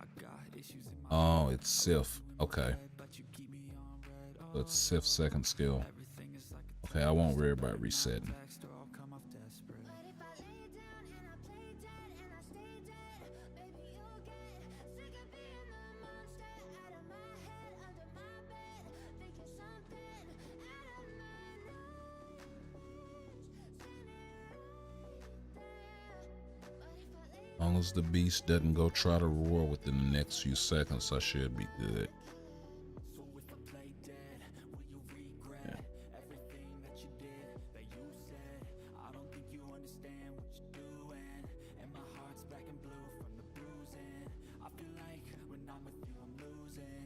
I got issues in my Oh, it's Sif. Okay. head, but you keep me on red. So it's Sif's second skill. Everything is like a Okay, I won't worry about resetting. text or I'll come off desperate. but if I lay down and I play dead and I stay dead, baby you'll get sick of being the monster out of my head, under my bed, thinking something out of my As long as the beast doesn't go try to roar within the next few seconds, I should be good. So if I play dead, will you regret everything that you did, that you said? I don't think you understand what you're doing, and my heart's black and blue from the bruising. I feel like when I'm with you I'm losing.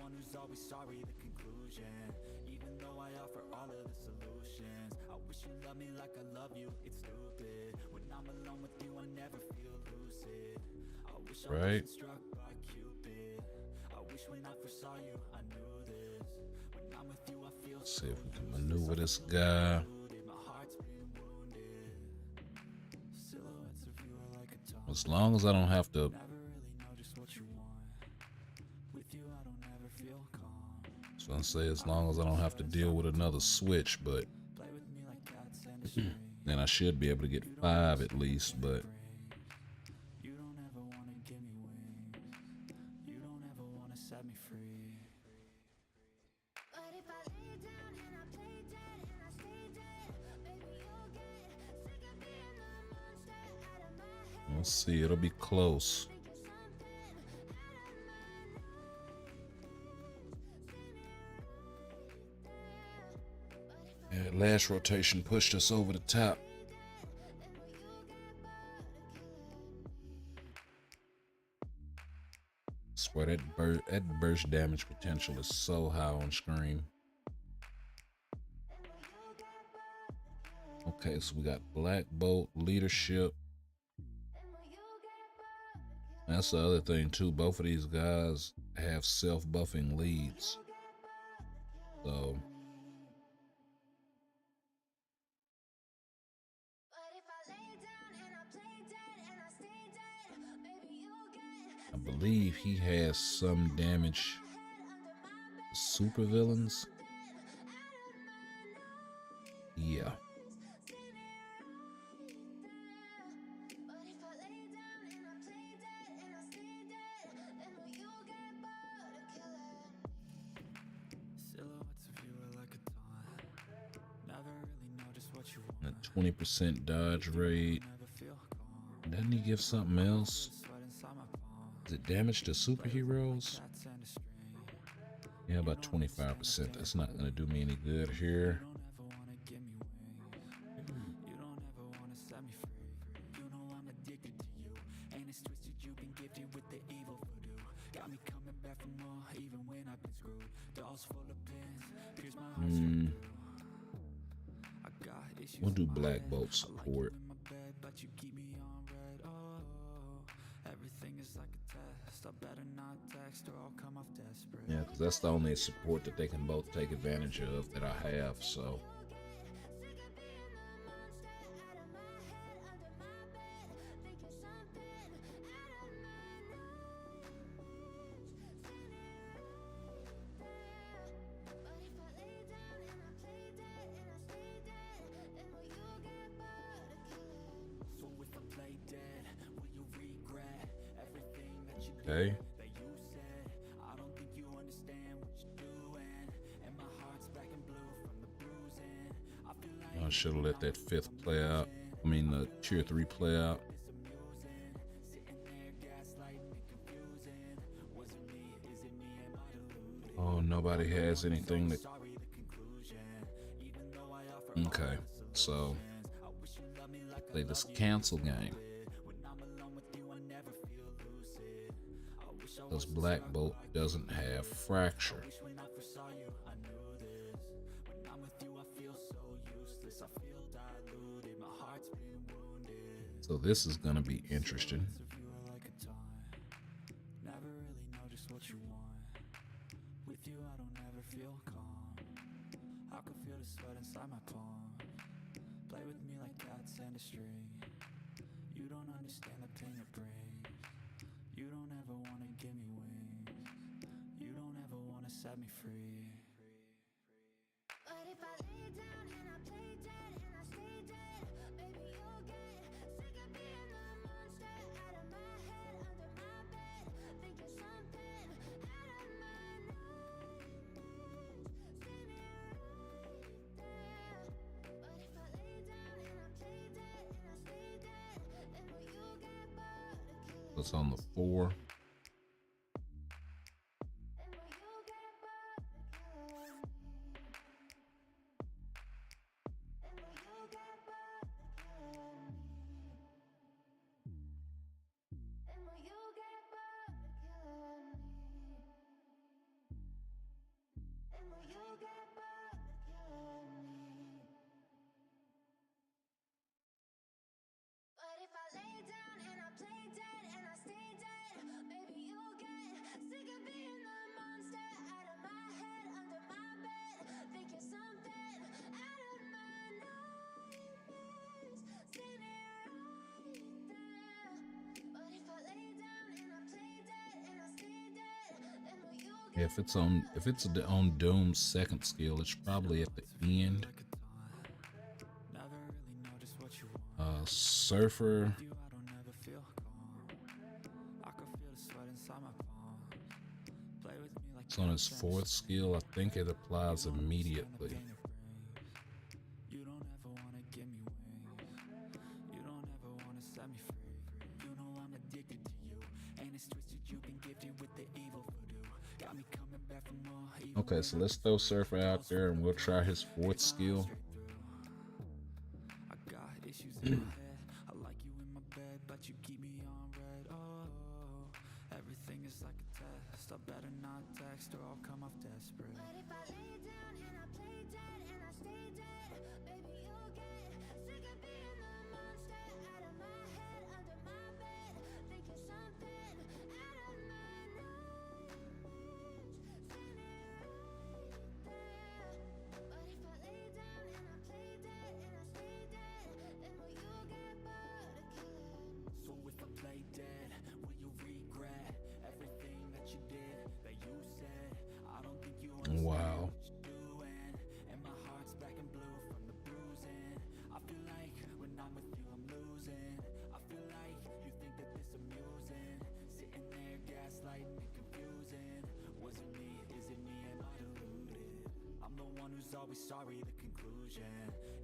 one who's always sorry, the conclusion. Even though I offer all of the solutions, I wish you loved me like I love you, it's stupid. When I'm alone with you, I never feel lucid. I wish I Right. wasn't struck by Cupid. I wish when I first saw you, I knew this. When I'm with you, I feel Let's so see if we can useless. maneuver I this feel guy. diluted, my heart's been wounded. Silhouettes of you are like a taunt. As long as I don't have to. Never really know just what you want. With you, I don't ever feel calm. So I say as long as I don't have to deal with another switch, but Play with me like cats and a string. then I should be able to get 5 at least. But You don't ever wanna give me wings. You don't ever wanna set me free. But if I lay down and I play dead and I stay dead, baby, you'll get sick of being the monster out of my head. let's see, it'll be close. Think you're something out of my Yeah, last rotation pushed us over the top. Swear that burst damage potential is so high on screen. Okay, so we got Black Bolt, Leadership. That's the other thing too. Both of these guys have self-buffing leads. So But if I lay down and I play dead and I stay dead, baby, you'll get I believe he has some damage to super villains. Yeah. But if I lay down and I play dead and I stay dead, then will you get bored of killing? Silhouettes of you are like a taunt. Never really know just what you want. A 20% dodge rate. Never feel calm. Doesn't he give something else? Sweat inside my palm. Is it damage to superheroes? Cats and a string. Yeah, about 25%. That's not gonna do me any good here. You don't ever wanna give me wings. You don't ever wanna set me free. You know I'm addicted to you, and it's twisted. You've been gifted with the evil voodoo. Got me coming back for more, even when I've been screwed. Dolls full of pins, pierce my heart through. I got issues. We'll do in my Black head. Bolt I like support. you in my bed, but you keep me on red. Oh, everything is like a test. I better not text or I'll come off desperate. Yeah, because that's the only support that they can both take advantage of that I have. So So if I play dead, will you regret everything that you did? okay. That you said, I don't think you understand what you're doing. And my heart's black and blue from the bruising. I feel like I should have let that 5th play out. I mean, the tier 3 play out. it's amusing. Sitting there gaslighting and confusing. Was it me? Is it me? Am I deluded? Oh, nobody has anything that. Sorry, the conclusion. Even though I offer Okay, so I wish you loved me like play this cancel game. when I'm alone with you, I never feel lucid. I wish I Because Black Bolt doesn't have fracture. wish when I first saw you, I knew this. When I'm with you, I feel so useless. I feel diluted. My heart's been wounded. So this is gonna be interesting. If you are like a taunt, never really know just what you want. With you, I don't ever feel calm. I can feel the sweat inside my palm. Play with me like cats and a string. You don't understand the pain it brings. You don't ever wanna give me wings. You don't ever wanna set me free. But if I lay down and I play dead and I stay dead, baby, you'll get sick of being the monster out of my head, under my bed. Think you're something out of my nose. Stay me right there. But if I lay down and I play dead and I stay dead, then will you get bored of killing? What's on the 4? Then will you get bored of killing me? Then will you get bored of killing me? Then will you get bored of killing me? If it's on Doom's second skill, it's probably at the end. Surfer. It's on his fourth skill. I think it applies immediately. Okay, so let's throw Surfer out there and we'll try his fourth skill. Wow. Always sorry, the conclusion.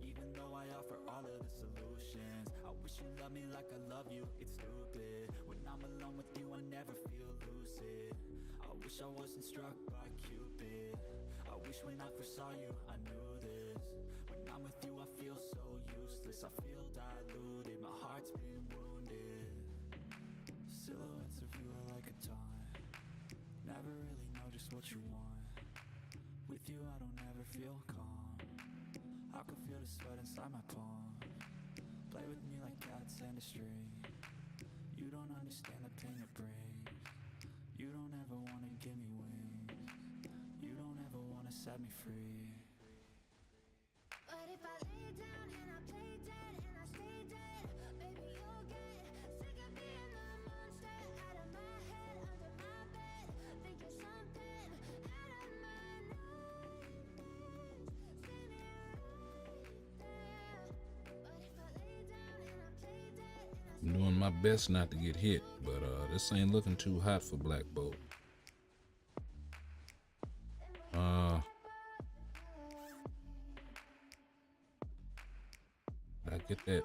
Even though I offer all of the solutions, I wish you loved me like I love you, it's stupid. When I'm alone with you, I never feel lucid. I wish I wasn't struck by Cupid. I wish when I first saw you, I knew this. When I'm with you, I feel so useless. I feel diluted, my heart's been wounded. Silhouettes of you are like a taunt. Never really know just what you want. With you I don't ever feel calm. I can feel the sweat inside my palm. Play with me like cats and a string. You don't understand the pain it brings. You don't ever wanna give me wings. You don't ever wanna set me free. But if I lay down and I play dead and I stay dead, baby you'll get sick of being the monster out of my head, under my bed, thinking something out of my I'm doing my best not to get hit, but this ain't looking too hot for Black Bolt. Did I get that?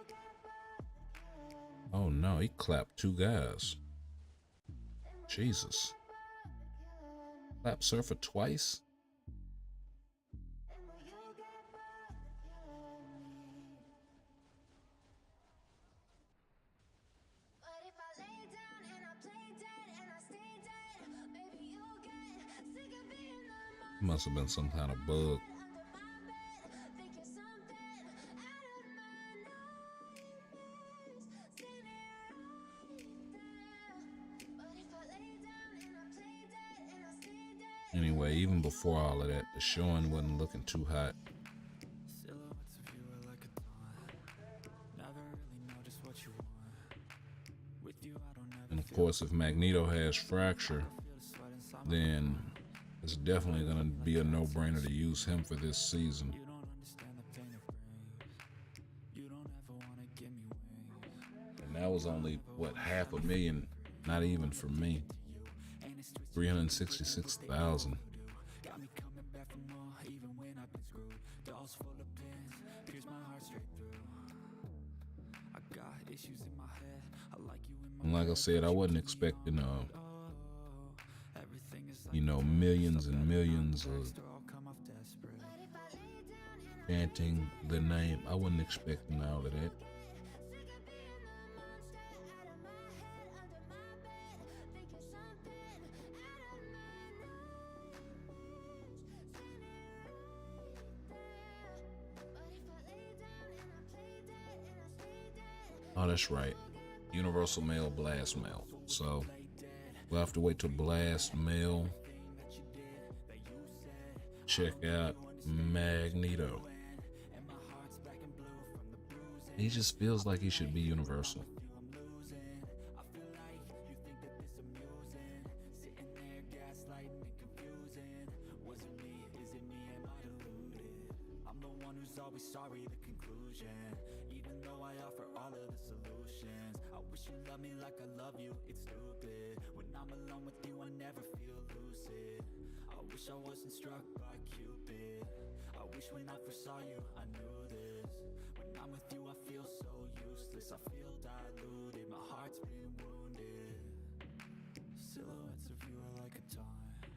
Oh no, he clapped two guys. Jesus. Clap Surfer twice? Must have been some kind of bug. Anyway, even before all of that, the showing wasn't looking too hot. And of course, if Magneto has Fracture, then it's definitely gonna be a no-brainer to use him for this season. And that was only, what, 500,000? Not even for me. 366,000. And like I said, I wasn't expecting you know, millions and millions of chanting the name. I wasn't expecting all of that. Oh, that's right. Universal Mail, Blast Mail. So we'll have to wait till Blast Mail. Check out Magneto. He just feels like he should be universal. conclusion. Even though I offer all of the solutions, I wish you loved me like I love you, it's stupid. When I'm alone with you, I never feel lucid. I wish I wasn't struck by Cupid. I wish when I first saw you, I knew this. When I'm with you, I feel so useless. I feel diluted, my heart's been wounded. Silhouettes of you are like a taunt.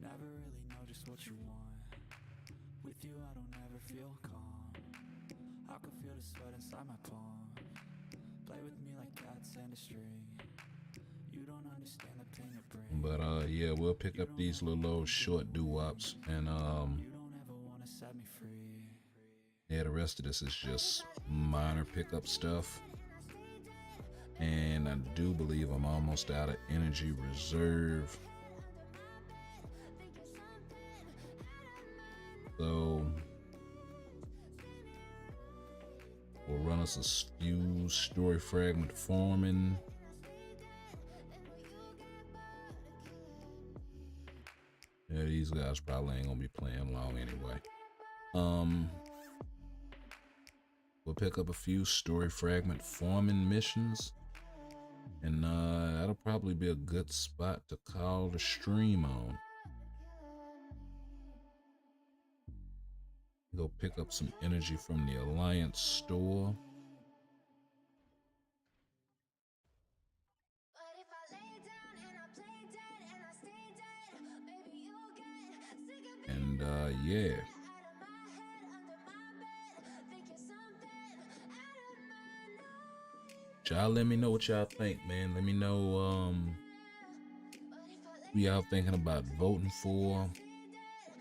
Never really know just what you want. With you, I don't ever feel calm. I can feel the sweat inside my palm. Play with me like cats and a string. You don't understand the pain it brings. But yeah, we'll pick up these little short doo-wops, and You don't ever wanna set me free. yeah, the rest of this is just minor pickup stuff. And I do believe I'm almost out of energy reserve. So we'll run us a few story fragment forming. Yeah, these guys probably ain't gonna be playing long anyway. We'll pick up a few story fragment forming missions, and that'll probably be a good spot to call the stream on. Go pick up some energy from the Alliance store. But if I lay down and I play dead and I stay dead, maybe you'll get sick of being And yeah. out of my head, under my bed, thinking something out of my mind. Y'all let me know what y'all think, man. Let me know who y'all thinking about voting for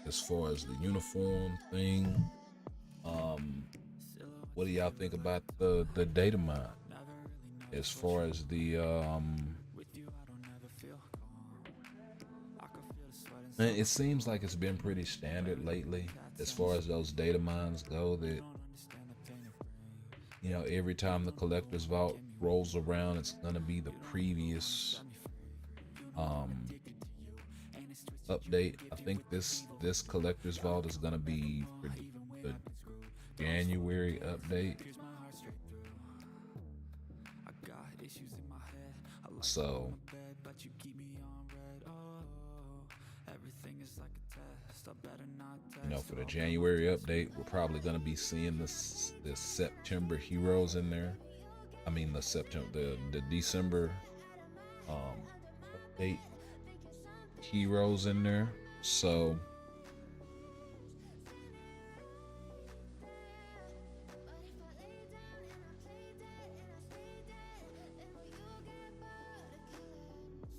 as far as the uniform thing. What do y'all think about the data mine as far as the it seems like it's been pretty standard lately as far as those data mines go, that you know, every time the collector's vault rolls around, it's gonna be the previous update. I think this collector's vault is gonna be for the January update. So you know, for the January update, we're probably gonna be seeing this September heroes in there. I mean the December update heroes in there. So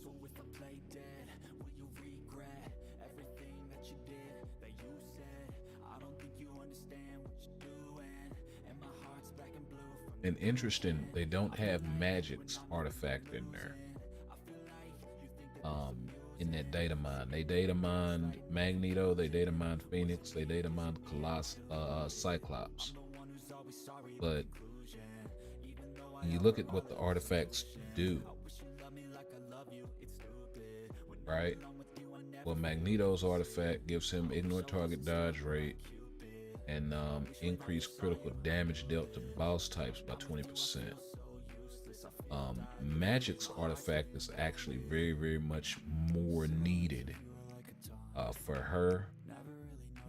So if I play dead, will you regret everything that you did, that you said? I don't think you understand what you're doing, and my heart's black and blue from and interesting, they don't have Magic's artifact in there. In that data mine, they data mined Magneto, they data mined Phoenix, they data mined Cyclops. But when you look at what the artifacts do, right? Well, Magneto's artifact gives him ignore target dodge rate and increased critical damage dealt to boss types by 20%. Magic's artifact is actually very, very much more needed for her,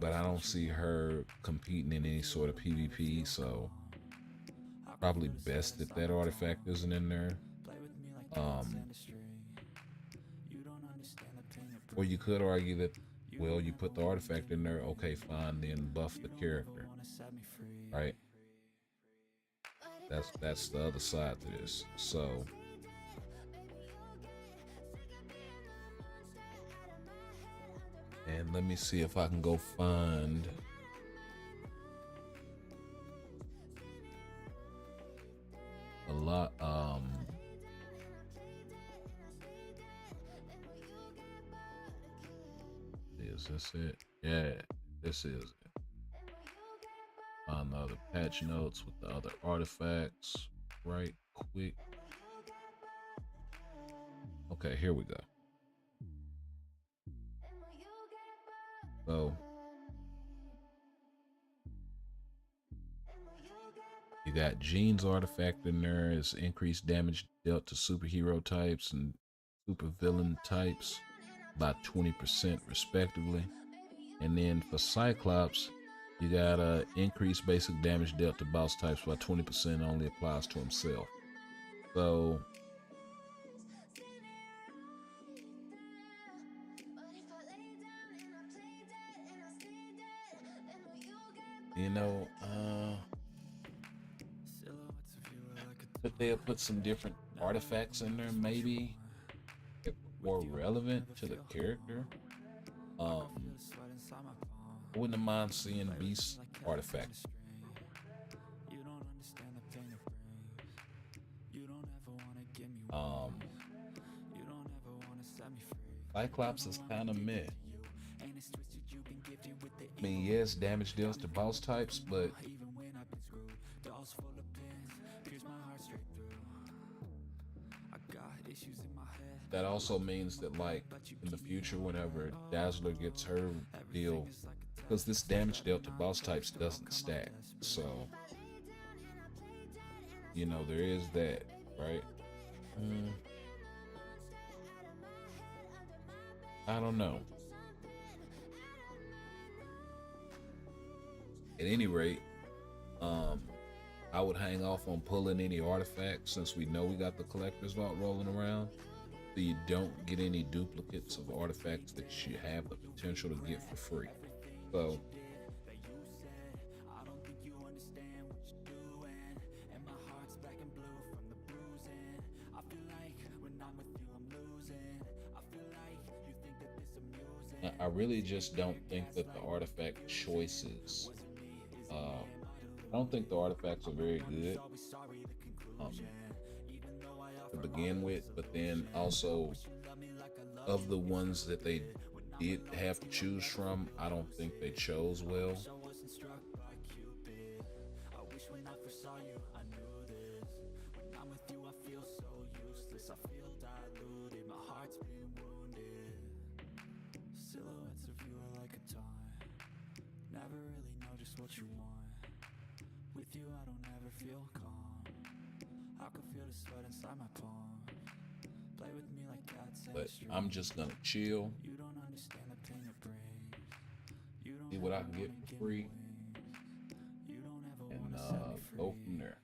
but I don't see her competing in any sort of PvP, so probably best that that artifact isn't in there. Or you could argue that, well, you put the artifact in there, okay, fine, then buff the character, right? That's the other side to this. So and let me see if I can go find a lot. Is this it? Yeah, this is it. Find the other patch notes with the other artifacts right quick. Okay, here we go. So You got Gene's artifact in there. It's increased damage dealt to superhero types and supervillain types by 20% respectively. And then for Cyclops, you got increased basic damage dealt to boss types by 20%, only applies to himself. So you know, but they'll put some different artifacts in there, maybe more relevant to the character. I wouldn't mind seeing Beast artifact. Cyclops is kind of meh. I mean, yes, damage deals to boss types, but that also means that, like, in the future, whenever Dazzler gets her deal, because this damage dealt to boss types doesn't stack, so you know there is that, right? I don't know. At any rate, I would hang off on pulling any artifacts since we know we got the collector's vault rolling around, so you don't get any duplicates of artifacts that you have the potential to get for free. So I really just don't think that the artifact choices, I don't think the artifacts are very good to begin with, but then also of the ones that they did have to choose from, I don't think they chose well. But I'm just gonna chill, see what I can get for free, and go from there.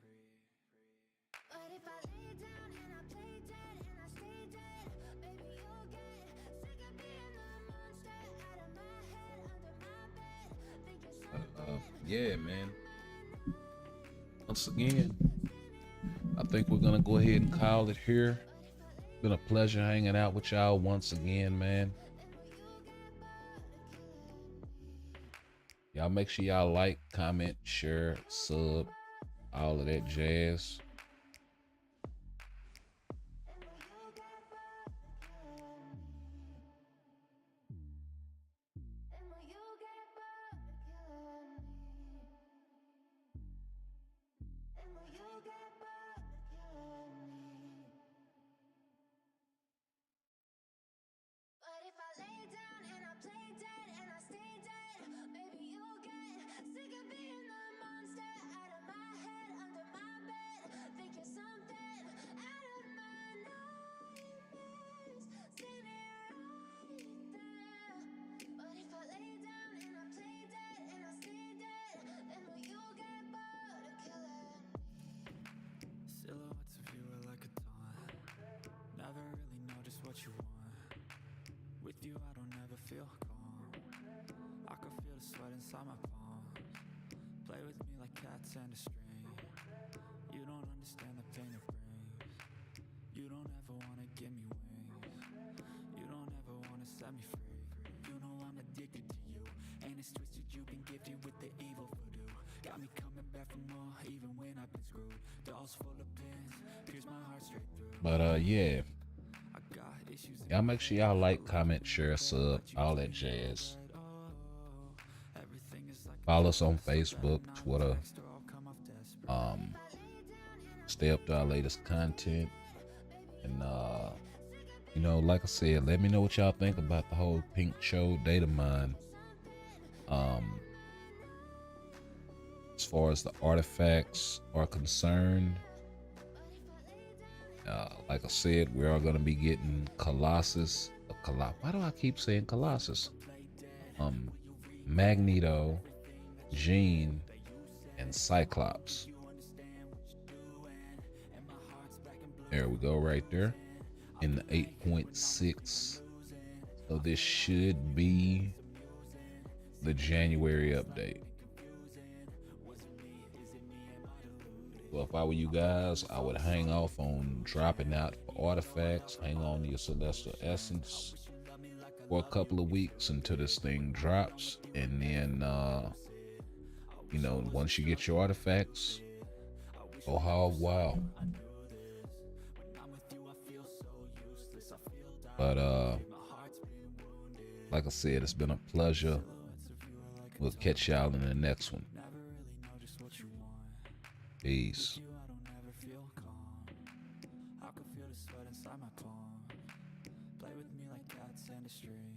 Yeah, man. Once again, I think we're gonna go ahead and call it here. Been a pleasure hanging out with y'all once again, man. Y'all make sure y'all like, comment, share, sub, all of that jazz. But yeah, y'all make sure y'all like, comment, share, sub, all that jazz. Follow us on Facebook, Twitter. Stay up to our latest content. And you know, like I said, let me know what y'all think about the whole Pink Cho data mine. As far as the artifacts are concerned, like I said, we are going to be getting Colossus. Why do I keep saying Colossus? Magneto, Jean, and Cyclops. There we go, right there in the 8.6. So this should be the January update. So if I were you guys, I would hang off on dropping out for artifacts, hang on to your Celestial Essence for a couple of weeks until this thing drops, and then once you get your artifacts, go hog wild. But like I said, it's been a pleasure. We'll catch y'all in the next one. Peace. I can feel the sweat inside my palm. Play with me like cats and a string.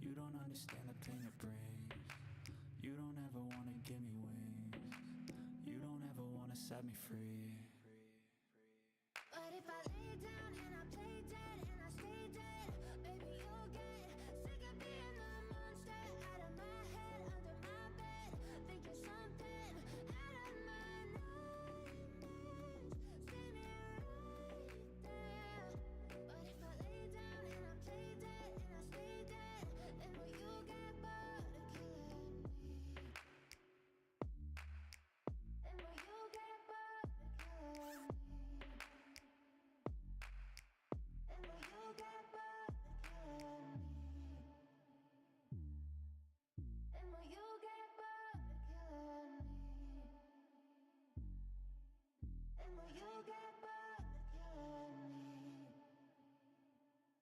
You don't understand the pain it brings. You don't ever wanna give me wings. You don't ever wanna set me free.